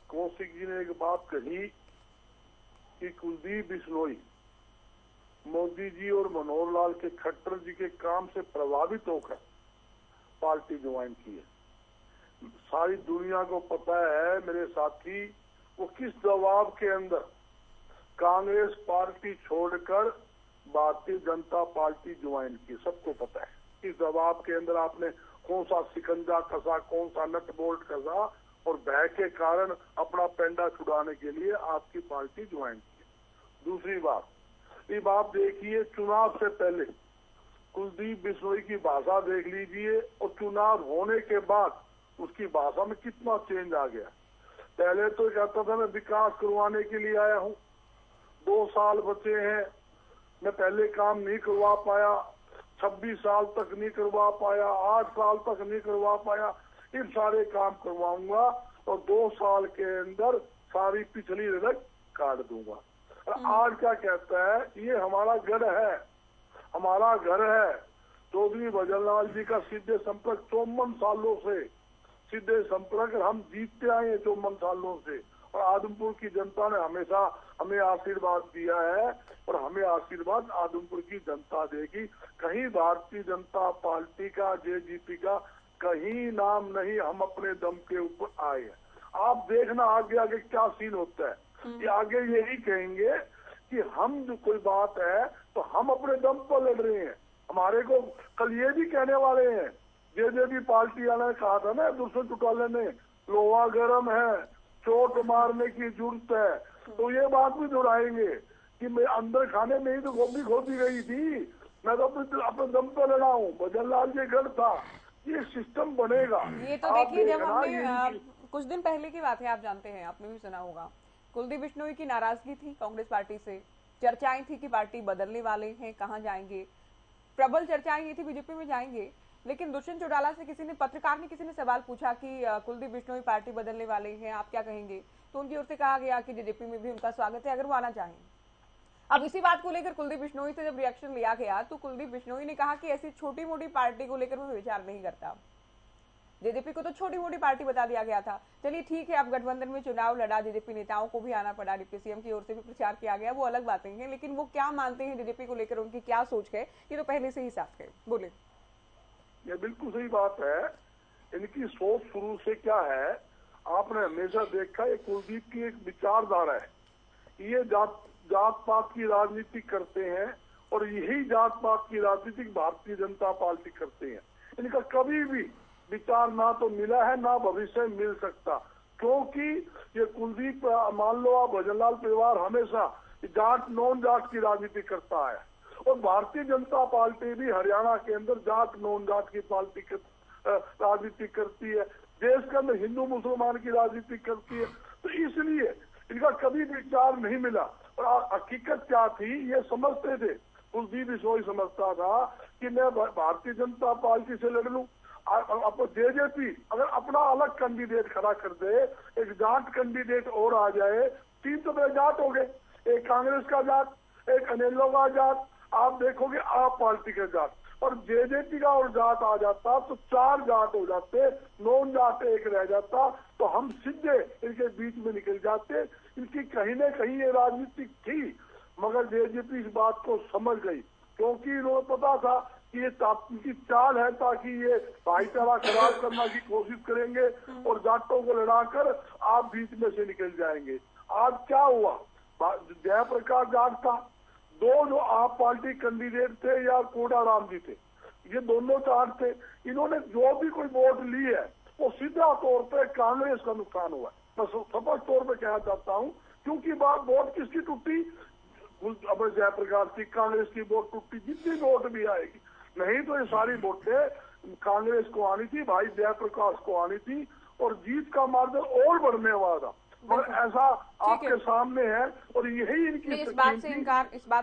कौशिक जी ने एक बात कही कि कुलदीप बिश्नोई मोदी जी और मनोहर लाल के खट्टर जी के काम से प्रभावित होकर पार्टी ज्वाइन की है। सारी दुनिया को पता है मेरे साथी, वो किस दबाव के अंदर कांग्रेस पार्टी छोड़कर भारतीय जनता पार्टी ज्वाइन की। सबको पता है इस दबाव के अंदर आपने कौन सा शिकंजा कसा, कौन सा नट बोल्ट कसा, और भय के कारण अपना पेंडा छुड़ाने के लिए आपकी पार्टी ज्वाइन की। दूसरी बात, ये बात देखिए, चुनाव से पहले कुलदीप बिश्नोई की भाषा देख लीजिए और चुनाव होने के बाद उसकी भाषा में कितना चेंज आ गया। पहले तो कहता था मैं विकास करवाने के लिए आया हूँ, 2 साल बचे हैं, मैं पहले काम नहीं करवा पाया, 26 साल तक नहीं करवा पाया, 8 साल तक नहीं करवा पाया, इन सारे काम करवाऊंगा और 2 साल के अंदर सारी पिछली रगत काट दूंगा। आज क्या कहता है, ये हमारा गढ़ है, हमारा घर है। चौधरी भजनलाल जी का सीधे संपर्क 54 सालों से, सीधे संपर्क हम जीतते आए हैं 54 सालों से, और आदमपुर की जनता ने हमेशा हमें आशीर्वाद दिया है और हमें आशीर्वाद आदमपुर की जनता देगी। कहीं भारतीय जनता पार्टी का, जेजेपी का कहीं नाम नहीं, हम अपने दम के ऊपर आए हैं। आप देखना आगे आगे क्या सीन होता है। ये आगे यही कहेंगे कि हम जो कोई बात है तो हम अपने दम पर लड़ रहे हैं। हमारे को कल ये भी कहने वाले हैं, जेजेपी पार्टी वाले ने कहा था ना दुष्यंत चौटाला ने, लोहा गर्म है, चोट मारने की जरूरत है, तो ये बात भी दोहराएंगे कि मैं अंदर खाने में ही तो गोभी खोदी गई थी, मैं तो अपने दम पर लड़ा हूँ, भजनलाल जी गढ़ था। ये सिस्टम बनेगा। ये तो देखिए, जब हमने कुछ दिन पहले की बात है, आप जानते हैं, आपने भी सुना होगा, कुलदीप बिश्नोई की नाराजगी थी कांग्रेस पार्टी से, चर्चाएं थी कि पार्टी बदलने वाले हैं, कहां जाएंगे, प्रबल चर्चाएं ये थी बीजेपी में जाएंगे। लेकिन दुष्यंत चौटाला से पत्रकार ने किसी ने सवाल पूछा कि कुलदीप बिश्नोई पार्टी बदलने वाले हैं, आप क्या कहेंगे, तो उनकी ओर से कहा गया कि जेजेपी में भी उनका स्वागत है अगर वो आना चाहें। अब इसी बात को लेकर कुलदीप बिश्नोई से जब रिएक्शन लिया गया तो कुलदीप बिश्नोई ने कहा कि ऐसी छोटी मोटी पार्टी को लेकर मैं विचार नहीं करता, जेजेपी को तो छोटी मोटी पार्टी बता दिया गया था। चलिए ठीक है, अब गठबंधन में चुनाव लड़ा, जेजेपी नेताओं को भी आना पड़ा, डिप्टी सीएम की ओर से भी प्रचार किया गया, वो अलग बातें हैं, लेकिन वो क्या मानते हैं जेजेपी को लेकर, उनकी क्या सोच है, ये तो पहले से ही साफ है। बोले। ये बिल्कुल सही बात है। इनकी सोच शुरू से क्या है, आपने हमेशा देखा, ये कुलदीप की एक विचारधारा है, ये जात पात की राजनीति करते हैं और यही जात पात की राजनीति भारतीय जनता पार्टी करते हैं। इनका कभी भी विचार ना तो मिला है ना भविष्य में मिल सकता, क्योंकि ये कुलदीप, मान लो आप, भजनलाल परिवार हमेशा जाट नॉन जाट की राजनीति करता है और भारतीय जनता पार्टी भी हरियाणा के अंदर जाट नॉन जाट की पार्टी राजनीति करती है। देश के अंदर हिंदू मुसलमान की राजनीति करती है, तो इसलिए इनका कभी विचार नहीं मिला। और हकीकत क्या थी ये समझते थे, कुलदीप बिश्नोई समझता था कि मैं भारतीय जनता पार्टी से लड़ लूं, अब जेजेपी अगर अपना अलग कैंडिडेट खड़ा कर दे, एक जाट कैंडिडेट और आ जाए, 3 तो मेरे जाट हो गए, एक कांग्रेस का जाट, एक अनेलो का जाट, आप देखोगे आप पार्टी के जाट, और जेजेपी का और जाट आ जाता तो 4 जाट हो जाते, नॉन जाट एक रह जाता, तो हम सीधे इनके बीच में निकल जाते। इनकी कहीं न कहीं ये राजनीति थी, मगर जेजेपी इस बात को समझ गई, क्योंकि इन्होंने पता था कि ये इनकी चाल है ताकि ये भाईचारा खराब करने की कोशिश करेंगे और जाटों को लड़ाकर आप बीच में से निकल जाएंगे। आज क्या हुआ, जयप्रकाश जाट था, 2 जो आप पार्टी कैंडिडेट थे या कोडाराम जी थे, ये दोनों जाट थे, इन्होंने जो भी कोई वोट ली है वो सीधा तौर पे कांग्रेस का नुकसान हुआ। मैं स्पष्ट तौर पे कहना चाहता हूँ, क्योंकि बात वोट किसकी टूटी, अब जयप्रकाश की, कांग्रेस की वोट टूटी, जितनी वोट भी आएगी, नहीं तो ये सारी वोटें कांग्रेस को आनी थी, भाई जयप्रकाश को आनी थी, और जीत का मार्जिन और बढ़ने वाला था, मगर ऐसा आपके सामने है। और यही इनकी इस बात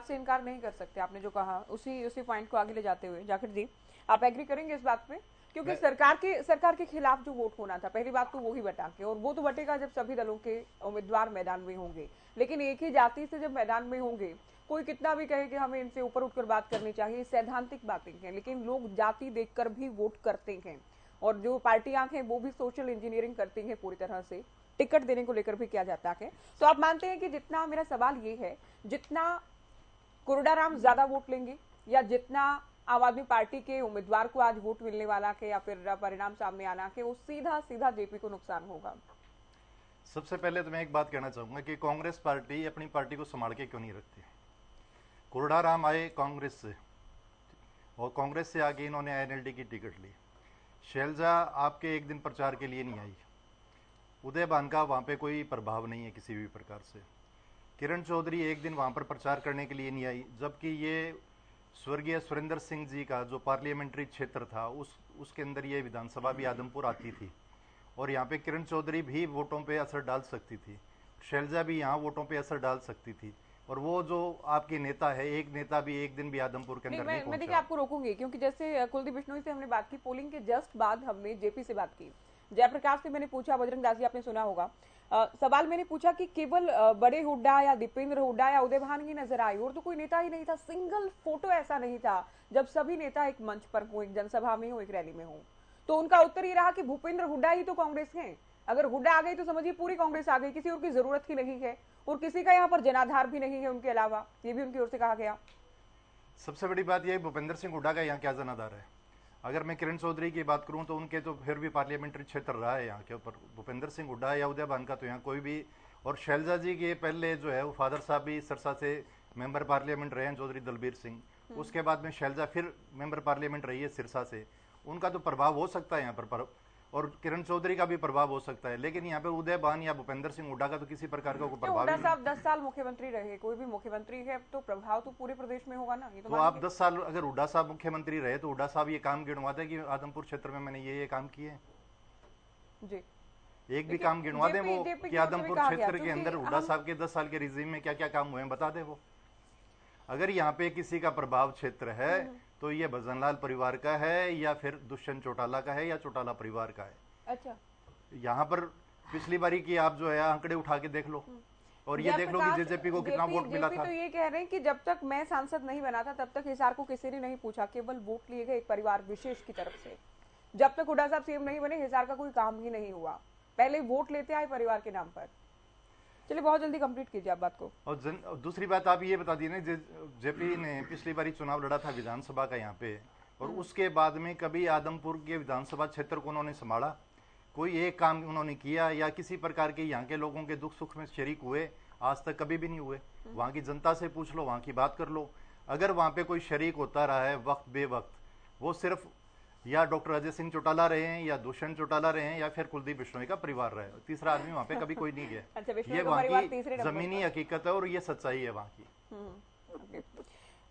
से इनकार नहीं कर सकते, आपने जो कहा उसी पॉइंट को आगे ले जाते हुए जाकिर जी आप एग्री करेंगे इस बात पे, क्योंकि सरकार के खिलाफ जो वोट होना था, पहली बात तो वो ही बटा के, और वो तो बटेगा जब सभी दलों के उम्मीदवार मैदान में होंगे, लेकिन एक ही जाति से जब मैदान में होंगे, कोई कितना भी कहे कि हमें इनसे ऊपर उठकर बात करनी चाहिए, सैद्धांतिक बातें हैं, लेकिन लोग जाति देखकर भी वोट करते हैं, और जो पार्टियां हैं वो भी सोशल इंजीनियरिंग करती हैं पूरी तरह से, टिकट देने को लेकर भी किया जाता है। तो आप मानते हैं कि जितना, मेरा सवाल ये है, जितना कोडाराम ज्यादा वोट लेंगे या जितना आम आदमी पार्टी के उम्मीदवार को आज वोट मिलने वाला के या फिर परिणाम सामने आना के, वो सीधा जेपी को नुकसान होगा? सबसे पहले तो मैं एक बात कहना चाहूंगा कि कांग्रेस पार्टी अपनी पार्टी को संभाल के क्यों नहीं रखती। कोडाराम आए कांग्रेस से, और कांग्रेस से आगे इन्होंने आईएनएलडी की टिकट ली। शैलजा आपके एक दिन प्रचार के लिए नहीं आई, उदयभान का वहाँ पे कोई प्रभाव नहीं है किसी भी प्रकार से। किरण चौधरी एक दिन वहाँ पर प्रचार करने के लिए नहीं आई, जबकि ये स्वर्गीय सुरेंद्र सिंह जी का जो पार्लियामेंट्री क्षेत्र था उसके अंदर ये विधानसभा भी आदमपुर आती थी, और यहाँ पे किरण चौधरी भी वोटों पे असर डाल सकती थी, शैलजा भी यहाँ वोटों पे असर डाल सकती थी, और वो जो आपके नेता है, एक नेता भी एक दिन भी आदमपुर के अंदर नहीं पहुंचा। मैं देखिए आपको रोकूंगी, क्योंकि जैसे कुलदीप बिश्नोई से हमने बात की, पोलिंग के जस्ट बाद हमने जेपी से बात की, जयप्रकाश से मैंने पूछा, बजरंग दास जी आपने सुना होगा, सवाल मैंने पूछा कि केवल बड़े हुड्डा या दीपेंद्र हुड्डा या उदयभान ही नजर आई, और तो कोई नेता ही नहीं था, सिंगल फोटो ऐसा नहीं था जब सभी नेता एक मंच पर हो, एक जनसभा में हो, एक रैली में हो। तो उनका उत्तर ये रहा कि भूपेंद्र हुड्डा ही तो कांग्रेस है, अगर हुड्डा आ गई तो समझिए पूरी कांग्रेस आ गई, किसी और की जरूरत ही नहीं है, और किसी का यहाँ पर जनाधार भी नहीं है उनके अलावा, ये भी उनकी ओर से कहा गया। सबसे बड़ी बात यह भूपेंद्र सिंह हुड्डा का यहाँ क्या जनाधार है। अगर मैं किरण चौधरी की बात करूं तो उनके तो फिर भी पार्लियामेंट्री क्षेत्र रहा है यहाँ के ऊपर। भूपेंद्र सिंह हुड्डा या उदयभान का तो यहाँ कोई भी, और शैलजा जी के पहले जो है वो फादर साहब भी सिरसा से मेंबर पार्लियामेंट रहे हैं, चौधरी दलबीर सिंह, उसके बाद में शैलजा फिर मेंबर पार्लियामेंट रही है सिरसा से, उनका तो प्रभाव हो सकता है यहाँ पर, और किरण चौधरी का भी प्रभाव हो सकता है, लेकिन यहाँ पे उदयभान या भूपेंद्र सिंह हुड्डा का तो किसी प्रकार का कोई प्रभाव नहीं। साहब 10 साल मुख्यमंत्री रहे, कोई भी मुख्यमंत्री है तो प्रभाव तो पूरे प्रदेश में होगा ना। ये तो आप 10 साल अगर हुड्डा साहब मुख्यमंत्री रहे तो हुड्डा साहब ये काम गिनवाते कि आदमपुर क्षेत्र में मैंने ये काम किए जी, एक भी काम गिनवा दें वो कि आदमपुर क्षेत्र के अंदर हुड्डा साहब के 10 साल के रिजीम में क्या क्या काम हुए बता दे वो। अगर यहाँ पे किसी का प्रभाव क्षेत्र है तो ये भजनलाल परिवार का है या फिर दुष्यंत चौटाला का है या चौटाला परिवार का है। अच्छा, यहाँ पर पिछली बारी की आप जो है आंकड़े उठा के देख लो और ये देख लो कि जेजेपी को कितना वोट मिला था। तो ये कह रहे हैं कि जब तक मैं सांसद नहीं बना था तब तक हिसार को किसी ने नहीं पूछा, केवल वोट लिए गए एक परिवार विशेष की तरफ से। जब तक हुड्डा साहब सीएम नहीं बने हिसार का कोई काम ही नहीं हुआ, पहले वोट लेते आए परिवार के नाम पर। चलिए बहुत जल्दी कंप्लीट कीजिए आप बात को। और दूसरी बात आप ये बता दी ना, जेपी ने पिछली बारी चुनाव लड़ा था विधानसभा का यहाँ पे, और उसके बाद में कभी आदमपुर के विधानसभा क्षेत्र को उन्होंने संभाला, कोई एक काम उन्होंने किया या किसी प्रकार के यहाँ के लोगों के दुख सुख में शरीक हुए, आज तक कभी भी नहीं हुए। वहाँ की जनता से पूछ लो, वहाँ की बात कर लो। अगर वहाँ पे कोई शरीक होता रहा है वक्त बेवक्त, वो सिर्फ या डॉक्टर अजय सिंह चौटाला रहे हैं या दुष्यंत चौटाला रहे हैं या फिर कुलदीप बिश्नोई का परिवार रहे, तीसरा आदमी वहाँ पे कभी कोई नहीं गया। ये वहाँ की जमीनी हकीकत है और ये सच्चाई है वहाँ की।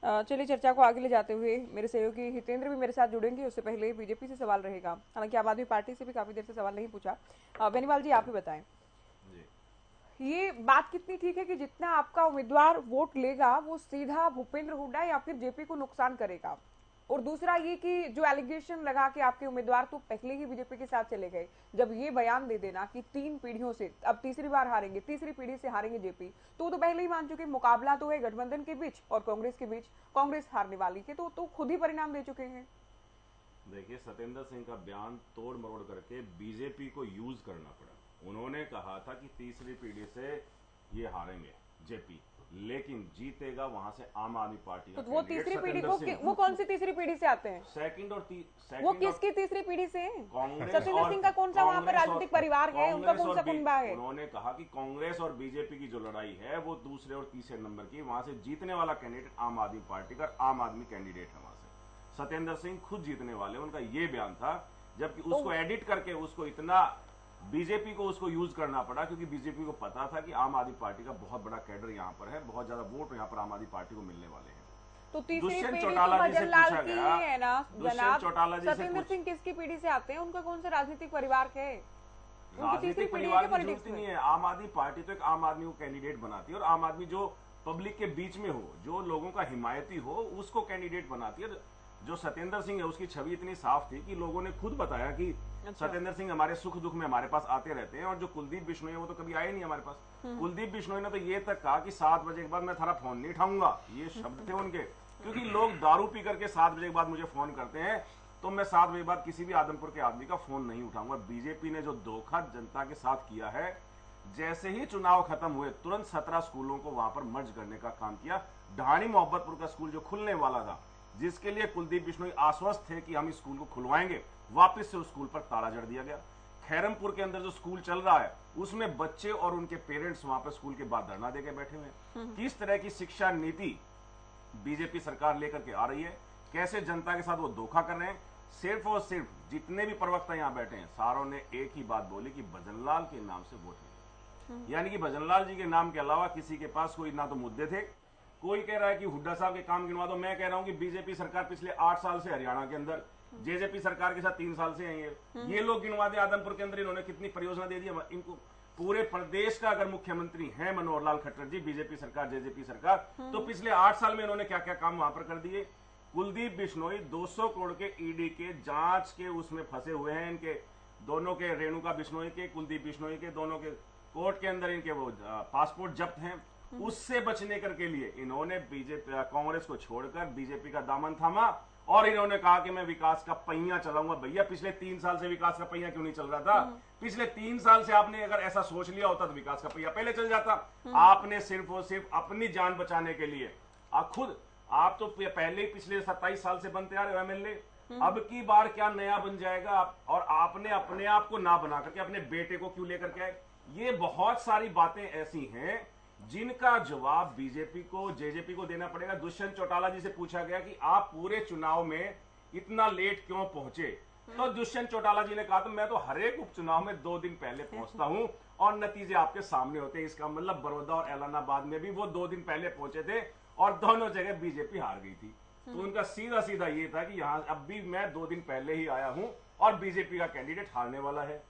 चलिए चर्चा को आगे ले जाते हुए मेरे सहयोगी हितेंद्र भी मेरे साथ जुड़ेंगे। उससे पहले बीजेपी से सवाल रहेगा, हालांकि आम आदमी पार्टी से भी काफी देर से सवाल नहीं पूछा। बेनीवाल जी, आप ही बताएं, ये बात कितनी ठीक है कि जितना आपका उम्मीदवार वोट लेगा वो सीधा भूपेंद्र हुड्डा या फिर जेपी को नुकसान करेगा? और दूसरा ये कि जो एलिगेशन लगा कि आपके उम्मीदवार तो पहले ही बीजेपी के साथ चले गए, जब ये बयान दे देना कि 3 पीढ़ियों से अब तीसरी बार हारेंगे, तीसरी पीढ़ी से हारेंगे जेपी, तो पहले ही मान चुके मुकाबला तो है गठबंधन के बीच और कांग्रेस के बीच, कांग्रेस हारने वाली है, तो खुद ही परिणाम दे चुके हैं। देखिए, सत्येंद्र सिंह का बयान तोड़ मरोड़ करके बीजेपी को यूज करना पड़ा। उन्होंने कहा था कि तीसरी पीढ़ी से ये हारेंगे जेपी, लेकिन जीतेगा वहां से आम आदमी पार्टी का। तो वो तीसरी पीढ़ी, वो कौन सी तीसरी पीढ़ी से आते हैं? सेकंड और वो किसकी तीसरी पीढ़ी से है? कांग्रेस। सत्येंद्र सिंह का कौन सा वहाँ पर राजनीतिक परिवार है, उनका कौन सा कुनबा है? उन्होंने कहा कि कांग्रेस और बीजेपी की जो लड़ाई है वो दूसरे और तीसरे नंबर की, वहां से जीतने वाला कैंडिडेट आम आदमी पार्टी का, आम आदमी कैंडिडेट है वहां से। सत्येंद्र सिंह खुद जीतने वाले, उनका ये बयान था, जबकि उसको एडिट करके उसको इतना बीजेपी को उसको यूज करना पड़ा, क्योंकि बीजेपी को पता था कि आम आदमी पार्टी का बहुत बड़ा कैडर यहाँ पर है, बहुत ज्यादा वोट यहाँ पर आम आदमी पार्टी को मिलने वाले हैं। तो तीसरी पीढ़ी तो भजनलाल की है ना जनाब? सत्येंद्र सिंह किसकी पीढ़ी से आते हैं? उनका कौन सा राजनीतिक परिवार है? राजनीतिक परिवार की जरूरत नहीं है। आम आदमी पार्टी तो एक आम आदमी को कैंडिडेट बनाती है, और आम आदमी जो पब्लिक के बीच में हो, जो लोगों का हिमायती हो, उसको कैंडिडेट बनाती है। जो सत्येंद्र सिंह है उसकी छवि इतनी साफ थी कि लोगों ने खुद बताया कि सत्येंद्र सिंह हमारे सुख दुख में हमारे पास आते रहते हैं। और जो कुलदीप बिश्नोई है वो तो कभी आए नहीं हमारे पास। कुलदीप बिश्नोई ने तो ये तक कहा कि 7 बजे के बाद मैं थारा फोन नहीं उठाऊंगा, ये शब्द थे उनके, क्योंकि लोग दारू पी करके 7 बजे के बाद मुझे फोन करते हैं, तो मैं 7 बजे के बाद किसी भी आदमपुर के आदमी का फोन नहीं उठाऊंगा। बीजेपी ने जो धोखा जनता के साथ किया है, जैसे ही चुनाव खत्म हुए तुरंत 17 स्कूलों को वहां पर मर्ज करने का काम किया। ढाणी मोहब्बतपुर का स्कूल जो खुलने वाला था, जिसके लिए कुलदीप बिश्नोई आश्वस्त थे कि हम इस स्कूल को खुलवाएंगे, वापस से उस स्कूल पर ताला जड़ दिया गया। खैरमपुर के अंदर जो स्कूल चल रहा है उसमें बच्चे और उनके पेरेंट्स वहां पर स्कूल के बाद धरना देके बैठे हुए हैं। किस तरह की शिक्षा नीति बीजेपी सरकार लेकर के आ रही है, कैसे जनता के साथ वो धोखा कर रहे हैं। सिर्फ और सिर्फ जितने भी प्रवक्ता यहाँ बैठे हैं, सारों ने एक ही बात बोली कि भजनलाल के नाम से वोट मिले, यानी कि भजनलाल जी के नाम के अलावा किसी के पास कोई ना तो मुद्दे थे। कोई कह रहा है कि हुड्डा साहब के काम गिनवा दो, मैं कह रहा हूं कि बीजेपी सरकार पिछले 8 साल से हरियाणा के अंदर, जेजेपी सरकार के साथ 3 साल से है, ये लोग गिनवा दे आदमपुर के अंदर इन्होंने कितनी परियोजना दे दी। इनको पूरे प्रदेश का अगर मुख्यमंत्री है मनोहर लाल खट्टर जी, बीजेपी सरकार, जेजेपी सरकार, तो पिछले 8 साल में इन्होंने क्या क्या काम वहां पर कर दिए। कुलदीप बिश्नोई 200 करोड़ के ईडी के जांच के उसमें फंसे हुए हैं। इनके दोनों के, रेणुका बिश्नोई के, कुलदीप बिश्नोई के, दोनों के कोर्ट के अंदर इनके वो पासपोर्ट जब्त हैं। उससे बचने करके लिए इन्होंने बीजेपी, कांग्रेस को छोड़कर बीजेपी का दामन थामा और इन्होंने कहा कि मैं विकास का पहिया चलाऊंगा। भैया, पिछले 3 साल से विकास का पहिया क्यों नहीं चल रहा था? पिछले 3 साल से आपने अगर ऐसा सोच लिया होता तो विकास का पहिया पहले चल जाता। आपने सिर्फ और सिर्फ अपनी जान बचाने के लिए खुद, आप तो पहले ही पिछले 27 साल से बनते आ रहे हो एमएलए, अब की बार क्या नया बन जाएगा आप? और आपने अपने आप को ना बना करके अपने बेटे को क्यों लेकर के आए? ये बहुत सारी बातें ऐसी हैं जिनका जवाब बीजेपी को, जेजेपी को देना पड़ेगा। दुष्यंत चौटाला जी से पूछा गया कि आप पूरे चुनाव में इतना लेट क्यों पहुंचे, तो दुष्यंत चौटाला जी ने कहा तो मैं तो हर एक उपचुनाव में 2 दिन पहले पहुंचता हूं और नतीजे आपके सामने होते हैं। इसका मतलब बड़ौदा और एलानाबाद में भी वो 2 दिन पहले पहुंचे थे और दोनों जगह बीजेपी हार गई थी। तो उनका सीधा सीधा ये था कि यहाँ अब भी मैं 2 दिन पहले ही आया हूँ और बीजेपी का कैंडिडेट हारने वाला है।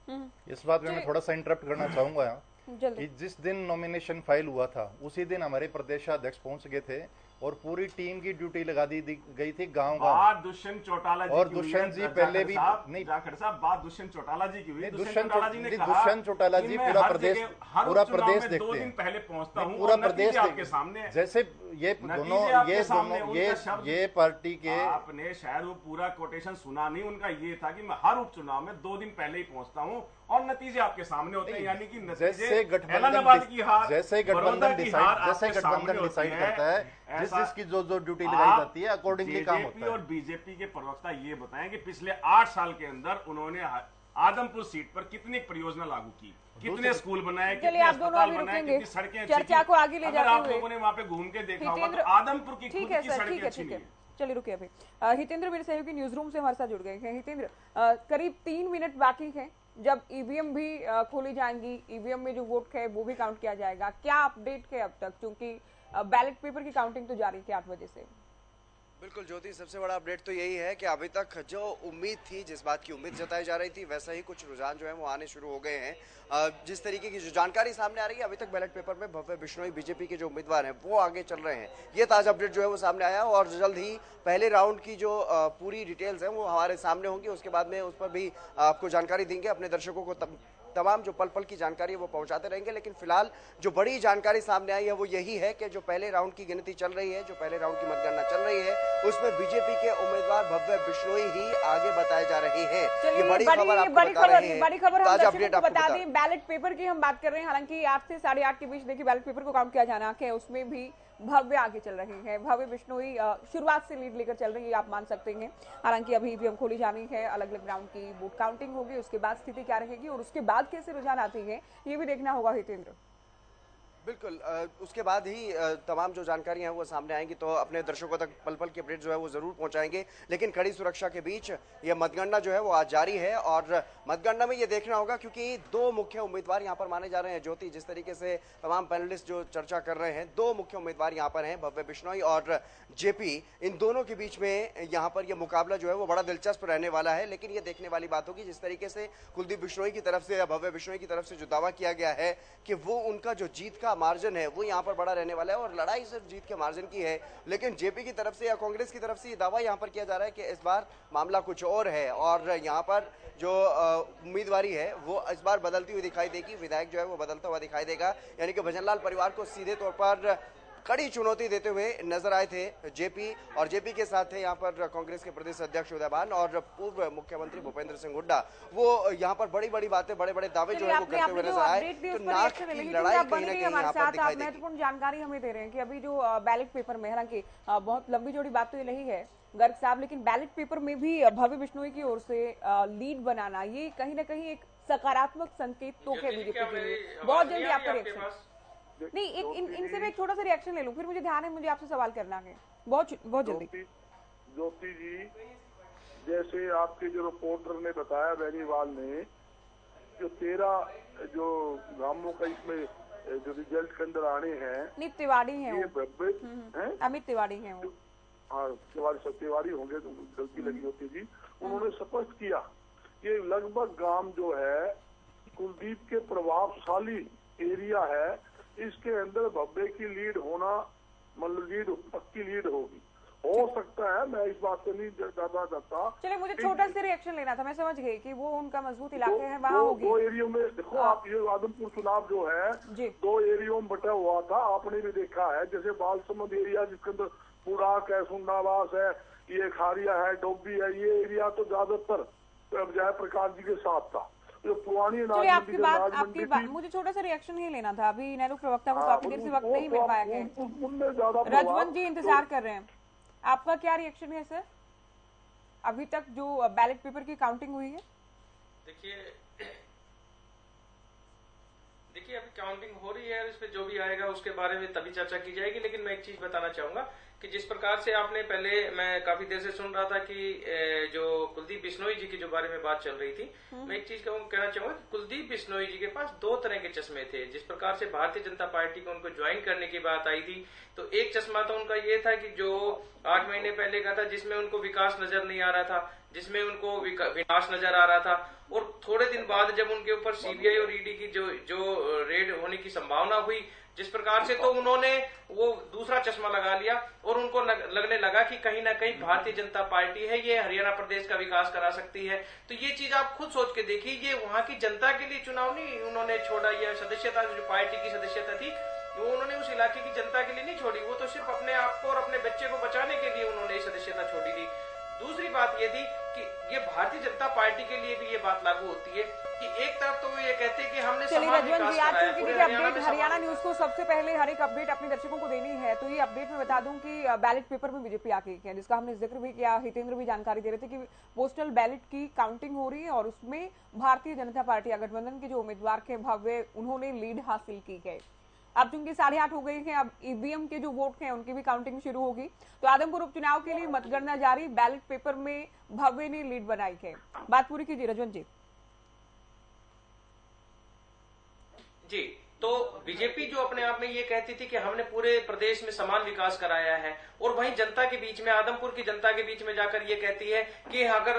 इस बात में मैं थोड़ा सा इंटरप्ट करना चाहूंगा यहाँ कि जिस दिन नॉमिनेशन फाइल हुआ था उसी दिन हमारे प्रदेशाध्यक्ष पहुंच गए थे और पूरी टीम की ड्यूटी लगा दी गई थी गांव-गांव। दुष्यंत चौटाला जी और दुष्यंत जी पहले भी नहीं, जाखड़ साहब, बात दुष्यंत चौटाला जी की हुई। दुष्यंत चौटाला जी पूरा प्रदेश देखते हैं, 2 दिन पहले पहुंचता हूं, पूरा प्रदेश आपके सामने। जैसे ये दोनों ये पार्टी के, आपने शायद वो पूरा कोटेशन सुना नहीं। उनका ये था कि मैं हर उपचुनाव में 2 दिन पहले ही पहुंचता हूं और नतीजे आपके सामने होते हैं, यानी कि जैसे गठबंधन डिसाइड करता है, जिसकी जो ड्यूटी लगाई जाती है अकॉर्डिंगली काम होता है। और बीजेपी के प्रवक्ता ये बताएं कि पिछले 8 साल के अंदर उन्होंने आदमपुर सीट पर कितनी परियोजना लागू की, कितने स्कूल बनाए, कितने अस्पताल बनाए, कितनी सड़कें। चर्चा को आगे ले जाते हुए आप लोगों ने वहां पे घूम के देखा होगा तो आदमपुर की खुद की सड़कें अच्छी नहीं है। चलिए रुकिए अभी। हितेंद्र मेरे सहयोगी न्यूज रूम से हमारे साथ जुड़ गए हैं। हितेंद्र, करीब 3 मिनट बाकी है जब ईवीएम भी खोली जाएंगी, ईवीएम में जो वोट है वो भी काउंट किया जाएगा। क्या अपडेट है अब तक, क्योंकि बैलेट पेपर की काउंटिंग तो जारी थी 8 बजे से? बिल्कुल ज्योति, सबसे बड़ा अपडेट तो यही है कि अभी तक जो उम्मीद थी, जिस बात की उम्मीद जताई जा रही थी, वैसा ही कुछ रुझान जो है वो आने शुरू हो गए हैं। जिस तरीके की जो जानकारी सामने आ रही है, अभी तक बैलेट पेपर में भव्य बिश्नोई बीजेपी के जो उम्मीदवार हैं वो आगे चल रहे हैं। ये ताजा अपडेट जो है वो सामने आया और जल्द ही पहले राउंड की जो पूरी डिटेल्स हैं वो हमारे सामने होंगी। उसके बाद में उस पर भी आपको जानकारी देंगे, अपने दर्शकों को तमाम जो पल पल की जानकारी है वो पहुंचाते रहेंगे। लेकिन फिलहाल जो बड़ी जानकारी सामने आई है वो यही है कि जो पहले राउंड की गिनती चल रही है, जो पहले राउंड की मतगणना चल रही है, उसमें बीजेपी के उम्मीदवार भव्य बिश्नोई ही आगे बताए जा रहे हैं। ये बड़ी खबर आपको बता रहे हैं। बड़ी खबर हम ताजा दर्शकों अपडेट को आपको बता बता दें, बैलेट पेपर की हम बात कर रहे हैं। हालांकि 8 से 8:30 के बीच देखिए बैलेट पेपर को काउंट किया जाना है, उसमें भी भव्य आगे चल रही है। भव्य बिश्नोई शुरुआत से लीड लेकर चल रही है, आप मान सकते हैं। हालांकि अभी ईवीएम खोली जानी है, अलग अलग राउंड की वोट काउंटिंग होगी, उसके बाद स्थिति क्या रहेगी और उसके बाद कैसे रुझान आती है ये भी देखना होगा हितेंद्र। बिल्कुल, उसके बाद ही तमाम जो जानकारी है वो सामने आएंगी, तो अपने दर्शकों तक पल पल की अपडेट जो है वो जरूर पहुंचाएंगे। लेकिन कड़ी सुरक्षा के बीच ये मतगणना जो है वो आज जारी है और मतगणना में ये देखना होगा, क्योंकि दो मुख्य उम्मीदवार यहाँ पर माने जा रहे हैं। ज्योति, जिस तरीके से तमाम पैनलिस्ट जो चर्चा कर रहे हैं, दो मुख्य उम्मीदवार यहाँ पर हैं, भव्य बिश्नोई और जेपी। इन दोनों के बीच में यहाँ पर यह मुकाबला जो है वो बड़ा दिलचस्प रहने वाला है। लेकिन ये देखने वाली बात होगी, जिस तरीके से कुलदीप बिश्नोई की तरफ से या भव्य बिश्नोई की तरफ से जो दावा किया गया है कि वो उनका जो जीत का मार्जिन है वो यहाँ पर बड़ा रहने वाला है और लड़ाई सिर्फ जीत के मार्जिन की है। लेकिन जेपी की तरफ से या कांग्रेस की तरफ से ये दावा यहाँ पर किया जा रहा है कि इस बार मामला कुछ और है और यहाँ पर जो उम्मीदवारी है वो इस बार बदलती हुई दिखाई देगी। विधायक जो है वो बदलता हुआ दिखाई देगा, यानी कि भजनलाल परिवार को सीधे तौर पर कड़ी चुनौती देते हुए नजर आए थे जेपी। और जेपी के साथ थे यहाँ पर कांग्रेस के प्रदेश अध्यक्ष उदयभान और पूर्व मुख्यमंत्री भूपेंद्र सिंह हुड्डा। वो यहाँ पर बड़ी बड़ी बातें, बड़े बड़े दावे जो है वो करते हुए नजर आए। तो नाक की लड़ाई कहीं ना कहीं यहाँ पर दिखाई देगी। महत्वपूर्ण जानकारी हमें दे रहे हैं कि अभी जो बैलेट पेपर में, हालांकि बहुत लंबी जोड़ी बात तो ये नहीं है गर्ग साहब, लेकिन बैलेट पेपर में भी भव्य बिश्नोई की ओर से लीड बनाना ये कहीं ना कहीं एक सकारात्मक संकेत तो है बीजेपी के लिए। बहुत जल्दी आपका रिएक्शन नहीं, इनसे मैं एक छोटा सा रिएक्शन ले लूं, फिर मुझे ध्यान है मुझे आपसे सवाल करना है बहुत जल्दी। ज्योति जी, जैसे आपके जो रिपोर्टर ने बताया बेनीवाल ने, जो 13 जो गांवों का इसमें जो रिजल्ट के अंदर आने हैं, अमित तिवारी हैं, अमित तिवारी हैं वो, हाँ तिवारी होंगे तो गलती लगी होती जी। उन्होंने स्पष्ट किया कि लगभग गांव जो है कुलदीप के प्रभावशाली एरिया है, इसके अंदर भव्य की लीड होना, मतलब लीड पक्की लीड होगी। हो सकता है, मैं इस बात से नहीं ज्यादा जानता। चलिए, मुझे छोटा सा रिएक्शन लेना था, मैं समझ गई कि वो उनका मजबूत इलाके है, वहाँ होगी। दो एरियो में देखो आप, ये आदमपुर चुनाव जो है 2 एरियो में बटा हुआ था, आपने भी देखा है। जैसे बालसमंद एरिया जिसके अंदर पुराक है, सुंडावास है, ये खारिया है, डोबी है, ये एरिया तो ज्यादातर जयप्रकाश जी के साथ था। जो पुरानी आपकी बात मुझे छोटा सा रिएक्शन ही लेना था। अभी नेहरू प्रवक्ता को काफी देर से वक्त नहीं मिल पाया है। रजवंत जी इंतजार कर रहे हैं, आपका क्या रिएक्शन है सर? अभी तक जो बैलेट पेपर की काउंटिंग हुई है, देखिए अभी काउंटिंग हो रही है, इस पे जो भी आएगा उसके बारे में तभी चर्चा की जाएगी। लेकिन मैं एक चीज बताना चाहूंगा कि जिस प्रकार से आपने पहले, मैं काफी देर से सुन रहा था कि जो कुलदीप बिश्नोई जी के जो बारे में बात चल रही थी, मैं एक चीज कहना चाहूंगा कि कुलदीप बिश्नोई जी के पास 2 तरह के चश्मे थे। जिस प्रकार से भारतीय जनता पार्टी को उनको ज्वाइन करने की बात आई थी, तो एक चश्मा तो उनका ये था कि जो 8 महीने पहले का था, जिसमें उनको विकास नजर नहीं आ रहा था, जिसमें उनको विनाश नजर आ रहा था। और थोड़े दिन बाद जब उनके ऊपर सीबीआई और ईडी की जो रेड होने की संभावना हुई, जिस प्रकार से, तो उन्होंने वो दूसरा चश्मा लगा लिया और उनको लगने लगा कि कहीं ना कहीं भारतीय जनता पार्टी है, ये हरियाणा प्रदेश का विकास करा सकती है। तो ये चीज आप खुद सोच के देखिए, ये वहां की जनता के लिए चुनाव नहीं उन्होंने छोड़ा, या सदस्यता, जो पार्टी की सदस्यता थी वो उन्होंने उस इलाके की जनता के लिए नहीं छोड़ी, वो तो सिर्फ अपने आप को और अपने बच्चे को बचाने के लिए उन्होंने सदस्यता छोड़ी थी। दूसरी बात ये थी कि ये भारतीय जनता पार्टी के लिए भी ये बात लागू होती है कि एक तरफ तो वो ये कहते हैं कि हमने समाज विकास कराया है, पूरे हरियाणा न्यूज को सबसे पहले हर एक अपडेट अपने दर्शकों को देनी है। तो ये अपडेट मैं बता दूं कि बैलेट पेपर में बीजेपी आगे है, जिसका हमने जिक्र भी किया, हितेंद्र भी जानकारी दे रहे थे कि पोस्टल बैलेट की काउंटिंग हो रही है और उसमें भारतीय जनता पार्टी गठबंधन के जो उम्मीदवार थे भव्य, उन्होंने लीड हासिल की है। अब चूंकि 8:30 हो गई है, अब ईवीएम के जो वोट हैं उनकी भी काउंटिंग शुरू होगी। तो आदमपुर उपचुनाव के लिए मतगणना जारी, बैलेट पेपर में भव्य ने लीड बनाई है। बात पूरी कीजिए रजवंत जी। जी, तो बीजेपी जो अपने आप में ये कहती थी कि हमने पूरे प्रदेश में समान विकास कराया है, और वहीं जनता के बीच में, आदमपुर की जनता के बीच में जाकर ये कहती है कि अगर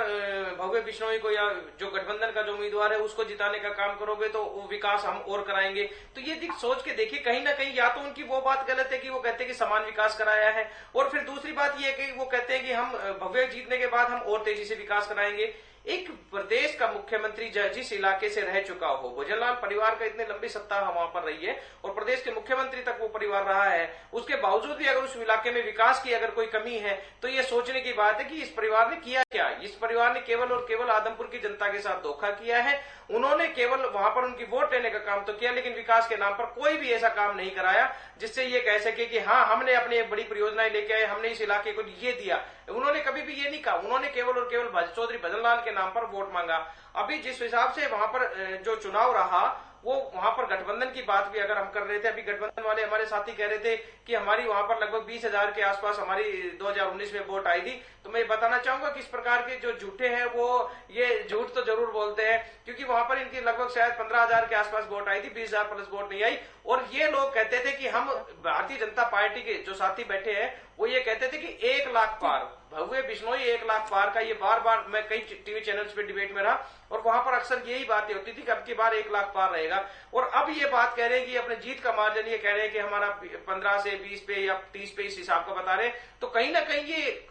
भव्य बिश्नोई को या जो गठबंधन का जो उम्मीदवार है उसको जिताने का काम करोगे तो वो विकास हम और कराएंगे। तो ये सोच के देखिए, कहीं ना कहीं या तो उनकी वो बात गलत है कि वो कहते हैं कि समान विकास कराया है, और फिर दूसरी बात ये है कि वो कहते हैं कि हम भव्य जीतने के बाद हम और तेजी से विकास कराएंगे। एक प्रदेश का मुख्यमंत्री जिस इलाके से रह चुका हो, भजनलाल परिवार का इतने लंबी सत्ता वहां पर रही है और प्रदेश के मुख्यमंत्री तक वो परिवार रहा है, उसके बावजूद भी अगर उस इलाके में विकास की अगर कोई कमी है तो ये सोचने की बात है कि इस परिवार ने किया क्या। इस परिवार ने केवल और केवल आदमपुर की जनता के साथ धोखा किया है। उन्होंने केवल वहां पर उनकी वोट लेने का काम तो किया, लेकिन विकास के नाम पर कोई भी ऐसा काम नहीं कराया जिससे ये कह सके कि हाँ हमने अपनी एक बड़ी परियोजनाएं लेके आए, हमने इस इलाके को ये दिया। उन्होंने कभी भी ये नहीं कहा, उन्होंने केवल और केवल चौधरी भजनलाल के नाम पर वोट मांगा। अभी जिस हिसाब से वहां पर जो चुनाव रहा, वो वहां पर गठबंधन की बात भी अगर हम कर रहे थे, अभी गठबंधन वाले हमारे साथी कह रहे थे कि हमारी वहां पर लगभग 20,000 के आसपास हमारी 2019 में वोट आई थी। तो मैं बताना चाहूंगा कि इस प्रकार के जो झूठे हैं वो ये झूठ तो जरूर बोलते हैं, क्योंकि वहां पर इनकी लगभग शायद 15,000 के आसपास वोट आई थी, 20,000 प्लस वोट नहीं आई। और ये लोग कहते थे कि हम भारतीय जनता पार्टी के जो साथी बैठे हैं वो ये कहते थे कि 1 लाख पार, भव्य बिश्नोई 1 लाख पार का, ये बार बार मैं कई टीवी चैनल्स पे डिबेट में रहा और वहां पर अक्सर यही बातें होती थी कि अब की बार 1 लाख पार रहेगा। और अब ये बात कह रहे हैं कि अपने जीत का मार्जिन ये कह रहे हैं कि हमारा 15 से 20 पे या 30 पे इस हिसाब का बता रहे हैं। तो कहीं ना कहीं ये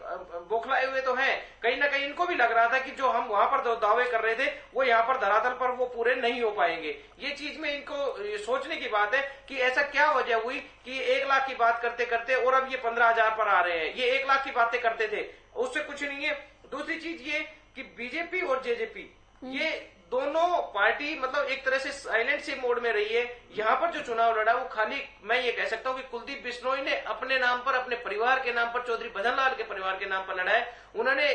बौखलाए हुए तो हैं, कहीं ना कहीं इनको भी लग रहा था कि जो हम वहां पर दावे कर रहे थे वो यहाँ पर धरातल पर वो पूरे नहीं हो पाएंगे। ये चीज में इनको सोचने की बात है कि ऐसा क्या वजह हुई कि 1 लाख की बात करते करते और अब ये 15,000 पर आ रहे हैं। ये 1 लाख की बातें करते थे, उससे कुछ नहीं है। दूसरी चीज ये कि बीजेपी और जेजेपी ये दोनों पार्टी मतलब एक तरह से साइलेंट सी मोड में रही है। यहाँ पर जो चुनाव लड़ा वो खाली मैं ये कह सकता हूँ कि कुलदीप बिश्नोई ने अपने नाम पर, अपने परिवार के नाम पर, चौधरी भजनलाल के परिवार के नाम पर लड़ा है। उन्होंने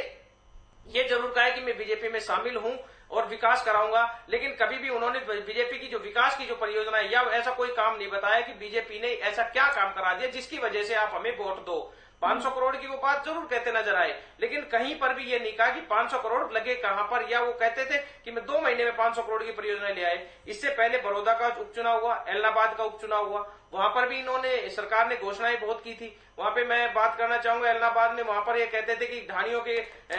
ये जरूर कहा है कि मैं बीजेपी में शामिल हूं और विकास कराऊंगा, लेकिन कभी भी उन्होंने बीजेपी की जो विकास की जो परियोजना है या ऐसा कोई काम नहीं बताया कि बीजेपी ने ऐसा क्या काम करा दिया जिसकी वजह से आप हमें वोट दो। 500 करोड़ की वो बात जरूर कहते नजर आए, लेकिन कहीं पर भी ये नहीं कहा कि 500 करोड़ लगे कहां पर, या वो कहते थे कि मैं 2 महीने में 500 करोड़ की परियोजना ले आए। इससे पहले बड़ौदा का उपचुनाव हुआ, एलनाबाद का उपचुनाव हुआ, वहां पर भी इन्होंने, सरकार ने घोषणाएं बहुत की थी। वहां पे मैं बात करना चाहूंगा एलनाबाद में, वहां पर ये कहते थे कि ढाणियों के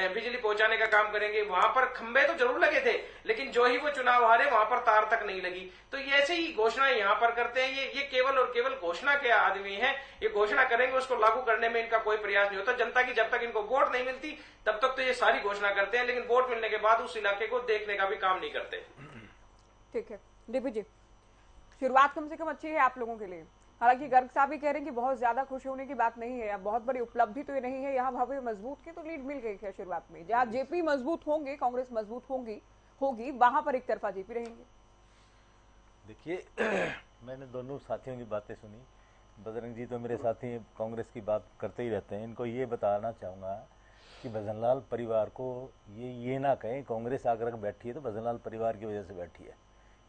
बिजली पहुंचाने का काम करेंगे। वहां पर खंबे तो जरूर लगे थे, लेकिन जो ही वो चुनाव हारे वहां पर तार तक नहीं लगी। तो ये ऐसे ही घोषणाएं यहाँ पर करते हैं। ये केवल और केवल घोषणा के आदमी है। ये घोषणा करेंगे, उसको लागू करने में इनका कोई प्रयास नहीं होता। जनता की जब तक इनको वोट नहीं मिलती तब तक तो ये सारी घोषणा करते हैं, लेकिन वोट मिलने के बाद उस इलाके को देखने का भी काम नहीं करते। ठीक है डीपी जी, शुरुआत कम से कम अच्छी है आप लोगों के लिए। हालांकि गर्ग साहब भी कह रहे हैं कि बहुत ज्यादा खुश होने की बात नहीं है, बहुत बड़ी उपलब्धि तो ये नहीं है। यहाँ भव्य मजबूत की तो लीड मिल गई है शुरुआत में। जहाँ जेपी मजबूत होंगे, कांग्रेस मजबूत होगी वहां पर एक तरफा जेपी रहेंगे। देखिए मैंने दोनों साथियों की बातें सुनी। बजरंग जी तो मेरे साथी कांग्रेस की बात करते ही रहते हैं। इनको ये बताना चाहूँगा कि भजनलाल परिवार को ये ना कहें कांग्रेस आकर बैठी है तो भजनलाल परिवार की वजह से बैठी है।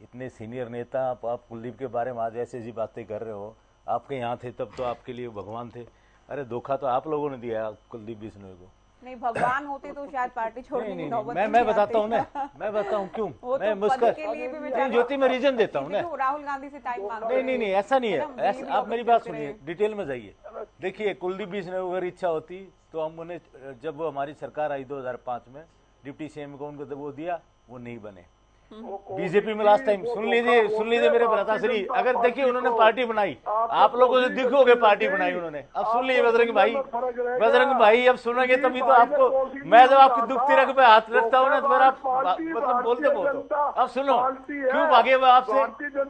इतने सीनियर नेता आप कुलदीप के बारे में आज ऐसी ऐसी बातें कर रहे हो। आपके यहाँ थे तब तो आपके लिए भगवान थे। अरे धोखा तो आप लोगों ने दिया कुलदीप बिश्नोई को। नहीं, भगवान होते तो शायद पार्टी छोड़ने की नौबत मैं बताता हूँ ना, मैं बताऊँ क्यों मैं मुस्कुरा ज्योति में रीजन देता हूँ ना। राहुल गांधी से टाइम मांग नहीं ऐसा नहीं है। ऐसा आप मेरी बात सुनिए, डिटेल में जाइए। देखिए कुलदीप बिश्नोई अगर इच्छा होती तो हम उन्हें, जब वो हमारी सरकार आई 2005 में, डिप्टी सीएम को उनको वो दिया, वो नहीं बने। बीजेपी में लास्ट टाइम सुन लीजिए मेरे भ्राताश्री, अगर देखिए उन्होंने पार्टी बनाई, आप लोगों से दिखोगे पार्टी बनाई उन्होंने। अब सुन लीजिए बजरंग भाई अब सुनेंगे तभी तो आपको, मैं जब आपकी दुखती रग पे हाथ रखता हूँ ना तो आप मतलब बोलते बहुत। अब सुनो क्यों भागे वो आपसे,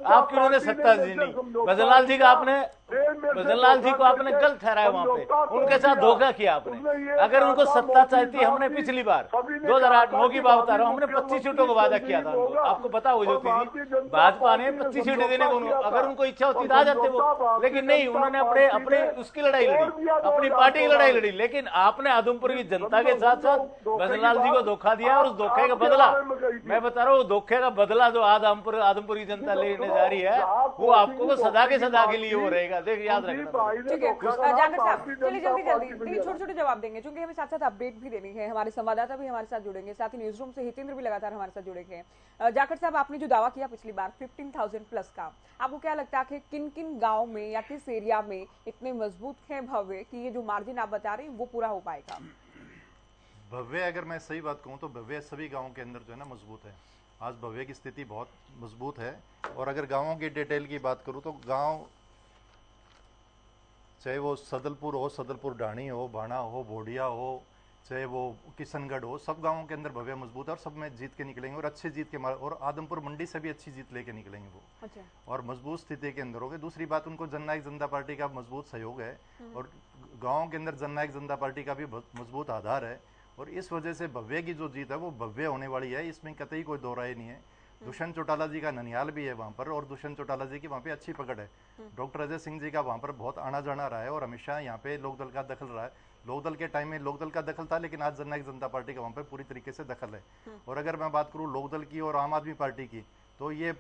आपकी उन्होंने सत्ता दी नहीं। भजनलाल जी का आपने, भजनलाल जी को आपने गलत ठहराया, वहां पे उनके साथ धोखा किया आपने। अगर उनको सत्ता चाहती, हमने पिछली बार 2008 की बात बता रहा हूँ, हमने 25 सीटों का वादा किया था। आपको पता हो जो थी भाजपा ने 25 सीटें देने को, अगर उनको इच्छा होती तो आ जाते वो, लेकिन नहीं, उन्होंने अपने उसकी लड़ाई लड़ी, अपनी पार्टी की लड़ाई लड़ी। लेकिन आपने आदमपुर की जनता के साथ साथ भजनलाल जी को धोखा दिया, और उस धोखे का बदला, मैं बता रहा हूँ, धोखे का बदला जो आदमपुर की जनता लेने जा रही है वो आपको सदा के लिए हो रहेगा। देख याद रखना। ठीक है जागर साहब, चलिए जल्दी छोटे जवाब देंगे, क्योंकि हमें साथ साथ अपडेट भी देनी है। हमारे संवाददाता भी हमारे साथ जुड़ेंगे, साथ ही न्यूज रूम से हितेंद्र भी लगातार हमारे साथ जुड़ेंगे। जाखड़ साहब, आपने जो दावा किया पिछली बार 15,000 प्लस का, आपको क्या लगता है कि किन किन गांव में या किस एरिया में इतने मजबूत है भव्य कि ये जो मार्जिन आप बता रहे हैं वो पूरा हो पाएगा? भव्य, अगर मैं सही बात कहूँ तो भव्य सभी गाँव के अंदर जो है ना मजबूत है। आज भव्य की स्थिति बहुत मजबूत है। और अगर गाँवों की डिटेल की बात करूँ तो गाँव चाहे वो सदलपुर हो, सदलपुर ढाणी हो, बाणा हो, बोडिया हो, चाहे वो किशनगढ़ हो, सब गांवों के अंदर भव्य मजबूत है और सब में जीत के निकलेंगे और अच्छे जीत के और आदमपुर मंडी से भी अच्छी जीत लेके निकलेंगे वो। अच्छा। और मजबूत स्थिति के अंदर हो गए। दूसरी बात, उनको जननायक जनता पार्टी का मजबूत सहयोग है और गाँव के अंदर जननायक जनता पार्टी का भी मजबूत आधार है और इस वजह से भव्य की जो जीत है वो भव्य होने वाली है, इसमें कतई कोई दो राय नहीं है। दुष्यंत चौटाला जी का ननियाल भी है वहाँ पर और दुष्यंत चौटाला जी की वहाँ पे अच्छी पकड़ है। डॉक्टर अजय सिंह जी का वहाँ पर बहुत आना जाना रहा है और हमेशा यहाँ पे लोकदल का दखल रहा है। लोकदल के टाइम में लोकदल का दखल था, लेकिन आज जननायक जनता पार्टी का वहाँ पे पूरी तरीके से दखल है। और अगर मैं बात करूँ लोकदल की और आम आदमी पार्टी की, तो ये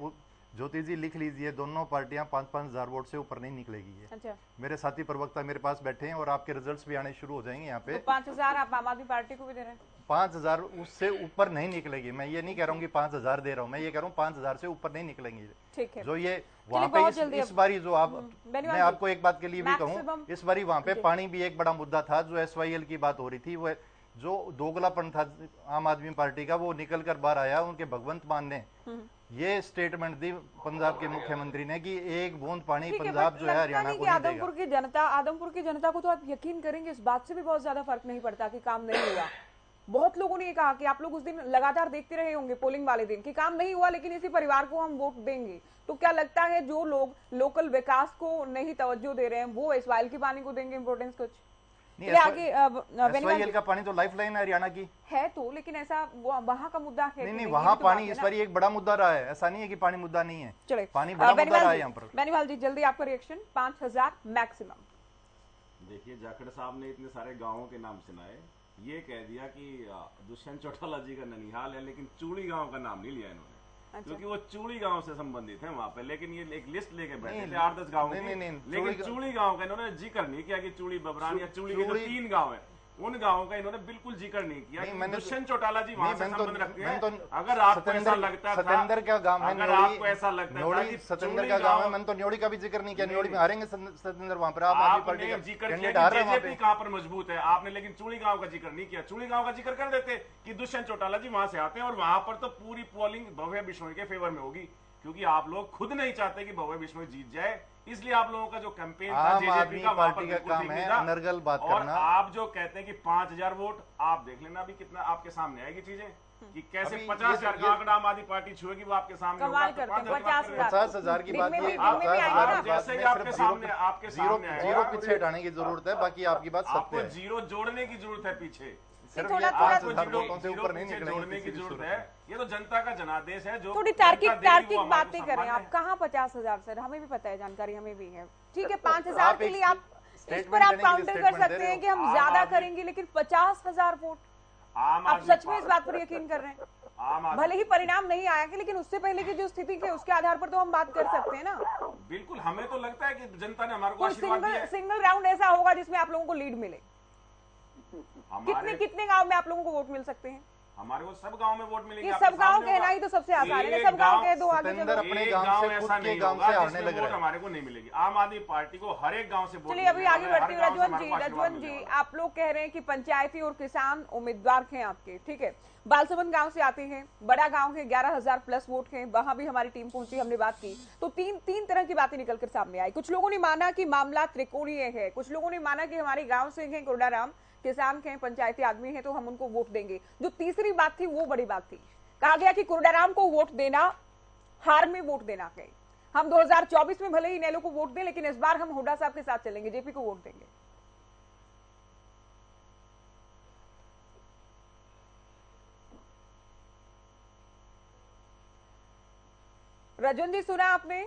ज्योति जी लिख लीजिए, दोनों पार्टियां 5-5 हजार वोट से ऊपर नहीं निकलेगी ये। अच्छा। मेरे साथी प्रवक्ता मेरे पास बैठे हैं और आपके रिजल्ट्स भी आने शुरू हो जाएंगे यहाँ पे। तो 5,000 आप आम आदमी पार्टी को भी दे रहे हैं? 5,000 उससे ऊपर नहीं निकलेगी। मैं ये नहीं कह रहा हूँ कि 5,000 दे रहा हूँ, मैं ये कह रहा हूँ 5,000 से ऊपर नहीं निकलेंगी। ठीक है। जो ये वहाँ पे इस बारी जो आप, मैं आपको एक बात के लिए भी कहूँ, इस बारी वहाँ पे पानी भी एक बड़ा मुद्दा था। जो SYL की बात हो रही थी, वो जो दोगलापन था आम आदमी पार्टी का, वो निकल कर बाहर आया। उनके भगवंत मान ने ये स्टेटमेंट दी पंजाब के मुख्यमंत्री ने कि एक बूंद पानी पंजाब जो है हरियाणा को नहीं देगा। आदमपुर की जनता को तो आप यकीन करेंगे, इस बात से भी बहुत ज्यादा फर्क नहीं पड़ता कि काम नहीं हुआ। बहुत लोगों ने ये कहा कि आप लोग उस दिन लगातार देखते रहे होंगे पोलिंग वाले दिन कि काम नहीं हुआ, लेकिन इसी परिवार को हम वोट देंगे। तो क्या लगता है जो लोग लोकल विकास को नहीं तवज्जो दे रहे हैं वो SYL के पानी को देंगे इम्पोर्टेंस? कुछ नहीं, SYL का पानी तो लाइफलाइन है हरियाणा की है, तो लेकिन ऐसा वहाँ का मुद्दा है नहीं, वहाँ पानी इस बार एक बड़ा मुद्दा रहा है। ऐसा नहीं है कि पानी मुद्दा नहीं है, चले पानी बड़ा मुद्दा रहा है यहाँ पर। बेनीवाल जी, जल्दी आपका रिएक्शन। 5,000 मैक्सिमम। देखिए, जाखड़ साहब ने इतने सारे गाँवों के नाम सुनाए, ये कह दिया कि दुष्यंत चौटाला जी का ननिहाल है, लेकिन चूड़ी गांव का नाम नहीं लिया इन्होंने। अच्छा। क्योंकि वो चूड़ी गांव से संबंधित है वहाँ पे, लेकिन ये एक लिस्ट लेके बैठे थे 8-10 गाँव की, लेकिन चूड़ी गांव का इन्होंने जिक्र नहीं किया कि चूड़ी बबरान या चूड़ी के जो 3 गाँव है उन गाँवों का इन्होंने बिल्कुल जिक्र नहीं किया। दुष्यंत चौटाला जी वहाँ से संबंध रखते हैं। अगर आपको ऐसा लगता था, सतेंद्र का गांव है, अगर आपको ऐसा लगता था कि सतेंद्र का गांव है, मैंने तो न्योड़ी का भी जिक्र नहीं किया। न्योड़ी में हारेंगे सतेंद्र, वहाँ पर आपने जिक्र किया बीजेपी कहाँ पर मजबूत है, आपने लेकिन चूड़ी गांव का जिक्र नहीं किया। चूड़ी गांव का जिक्र कर देते कि दुष्यंत चौटाला जी वहां से आते हैं और वहां पर तो पूरी पोलिंग भव्य बिश्नोई के फेवर में होगी, क्योंकि आप लोग खुद नहीं चाहते कि भव्य बिश्नोई जीत जाए। इसलिए आप लोगों का जो कैंपेन था जेजेपी का, वहां पर काम है अनर्गल बात और करना। आप जो कहते हैं कि 5,000 वोट, आप देख लेना अभी कितना आपके सामने आएगी चीजें कि कैसे 50,000 का आंकड़ा आम आदमी पार्टी छुएगी, वो आपके सामने होगा। 50,000 की बात जैसे आपके सामने जीरो पीछे हटाने की जरूरत है, बाकी आपकी बात सत्य है। जीरो जोड़ने की जरूरत है पीछे, सिर्फ आपको जीरो से ऊपर नहीं जोड़ने की जरूरत है। ये तो जनता का जनादेश है। जो थोड़ी तार्किक बातें करें आप। कहाँ 50,000 सर? हमें भी पता है, जानकारी हमें भी है। ठीक है, 5,000 के लिए आप इस पर आप काउंटर कर सकते हैं कि हम ज्यादा करेंगे, लेकिन 50,000 वोट, आप सच में इस बात पर यकीन कर रहे हैं? भले ही परिणाम नहीं आया कि, लेकिन उससे पहले की जो स्थिति थी उसके आधार पर तो हम बात कर सकते हैं ना। बिल्कुल, हमें तो लगता है कि जनता ने हमारे को आशीर्वाद दिया। सिंगल राउंड ऐसा होगा जिसमें आप लोगों को लीड मिले। कितने गांव में आप लोगों को वोट मिल सकते हैं? हमारे को सब गांव में वोट मिलेंगे। सब गांव कहना ही तो सबसे आसान है। सब गांव कह दो, आगे चलो। अपने गांव से खुद के गांव से हारने लग रहा है। हमारे को नहीं मिलेगी। आम आदमी पार्टी को हर एक गांव से वोट। चलिए अभी आगे बढ़ती हूँ। रजवंत जी, आप लोग कह रहे हैं कि पंचायती और किसान उम्मीदवार हैं आपके, ठीक है। बालसमंद गांव से आते हैं, बड़ा गांव है, 11,000 प्लस वोट हैं, वहां भी हमारी टीम पहुंची, हमने बात की तो तीन तरह की बातें निकलकर सामने आई। कुछ लोगों ने माना कि मामला त्रिकोणीय है, कुछ लोगों ने माना कि हमारे गांव से हैं, कुरडाराम किसान के पंचायती आदमी है तो हम उनको वोट देंगे। जो तीसरी बात थी वो बड़ी बात थी, कहा गया कि कुरडाराम को वोट देना हार में वोट देना है। हम 2024 में भले ही इनेलो को वोट दें, लेकिन इस बार हम हुड्डा साहब के साथ चलेंगे, जेपी को वोट देंगे। रजन जी, सुना आपने?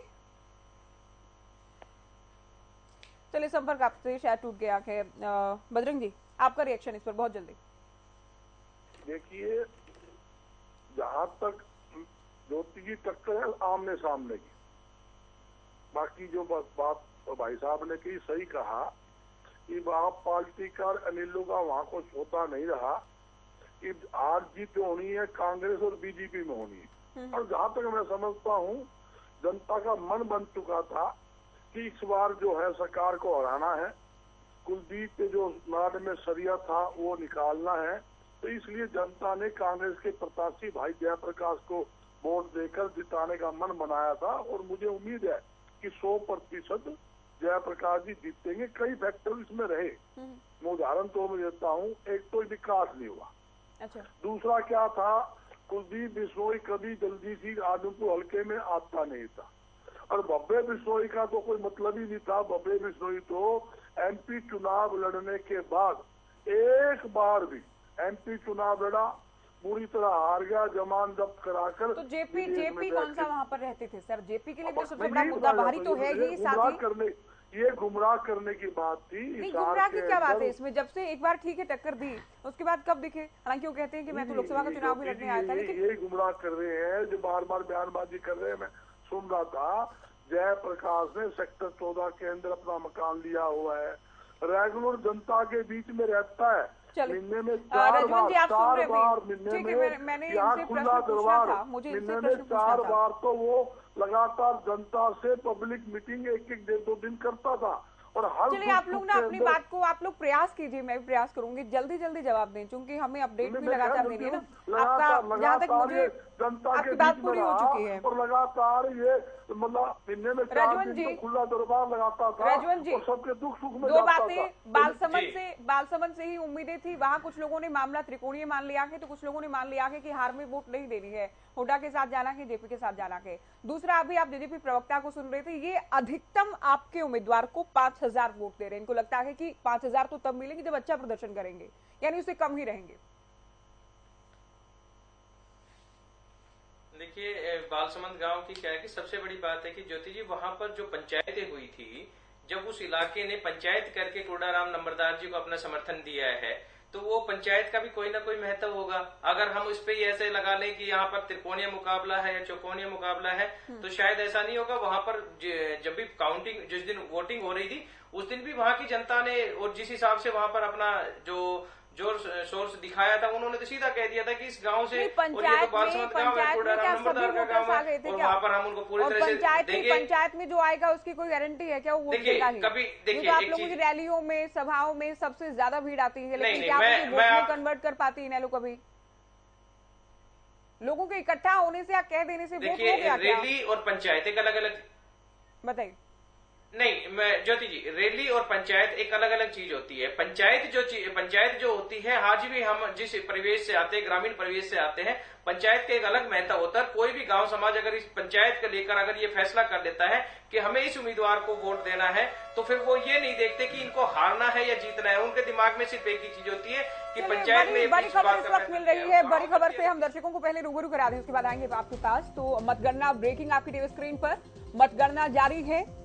चलिए, संपर्क आपसे शायद टूट गया है। बजरंग जी, आपका रिएक्शन इस पर बहुत जल्दी। देखिए, जहां तक ज्योति की टक्कर है आमने सामने की, बाकी जो बात भाई साहब ने की सही कहा कि वहाँ पार्टी का अनिलों का वहाँ कुछ होता नहीं रहा कि हार जीत होनी है कांग्रेस और बीजेपी में होनी है। और जहाँ तक मैं समझता हूँ जनता का मन बन चुका था कि इस बार जो है सरकार को हराना है, कुलदीप पे जो नाड में सरिया था वो निकालना है। तो इसलिए जनता ने कांग्रेस के प्रत्याशी भाई जयप्रकाश को वोट देकर जिताने का मन बनाया था और मुझे उम्मीद है कि 100% जयप्रकाश जी जीतेंगे। कई फैक्टर इसमें रहे, मैं उदाहरण तो मैं देता हूँ। एक तो विकास नहीं हुआ, अच्छा। दूसरा क्या था, कुलदीप बिश्नोई कभी जल्दी सी आदमपुर हल्के में आता नहीं था और बब्बे बिश्नोई का तो कोई मतलब ही नहीं था। बब्बे बिश्नोई तो एमपी चुनाव लड़ने के बाद एक बार भी एमपी चुनाव लड़ा, पूरी तरह हार गया, जमान जब्त कराकर। तो जेपी कौन सा वहाँ पर रहते थे सर? जेपी के लिए तो सबसे बड़ा मुद्दा बाहरी तो है ही, साथ ही ये गुमराह करने की बात थी। नहीं, गुमराह की क्या बात है इसमें? जब से एक बार ठीक है टक्कर दी, उसके बाद कब दिखे? हालांकि वो कहते हैं कि मैं तो लोकसभा का चुनाव भी लड़ने आया था, लेकिन ये गुमराह कर रहे हैं जो बार बार बयानबाजी कर रहे हैं। मैं सुन रहा था जयप्रकाश ने सेक्टर 14 के अंदर अपना मकान लिया हुआ है, रेगुलर जनता के बीच में रहता है, महीने में 4 बार यहाँ खुला दरबार, महीने में 4 बार तो वो लगातार जनता से पब्लिक मीटिंग 1-1, 1-2 दिन करता था। और हर चलिए आप लोग ना अपनी बात को आप लोग प्रयास कीजिए, मैं भी प्रयास करूंगी जल्दी जवाब दें, क्योंकि हमें अपडेट भी लगातार देनी है ना। आपका जहाँ तक मुझे जनता के बात पूरी हो चुकी है और लगातार ये मतलब महीने में 4 दिन तो खुला दरबार लगाता था और सबके दुख सुख में 2 बातें बालसमंद से ही उम्मीदें थी। वहाँ कुछ लोगों ने मामला त्रिकोणीय मान लिया है, तो कुछ लोगों ने मान लिया है कि हार में वोट नहीं देनी है, हुड्डा के साथ जाना है, जेपी के साथ जाना है। दूसरा, अभी आप जेजेपी प्रवक्ता को सुन रहे थे, ये अधिकतम आपके उम्मीदवार को 5000 वोट दे रहे हैं। इनको लगता है कि 5000 तो तब मिलेंगे जब अच्छा प्रदर्शन करेंगे, यानी उससे कम ही रहेंगे। देखिए बालसमंद गांव की क्या है कि सबसे बड़ी बात है कि ज्योति जी वहां पर जो पंचायतें हुई थी, जब उस इलाके ने पंचायत करके टोडाराम नंबरदार जी को अपना समर्थन दिया है, तो वो पंचायत का भी कोई ना कोई महत्व होगा। अगर हम उस पे ही ऐसे लगा लें कि यहाँ पर त्रिकोणीय मुकाबला है या चौकोणीय मुकाबला है, तो शायद ऐसा नहीं होगा। वहां पर जब भी काउंटिंग, जिस दिन वोटिंग हो रही थी, उस दिन भी वहां की जनता ने और जिस हिसाब से वहां पर अपना जो जोर सोर्स दिखाया था, उन्होंने तो सीधा कह दिया था कि इस गांव से और ये तो बालसमंद गांव है, टोडाराम नंबरदार का गांव है, और वहां पर हम उनको पूरी तरह से देंगे। पंचायत में जो आएगा उसकी कोई गारंटी है क्या? वो कभी देखिए आप लोगों की रैलियों में, सभाओं में सबसे ज्यादा भीड़ आती है, लेकिन क्या वोट में कन्वर्ट कर पाती है लोग? कभी लोगों के इकट्ठा होने से या कह देने से वोट हो गया? रैली और पंचायत एक अलग अलग, बताइए। नहीं, मैं ज्योति जी, रैली और पंचायत एक अलग अलग चीज होती है। पंचायत जो होती है, आज भी हम जिस परिवेश से आते हैं, ग्रामीण परिवेश से आते हैं, पंचायत का एक अलग महत्व होता है। कोई भी गांव समाज अगर इस पंचायत को लेकर अगर ये फैसला कर देता है कि हमें इस उम्मीदवार को वोट देना है, तो फिर वो ये नहीं देखते कि इनको हारना है या जीतना है। उनके दिमाग में सिर्फ एक ही चीज होती है कि पंचायत में बड़ी खबर इस वक्त मिल रही है। बड़ी खबर से हम दर्शकों को पहले रूबरू करा दें, उसके बाद आएंगे आपके पास। तो मतगणना ब्रेकिंग आपकी टीवी स्क्रीन पर, मतगणना जारी है।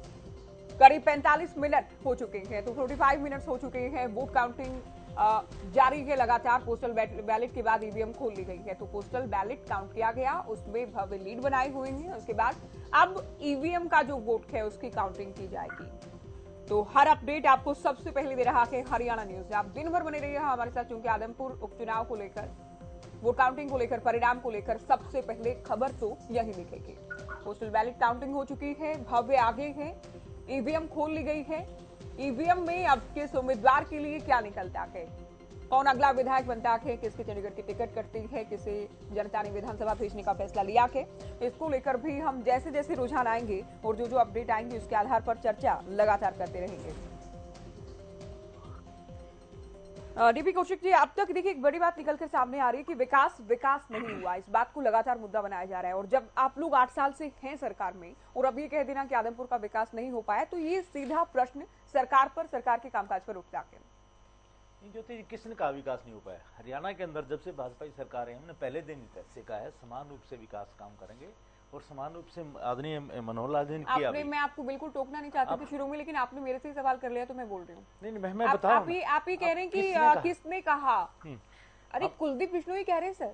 करीब 45 मिनट हो चुके हैं, तो 45 मिनट हो चुके हैं। वोट काउंटिंग जारी है लगातार। पोस्टल बैलेट के बाद ईवीएम खोल ली गई है, तो पोस्टल बैलेट काउंट किया गया, उसमें भव्य लीड बनाई हुई है। उसके बाद अब ईवीएम का जो वोट है उसकी काउंटिंग की जाएगी। तो हर अपडेट आपको सबसे पहले दे रहा है हरियाणा न्यूज। आप दिन भर बने रहिए हमारे साथ, क्योंकि आदमपुर उपचुनाव को लेकर, वोट काउंटिंग को लेकर, परिणाम को लेकर सबसे पहले खबर तो यही मिलेगी। पोस्टल बैलेट काउंटिंग हो चुकी है, भव्य आगे है, ईवीएम खोल ली गई है। ईवीएम में अब किस उम्मीदवार के लिए क्या निकलता है, कौन अगला विधायक बनता है, किसकी चंडीगढ़ की टिकट कटती है, किसे जनता ने विधानसभा भेजने का फैसला लिया है, इसको लेकर भी हम जैसे जैसे रुझान आएंगे और जो अपडेट आएंगे उसके आधार पर चर्चा लगातार करते रहेंगे। डीपी कौशिक जी, अब तक देखिए एक बड़ी बात निकलकर सामने आ रही है कि विकास नहीं हुआ, इस बात को लगातार मुद्दा बनाया जा रहा है। और जब आप लोग 8 साल से हैं सरकार में और अब ये कह देना कि आदमपुर का विकास नहीं हो पाया, तो ये सीधा प्रश्न सरकार पर, सरकार के कामकाज पर उठता है। ज्योति, किसने कहा विकास नहीं हो पाया? हरियाणा के अंदर जब से भाजपा की सरकार है, हमने पहले दिन ही तय कहा है समान रूप से विकास काम करेंगे और समान रूप से आदरणीय मनोहर लाल जी ने किया। मैं आपको बिल्कुल टोकना नहीं चाहती थी शुरू में, लेकिन आपने मेरे से सवाल कर लिया तो मैं बोल रही हूँ। नहीं, मैं बता रहा हूं। आप ही कह रहे हैं कि किसने कहा? अरे कुलदीप बिश्नोई कह रहे हैं सर।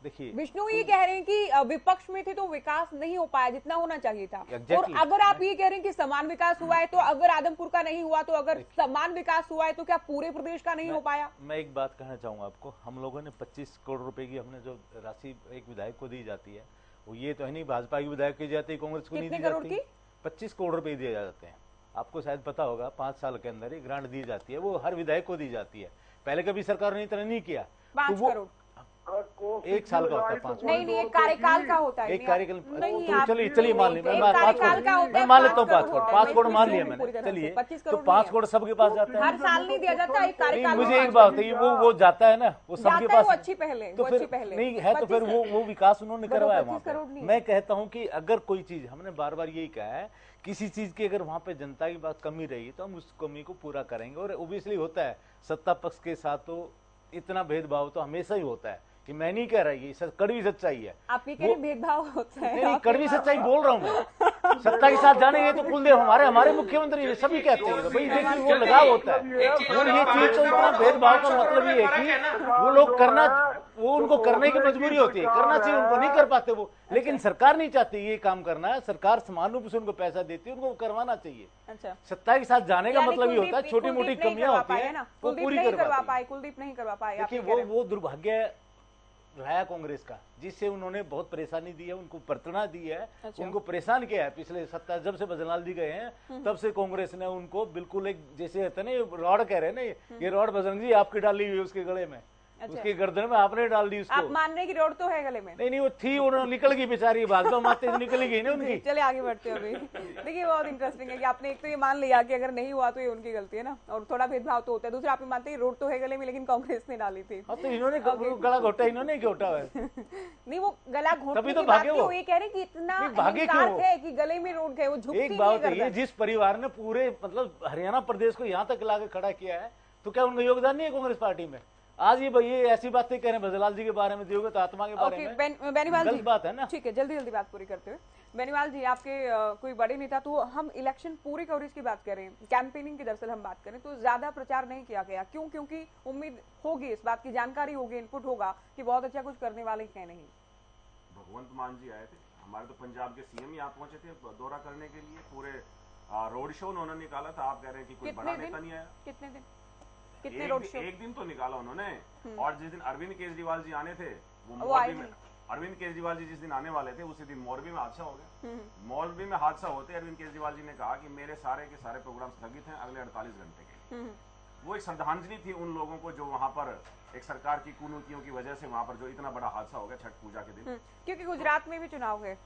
देखिए, बिश्नोई कह रहे हैं कि विपक्ष में थे तो विकास नहीं हो पाया जितना होना चाहिए था। और अगर आप ये कह रहे हैं कि समान विकास हुआ है, तो अगर आदमपुर का नहीं हुआ, तो अगर समान विकास हुआ है तो क्या पूरे प्रदेश का नहीं हो पाया? मैं एक बात कहना चाहूंगा आपको, हम लोगों ने 25 करोड़ रुपए की हमने जो राशि एक विधायक को दी जाती है, वो ये तो है नहीं भाजपा की विधायक की जाती है, कांग्रेस को नहीं दी कितने करोड़ जाती। की? 25 करोड़ रुपए दिए जाते हैं, आपको शायद पता होगा। 5 साल के अंदर ही ग्रांट दी जाती है, वो हर विधायक को दी जाती है। पहले कभी सरकार ने इतना नहीं किया। 5 करोड़ 1 साल का होता है 5 नहीं नहीं, एक कार्यकाल का होता है। एक कार्यकाल। नहीं, तो आप- चलिए मान ली, मैं एक 5 कार्यकाल का होता मैं है, मान लेता हूँ 5 5 करोड़, 5 करोड़ मान लिया मैंने। चलिए 25 तो करोड़ 5 नहीं करोड़ सबके पास जाता है। है। हर साल नहीं दिया जाता, एक कार्यकाल में मुझे एक 5 बात करोड़ है, वो जाता है ना, वो सबके जाता है, पास वो अच्छी पहले, तो वो फिर अच्छी पहले। नहीं है, तो फिर वो विकास उन्होंने करवाया वहाँ 25 करोड़ पे। नहीं। मैं कहता हूँ कि अगर कोई चीज, हमने बार बार यही कहा है, किसी चीज की अगर वहाँ पे जनता की बात कमी रही तो हम उस कमी को पूरा करेंगे। और ओबियसली होता है, सत्ता पक्ष के साथ तो इतना भेदभाव तो हमेशा ही होता है, कि मैं नहीं कह रहा, ये कड़वी सच्चाई है। आप ये कह रहे भेदभाव होता है? नहीं, कड़वी सच्चाई बोल रहा हूँ मैं। सत्ता के साथ जाने तो कुलदेव हमारे मुख्यमंत्री सभी कहते हैं, तो भाई देखिए वो लगाव होता है। और ये चीज तो इतना भेदभाव का मतलब ये है कि वो लोग करना, वो उनको करने की मजबूरी होती है, करना चाहिए, उनको नहीं कर पाते वो। लेकिन सरकार नहीं चाहती ये काम करना, सरकार समान रूप से उनको पैसा देती है, उनको करवाना चाहिए। अच्छा, सत्ता के साथ जाने का यानी मतलब ये होता है, कुलदीप छोटी मोटी नहीं कमियां करवा होती पाए है ना, वो कुलदीप पूरी नहीं करवा करवा पाए। पाए, कुलदीप नहीं करवा पाए। आप देखिए ये कह रहे हैं। वो दुर्भाग्य रहा कांग्रेस का, जिससे उन्होंने बहुत परेशानी दी है, उनको प्रताड़ना दी है, अच्छा। उनको परेशान किया है। पिछले सत्ता जब से भजनलाल जी गए हैं तब से कांग्रेस ने उनको बिल्कुल एक जैसे होता है ना, रॉड कह रहे हैं ना, ये रॉड बजरंग जी आपकी डाली हुई है उसके गले में, अच्छा। उसके गर्दन में आपने डाल दी उसको। आप मान रहे हैं कि रोड तो है गले में? नहीं, वो थी, उन्होंने निकल गई बेचारी, भाजपा माते निकल गई ना उनकी। चले आगे बढ़ते हैं अभी। देखिए बहुत इंटरेस्टिंग है कि आपने एक तो ये मान लिया कि अगर नहीं हुआ तो ये उनकी गलती है ना, और थोड़ा भेदभाव तो होता है। दूसरा आप ये मानते हैं रोड तो है गले में, लेकिन कांग्रेस ने डाली थी। हाँ तो इन्होंने गला घोटा, इन्होंने घोटा है। नहीं, वो गला घोटने तभी तो की बात भागे नहीं, वो। वो ये कह रहे हैं कि इतना भागे अहंकार क्यों? है कि गले में रोड है, वो झुकती एक नहीं बात है है, गर्दन। जिस परिवार ने पूरे मतलब हरियाणा प्रदेश को यहाँ तक लाके खड़ा किया है, तो क्या उनका योगदान नहीं है कांग्रेस पार्टी में? आज ये ऐसी बातें कह रहे हैं भजनलाल जी के बारे में, दियोगे तो आत्मा के बारे में, बेनीवाल जी, बात है ना। ठीक है, जल्दी जल्दी बात पूरी करते हुए बेनीवाल जी, आपके कोई बड़े नेता, तो हम इलेक्शन पूरी कवरेज की बात करें, कैंपेनिंग की दरअसल हम बात करें तो ज्यादा प्रचार नहीं किया गया। क्यों? क्योंकि उम्मीद होगी, इस बात की जानकारी होगी, इनपुट होगा कि बहुत अच्छा कुछ करने वाले हैं नहीं। भगवंत मान जी आए थे, हमारे तो पंजाब के सीएम यहाँ पहुंचे थे दौरा करने के लिए, पूरे रोड शो उन्होंने निकाला था। आप कह रहे हैं कि कोई बड़ा नेता नहीं आया? कितने दिन? कितने रोड शो? एक दिन तो निकाला उन्होंने। और जिस दिन अरविंद केजरीवाल जी आने थे, वो आए मोरबी में, अरविंद केजरीवाल जी जिस दिन आने वाले थे उसी दिन मोरबी में हादसा हो गया। मोरबी में हादसा होते अरविंद केजरीवाल जी ने कहा कि मेरे सारे के सारे प्रोग्राम स्थगित हैं अगले 48 घंटे के। वो एक श्रद्धांजलि थी उन लोगों को जो वहां पर एक सरकार की कुनीतियों की वजह से वहां पर जो इतना बड़ा हादसा हो गया छठ पूजा के दिन। क्योंकि गुजरात में भी चुनाव है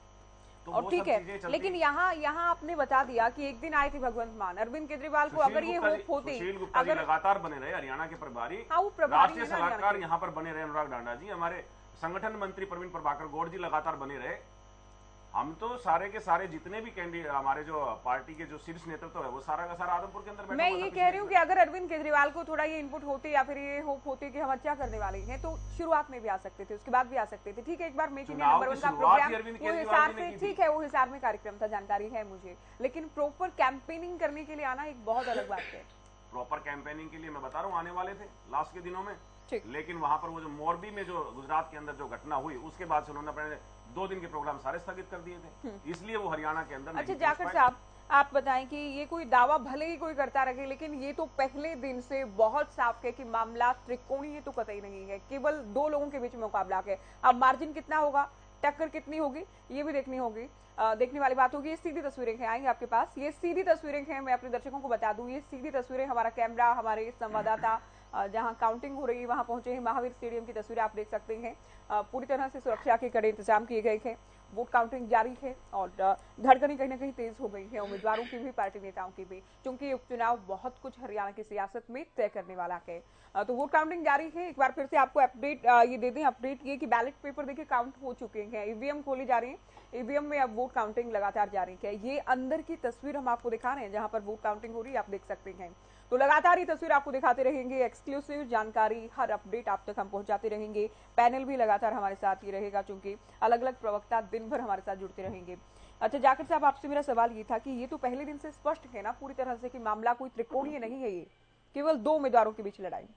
तो और ठीक है, लेकिन यहाँ आपने बता दिया कि एक दिन आए थे भगवंत मान, अरविंद केजरीवाल को अगर ये होप होती, सुशील गुप्ता जी लगातार बने रहे हरियाणा के प्रभारी, हाँ, वो प्रभारी राष्ट्रीय सलाहकार यहाँ पर बने रहे अनुराग डांडा जी, हमारे संगठन मंत्री प्रवीण प्रभाकर गौड़ जी लगातार बने रहे। हम तो सारे के सारे जितने भी कैंडिडेट हमारे जो पार्टी के जो शीर्ष नेतृत्व है वो सारा का सारा आदमपुर के अंदर। मैं ये कह रही हूँ कि अगर अरविंद केजरीवाल को थोड़ा ये इनपुट होती या फिर ये होप होती कि हम अच्छा करने वाले हैं तो शुरुआत में भी आ सकते थे, उसके बाद भी आ सकते थे। ठीक है, एक बार मेक इंडिया नंबर 1 का प्रोग्राम वो हिसाब से ठीक है, वो हिसाब में कार्यक्रम था, जानकारी है मुझे, लेकिन प्रॉपर कैंपेनिंग करने के लिए आना एक बहुत अलग बात है। प्रॉपर कैंपेनिंग के लिए मैं बता रहा हूँ आने वाले थे लास्ट के दिनों में, लेकिन वहां पर वो जो मोरबी में जो गुजरात के अंदर जो घटना हुई उसके बाद से उन्होंने अपने 2 दिन के प्रोग्राम सारे स्थगित कर दिए थे, इसलिए वो हरियाणा के अंदर। अच्छा जाकर साहब, आप बताएं कि ये कोई दावा भले ही कोई करता रहे, लेकिन ये तो पहले दिन से बहुत साफ है कि मामला त्रिकोणीय तो कतई नहीं है, केवल 2 लोगों के बीच में मुकाबला है। अब मार्जिन कितना होगा, टक्कर कितनी होगी, ये भी देखनी होगी, देखने वाली बात होगी। ये सीधी तस्वीरें हैं, आएंगे आपके पास, ये सीधी तस्वीरें हैं, मैं अपने दर्शकों को बता दूं, ये सीधी तस्वीरें, हमारा कैमरा, हमारे संवाददाता जहां काउंटिंग हो रही है वहां पहुंचे हैं। महावीर स्टेडियम की तस्वीरें आप देख सकते हैं, पूरी तरह से सुरक्षा के कड़े इंतजाम किए गए हैं, वोट काउंटिंग जारी है और धड़कनें कहीं ना कहीं तेज हो गई है, उम्मीदवारों की भी, पार्टी नेताओं की भी, क्योंकि उपचुनाव बहुत कुछ हरियाणा की सियासत में तय करने वाला है। तो वोट काउंटिंग जारी है। एक बार फिर से आपको अपडेट ये दे दें, अपडेट ये कि बैलेट पेपर देखिए काउंट हो चुके हैं, ईवीएम खोली जा रही है, ईवीएम में अब वोट काउंटिंग लगातार जारी है। ये अंदर की तस्वीर हम आपको दिखा रहे हैं जहां पर वोट काउंटिंग हो रही है, आप देख सकते हैं। तो लगातार ये तस्वीर आपको दिखाते रहेंगे, एक्सक्लूसिव जानकारी, हर अपडेट आप तक हम पहुंचाते रहेंगे। पैनल भी लगातार हमारे साथ ही रहेगा, क्योंकि अलग अलग प्रवक्ता दिन भर हमारे साथ जुड़ते रहेंगे। अच्छा जाकिर साहब, आपसे मेरा सवाल ये था कि ये तो पहले दिन से स्पष्ट है ना पूरी तरह से कि मामला कोई त्रिकोणीय नहीं है, ये केवल 2 उम्मीदवारों के बीच लड़ाई।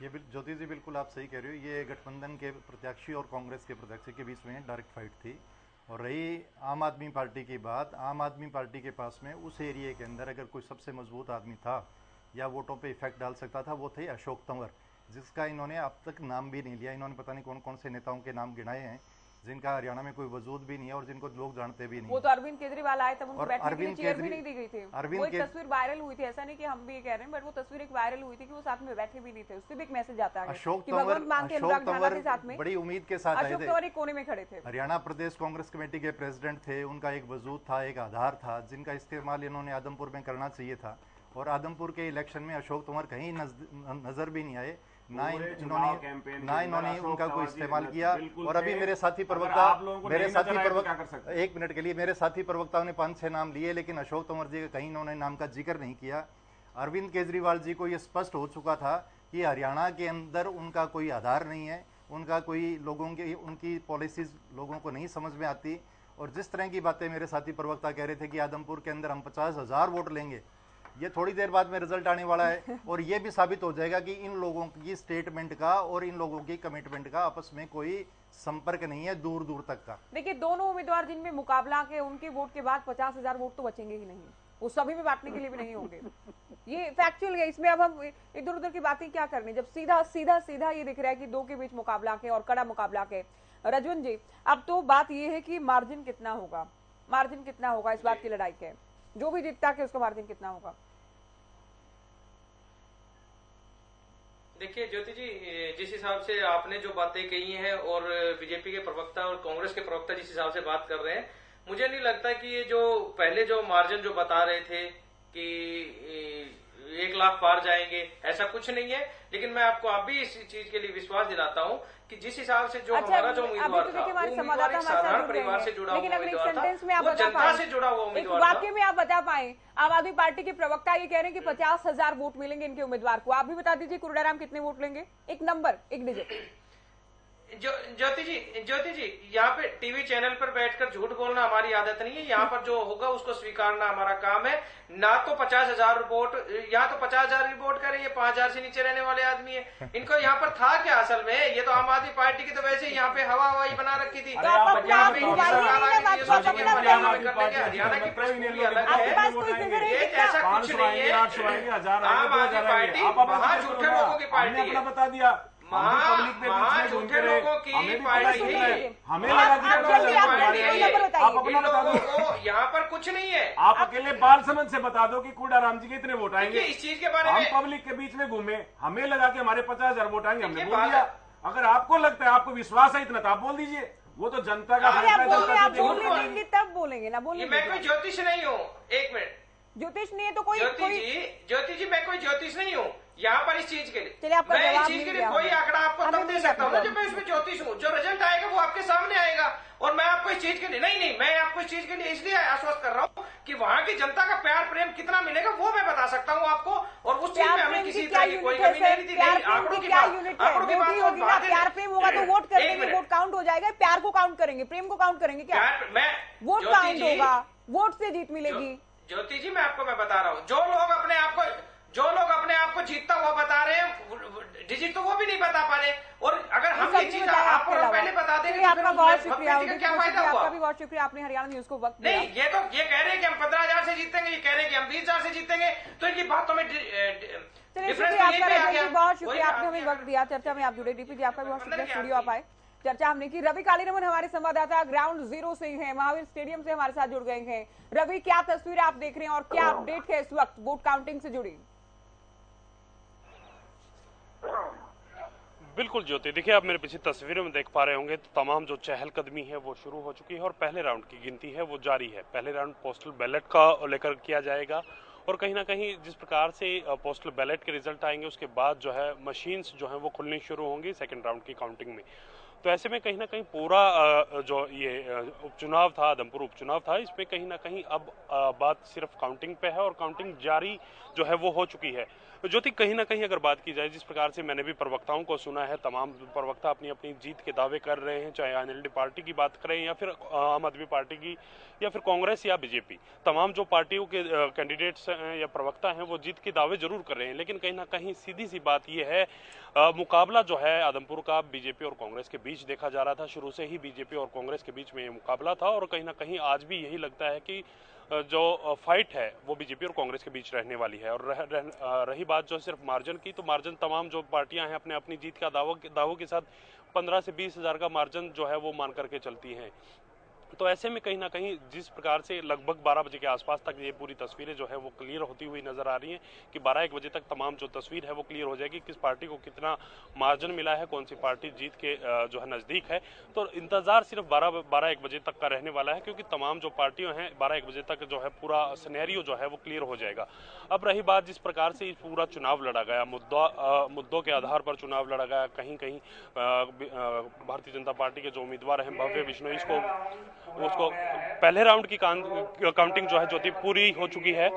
ये ज्योति जी बिल्कुल आप सही कह रहे हो, ये गठबंधन के प्रत्याशी और कांग्रेस के प्रत्याशी के बीच में डायरेक्ट फाइट थी। और रही आम आदमी पार्टी की बात, आम आदमी पार्टी के पास में उस एरिया के अंदर अगर कोई सबसे मजबूत आदमी था या वोटों पे इफेक्ट डाल सकता था, वो थे अशोक तंवर, जिसका इन्होंने अब तक नाम भी नहीं लिया। इन्होंने पता नहीं कौन कौन से नेताओं के नाम गिनाए हैं, जिनका हरियाणा में कोई वजूद भी नहीं है और जिनको लोग जानते भी नहीं। वो तो अरविंद केजरीवाल आए तब उनको बैठने के लिए चेयर भी नहीं दी गई थी। वो एक तस्वीर वायरल हुई थी, ऐसा नहीं कि हम भी ये कह रहे हैं, बट वो तस्वीर एक वायरल हुई थी कि वो साथ में बैठे भी नहीं थे। उससे भी एक मैसेज आता है कि भगवंत मान के अनुराग ठाकुर के साथ में बड़ी उम्मीद के साथ अशोक तंवर एक कोने में खड़े थे। हरियाणा प्रदेश कांग्रेस कमेटी के प्रेसिडेंट थे, उनका एक वजूद था, एक आधार था, जिनका इस्तेमाल इन्होंने आदमपुर में करना चाहिए था। और आदमपुर के इलेक्शन में अशोक तंवर कहीं नजर भी नहीं आए, ना इन्होंने उनका कोई इस्तेमाल किया। और अभी मेरे साथी प्रवक्ता एक मिनट के लिए मेरे साथी प्रवक्ताओं ने 5-6 नाम लिए, लेकिन अशोक तंवर जी का कहीं इन्होंने नाम का जिक्र नहीं किया। अरविंद केजरीवाल जी को यह स्पष्ट हो चुका था कि हरियाणा के अंदर उनका कोई आधार नहीं है, उनका कोई लोगों की उनकी पॉलिसीज लोगों को नहीं समझ में आती। और जिस तरह की बातें मेरे साथी प्रवक्ता कह रहे थे कि आदमपुर के अंदर हम 50,000 वोट लेंगे, ये थोड़ी देर बाद में रिजल्ट आने वाला है और ये भी साबित हो जाएगा कि इन लोगों की स्टेटमेंट का और इन लोगों की कमिटमेंट का आपस में कोई संपर्क नहीं है दूर दूर तक का। देखिए, दोनों उम्मीदवार जिनमें मुकाबला के उनके वोट के बाद 50,000 वोट तो बचेंगे ही नहीं, वो सभी में बांटने के लिए भी नहीं होंगे। ये फैक्चुअल है, इसमें अब हम इधर उधर की बातें क्या करनी, जब सीधा सीधा सीधा ये दिख रहा है कि दो के बीच मुकाबला के और कड़ा मुकाबला के। रजवन जी, अब तो बात ये है कि मार्जिन कितना होगा, मार्जिन कितना होगा इस बात की लड़ाई के, जो भी जीतता के उसका मार्जिन कितना होगा? देखिए ज्योति जी, जिस हिसाब से आपने जो बातें कही हैं और बीजेपी के प्रवक्ता और कांग्रेस के प्रवक्ता जिस हिसाब से बात कर रहे हैं, मुझे नहीं लगता कि ये जो पहले जो मार्जिन जो बता रहे थे कि 1 लाख पार जाएंगे, ऐसा कुछ नहीं है। लेकिन मैं आपको अभी इस चीज के लिए विश्वास दिलाता हूँ कि जिस हिसाब से जो हमारा जो उम्मीदवार था, वो उम्मीदवार एक साधारण परिवार से जुड़ा हुआ उम्मीदवार था, वो जनता से जुड़ा हुआ उम्मीदवार था। वाकई में आप बता पाए, आम आदमी पार्टी के प्रवक्ता ये कह रहे हैं कि 50,000 वोट मिलेंगे इनके उम्मीदवार को। आप भी बता दीजिए कुरडाराम कितने वोट लेंगे, एक नंबर, एक डिजिट। ज्योति जी, यहाँ पे टीवी चैनल पर बैठकर झूठ बोलना हमारी आदत नहीं है। यहाँ पर जो होगा उसको स्वीकारना हमारा काम है। ना तो 50,000 वोट, यहाँ तो 50,000 वोट करे, ये 5,000 से नीचे रहने वाले आदमी है। इनको यहाँ पर था क्या असल में, ये तो आम आदमी पार्टी की तो वैसे ही यहाँ पे हवा हवाई बना रखी थी। हरियाणा की प्रश्न अलग है, ये ऐसा कुछ नहीं है। आम आदमी पार्टी वहाँ झूठे लोगों की पार्टी है, बता दिया झूठे लोगों की पार्टी है। हमें यहाँ पर कुछ नहीं है। आप अकेले बाल समझ से बता दो कि कूड़ाराम जी के इतने वोट आएंगे। इस चीज के बारे में हम पब्लिक के बीच में घूमे, हमें लगा कि हमारे 50,000 वोट आएंगे, हमने बोल दिया। अगर आपको लगता है, आपको विश्वास है इतना, तो आप बोल दीजिए। वो तो जनता का बोलेंगे तब बोलेंगे ना, बोलेंगे। मैं कोई ज्योतिष नहीं हूँ, एक मिनट, ज्योतिष नहीं है तो कोई ज्योति जी मैं कोई ज्योतिष नहीं हूँ यहाँ पर इस चीज के लिए। मैं इस चीज के लिए कोई आंकड़ा आपको तब दे सकता हूँ ना जब मैं इसमें ज्योतिष हूँ। जो रिजल्ट आएगा वो आपके सामने आएगा। और मैं आपको इस चीज के लिए नहीं, मैं आपको इस चीज के लिए इसलिए आश्वस्त कर रहा हूँ कि वहाँ की जनता का प्यार प्रेम कितना मिलेगा वो मैं बता सकता हूँ आपको। और उस चीज में हमें किसी तरह की कोई कमी नहीं थी। आंकड़ों की बात, प्यार प्रेम होगा तो वोट करेंगे, वोट काउंट हो जाएगा। प्यार को काउंट करेंगे, प्रेम को काउंट करेंगे क्या? मैं वोट काउंट होगा, वोट से जीत मिलेगी। ज्योति जी मैं बता रहा हूँ, जो लोग अपने आप को जीतता हुआ बता रहे हैं, डिजिट तो वो भी नहीं बता पा रहे। और अगर हम ये चीज आपको पहले बता देंगे तो आपका बहुत शुक्रिया, क्या फायदा हुआ? आपका भी बहुत शुक्रिया, आपने हरियाणा न्यूज को वक्त दिया। नहीं, ये कह रहे हैं कि हम 15,000 से जीतेंगे, ये कह रहे हैं कि हम 20,000 से जीतेंगे, तो इनकी बातों में चलिए शुक्रिया आपका, बहुत शुक्रिया, आपने हमें वक्त दिया। चर्चा में आप जुड़े। डीपी जी आपका भी बहुत शुक्रिया, स्टूडियो आप आए, चर्चा हमने की। रवि कालीरमन हमारे संवाददाता ग्राउंड जीरो से हैं, महावीर स्टेडियम से हमारे साथ जुड़ गए हैं। रवि, क्या तस्वीर आप देख रहे हैं और क्या अपडेट है इस वक्त वोट काउंटिंग से जुड़ी? बिल्कुल ज्योति, देखिए आप मेरे पीछे तस्वीरों में देख पा रहे होंगे तो तमाम जो चहलकदमी है वो शुरू हो चुकी है और पहले राउंड की गिनती है वो जारी है। पहले राउंड पोस्टल बैलेट का लेकर किया जाएगा और कहीं ना कहीं जिस प्रकार से पोस्टल बैलेट के रिजल्ट आएंगे उसके बाद जो है मशीन्स जो है वो खुलनी शुरू होंगी सेकेंड राउंड की काउंटिंग में। तो ऐसे में कहीं ना कहीं पूरा जो ये उपचुनाव था, आदमपुर उपचुनाव था, इसमें कहीं ना कहीं अब बात सिर्फ काउंटिंग पे है और काउंटिंग जारी जो है वो हो चुकी है। ज्योति, कहीं ना कहीं अगर बात की जाए, जिस प्रकार से मैंने भी प्रवक्ताओं को सुना है, तमाम प्रवक्ता अपनी अपनी जीत के दावे कर रहे हैं, चाहे एनएलडी पार्टी की बात करें या फिर आम आदमी पार्टी की या फिर कांग्रेस या बीजेपी, तमाम जो पार्टियों के कैंडिडेट्स या प्रवक्ता हैं वो जीत के दावे जरूर कर रहे हैं। लेकिन कहीं ना कहीं सीधी सी बात यह है, मुकाबला जो है आदमपुर का बीजेपी और कांग्रेस के बीच देखा जा रहा था। शुरू से ही बीजेपी और कांग्रेस के बीच में ये मुकाबला था और कहीं ना कहीं आज भी यही लगता है कि जो फाइट है वो बीजेपी और कांग्रेस के बीच रहने वाली है। और रही बात जो सिर्फ मार्जिन की, तो मार्जिन तमाम जो पार्टियां हैं अपने अपनी जीत का दावों के साथ 15 से 20 हज़ार का मार्जिन जो है वो मान करके चलती हैं। तो ऐसे में कहीं ना कहीं जिस प्रकार से लगभग 12 बजे के आसपास तक ये पूरी तस्वीरें जो है वो क्लियर होती हुई नजर आ रही हैं कि 12-1 बजे तक तमाम जो तस्वीर है वो क्लियर हो जाएगी, किस पार्टी को कितना मार्जिन मिला है, कौन सी पार्टी जीत के जो है नजदीक है। तो इंतजार सिर्फ 12-1 बजे तक का रहने वाला है, क्योंकि तमाम जो पार्टियां हैं 12-1 बजे तक जो है पूरा सिनेरियो जो है वो क्लियर हो जाएगा। अब रही बात जिस प्रकार से पूरा चुनाव लड़ा गया, मुद्दों के आधार पर चुनाव लड़ा गया, कहीं कहीं भारतीय जनता पार्टी के जो उम्मीदवार हैं भव्य बिश्नोई, उसको पहले राउंड की काउंटिंग जो है ज्योति पूरी हो चुकी है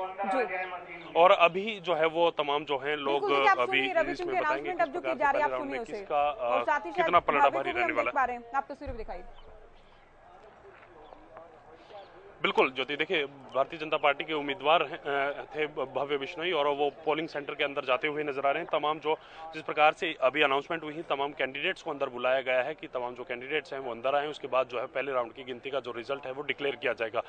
और अभी जो है वो तमाम जो है लोग अभी इसमें बताएंगे किस प्रकार से पहले राउंड में किसका कितना पलड़ा भारी रहने वाला है। आप तस्वीरें दिखाइए। बिल्कुल ज्योति, देखिए भारतीय जनता पार्टी के उम्मीदवार थे भव्य बिश्नोई और वो पोलिंग सेंटर के अंदर जाते हुए नजर आ रहे हैं। तमाम जो जिस प्रकार से अभी अनाउंसमेंट हुई, तमाम कैंडिडेट्स को अंदर बुलाया गया है कि तमाम जो कैंडिडेट्स हैं वो अंदर आए, उसके बाद जो है पहले राउंड की गिनती का जो रिजल्ट है वो डिक्लेयर किया जाएगा।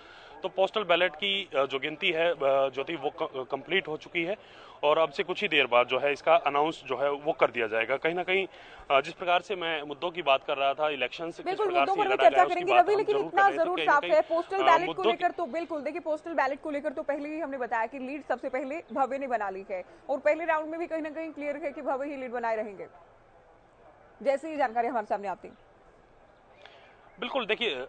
तो पोस्टल बैलेट की जो गिनती है ज्योति वो कंप्लीट हो चुकी है और अब से कुछ ही देर बाद जो है इसका अनाउंस जो है वो कर दिया जाएगा। कहीं ना कहीं जिस प्रकार से मैं मुद्दों की बात कर रहा था, इलेक्शन किस प्रकार से लड़ा गया उसकी बात हम लेकिन इतना जरूर साफ है पोस्टल बैलेट को लेकर, तो बिल्कुल देखिए पोस्टल बैलेट को लेकर तो पहले ही हमने बताया कि लीड सबसे पहले भव्य ने बना ली है और पहले राउंड में भी कहीं ना कहीं क्लियर है कि भव्य ही लीड बनाए रहेंगे, जैसे ही जानकारी हमारे सामने आती। बिल्कुल देखिए,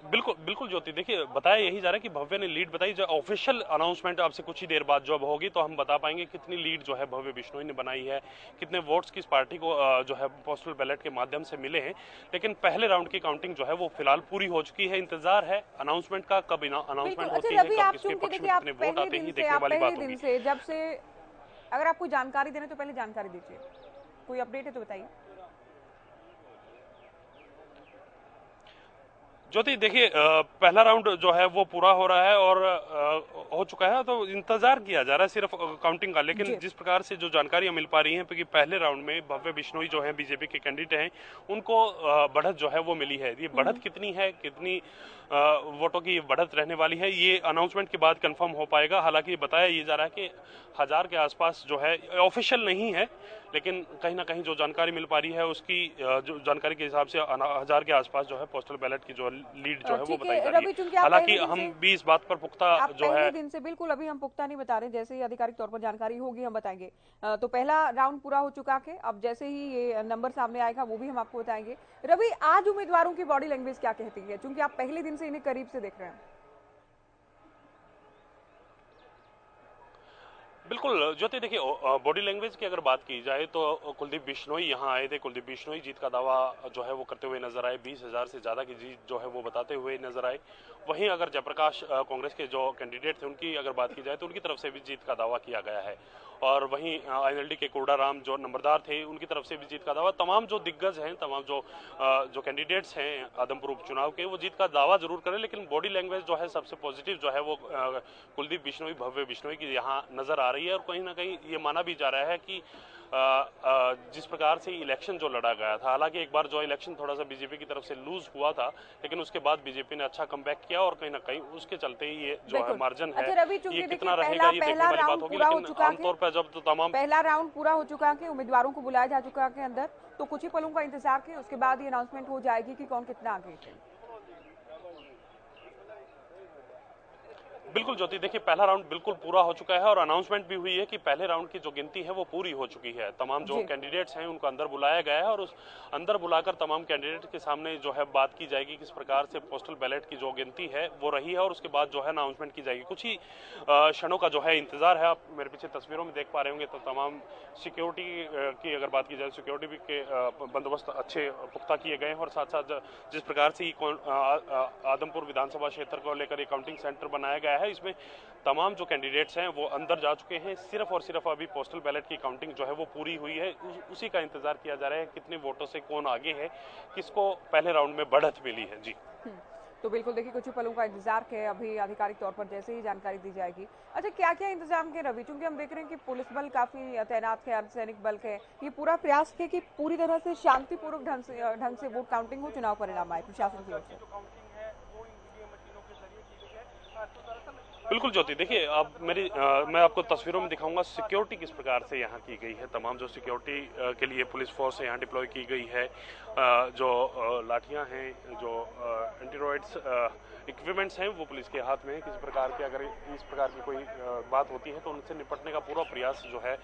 बिल्कुल ज्योति, देखिए बताया यही जा रहा है कि भव्य ने लीड बताई। जो ऑफिशियल अनाउंसमेंट अब से कुछ ही देर बाद जब होगी तो हम बता पाएंगे कितनी लीड जो है भव्य बिश्नोई ने बनाई है, कितने वोट्स किस पार्टी को जो है पोस्टल बैलेट के माध्यम से मिले हैं। लेकिन पहले राउंड की काउंटिंग जो है वो फिलहाल पूरी हो चुकी है। इंतजार है अनाउंसमेंट का, कब अनाउंसमेंट होती है, कब किसके पक्ष में कितने वोट आते हैं, देखने वाली बात होगी। जब से अगर आप कोई जानकारी देना तो पहले जानकारी दीजिए, कोई अपडेट है तो बताइए। ज्योति देखिए पहला राउंड जो है वो पूरा हो रहा है और हो चुका है, तो इंतजार किया जा रहा है सिर्फ काउंटिंग का। लेकिन जिस प्रकार से जो जानकारियां मिल पा रही हैं कि पहले राउंड में भव्य बिश्नोई जो है बीजेपी के कैंडिडेट हैं, उनको बढ़त जो है वो मिली है। ये बढ़त कितनी है, कितनी वोटों की बढ़त रहने वाली है, ये अनाउंसमेंट के बाद कंफर्म हो पाएगा। हालांकि बताया ये जा रहा है कि 1000 के आसपास जो है, ऑफिशियल नहीं है लेकिन कहीं ना कहीं जो जानकारी मिल पा रही है उसकी जो जानकारी के हिसाब से 1000 के आसपास जो है पोस्टल बैलेट की जो लीड जो है वो बताई जा रही है। हालांकि हम भी इस बात पर पुख्ता जो है दिन से बिल्कुल अभी हम पुख्ता नहीं बता रहे, जैसे ही आधिकारिक तौर पर जानकारी होगी हम बताएंगे। तो पहला राउंड पूरा हो चुका है, अब जैसे ही ये नंबर सामने आएगा वो भी हम आपको बताएंगे। रवि, आज उम्मीदवारों की बॉडी लैंग्वेज क्या कहती है, क्योंकि आप पहले दिन से इन्हें करीब से देख रहे हैं? बिल्कुल ज्योति, देखिए बॉडी लैंग्वेज की अगर बात की जाए तो कुलदीप बिश्नोई यहाँ आए थे। कुलदीप बिश्नोई जीत का दावा जो है वो करते हुए नजर आए, 20,000 से ज्यादा की जीत जो है वो बताते हुए नजर आए। वहीं अगर जयप्रकाश कांग्रेस के जो कैंडिडेट थे उनकी अगर बात की जाए तो उनकी तरफ से भी जीत का दावा किया गया है। और वहीं INLD के कोडाराम जो नंबरदार थे उनकी तरफ से भी जीत का दावा। तमाम जो दिग्गज हैं, तमाम जो कैंडिडेट्स हैं आदमपुर उपचुनाव के, वो जीत का दावा जरूर करें, लेकिन बॉडी लैंग्वेज जो है सबसे पॉजिटिव जो है वो कुलदीप बिश्नोई, भव्य बिश्नोई की यहाँ नजर आ रही है। और कहीं ना कहीं ये माना भी जा रहा है कि जिस प्रकार से इलेक्शन जो लड़ा गया था, हालांकि एक बार जो इलेक्शन थोड़ा सा बीजेपी की तरफ से लूज हुआ था, लेकिन उसके बाद बीजेपी ने अच्छा कमबैक किया और कहीं ना कहीं उसके चलते ही ये जो है मार्जिन है ये कितना रहेगा ये देखने वाली बात होगी। लेकिन आमतौर पर जब तो तमाम पहला राउंड पूरा हो चुका है, उम्मीदवारों को बुलाया जा चुका है अंदर, तो कुछ ही पलों का इंतजार है, उसके बाद ये अनाउंसमेंट हो जाएगी कि कौन कितना आगे। बिल्कुल ज्योति, देखिए पहला राउंड बिल्कुल पूरा हो चुका है और अनाउंसमेंट भी हुई है कि पहले राउंड की जो गिनती है वो पूरी हो चुकी है। तमाम जो कैंडिडेट्स हैं उनको अंदर बुलाया गया है और उस अंदर बुलाकर तमाम कैंडिडेट के सामने जो है बात की जाएगी किस प्रकार से पोस्टल बैलेट की जो गिनती है वो रही है और उसके बाद जो है अनाउंसमेंट की जाएगी। कुछ ही क्षणों का जो है इंतजार है। आप मेरे पीछे तस्वीरों में देख पा रहे होंगे तो तमाम सिक्योरिटी की अगर बात की जाए, सिक्योरिटी के बंदोबस्त अच्छे पुख्ता किए गए हैं और साथ साथ जिस प्रकार से आदमपुर विधानसभा क्षेत्र को लेकर एक काउंटिंग सेंटर बनाया गया है, इसमें तमाम जो कैंडिडेट्स हैं वो अंदर जा चुके हैं। सिर्फ और सिर्फ अभी पोस्टल बैलेट की काउंटिंग जो है वो पूरी हुई है, उसी का इंतजार किया जा रहा है कितने वोटों से कौन आगे है, किसको पहले राउंड में बढ़त मिली है। जी तो बिल्कुल देखिए कुछ ही पलों का इंतजार है, अभी आधिकारिक तौर पर जैसे ही जानकारी दी जाएगी। अच्छा, क्या क्या इंतजाम के रवि, क्योंकि हम देख रहे हैं कि पुलिस बल काफी तैनात है, अर्धसैनिक बल है, ये पूरा प्रयास है कि पूरी तरह से शांतिपूर्वक ढंग से वोट काउंटिंग हो, चुनाव परिणाम आए प्रशासन की ओर से। बिल्कुल ज्योति, देखिए अब मैं आपको तस्वीरों में दिखाऊंगा सिक्योरिटी किस प्रकार से यहाँ की गई है। तमाम जो सिक्योरिटी के लिए पुलिस फोर्स यहाँ डिप्लॉय की गई है, जो लाठियाँ हैं, जो एंटीरोइड्स इक्विपमेंट्स हैं वो पुलिस के हाथ में है। किसी प्रकार के अगर इस प्रकार की कोई बात होती है तो उनसे निपटने का पूरा प्रयास जो है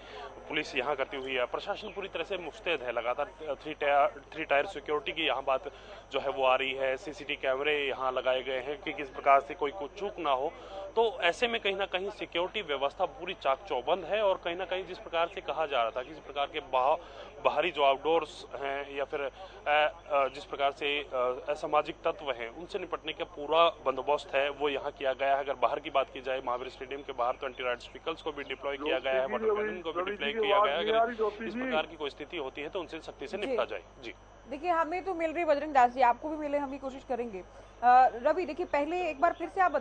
पुलिस यहाँ करती हुई है। प्रशासन पूरी तरह से मुस्तैद है, लगातार थ्री टायर सिक्योरिटी की यहाँ बात जो है वो आ रही है। सीसीटीवी कैमरे यहाँ लगाए गए हैं कि किस प्रकार से कोई कुछ चूक ना हो। तो ऐसे में कहीं ना कहीं सिक्योरिटी व्यवस्था पूरी चाक चौबंद है और कहीं ना कहीं जिस प्रकार से कहा जा रहा था किसी प्रकार के बाहरी जो आउटडोर्स हैं या फिर जिस प्रकार से असामाजिक तत्व हैं उनसे निपटने का पूरा बंदोबस्त है वो यहाँ किया गया है। अगर बाहर की बात की जाए, महावीर स्टेडियम के बाहर तो एंटी राइड्स व्हीकल्स को भी डिप्लॉय किया गया है, वाटर कैनन को भी डिप्लॉय किया गया है। अगर इस प्रकार की कोई स्थिति होती है तो उनसे सख्ती से निपटा जाए। जी देखिए, हमें तो मिल रही बजरंग दास जी, आपको भी मिले, हम भी कोशिश करेंगे। रवि देखिए, पहले एक बार फिर से आप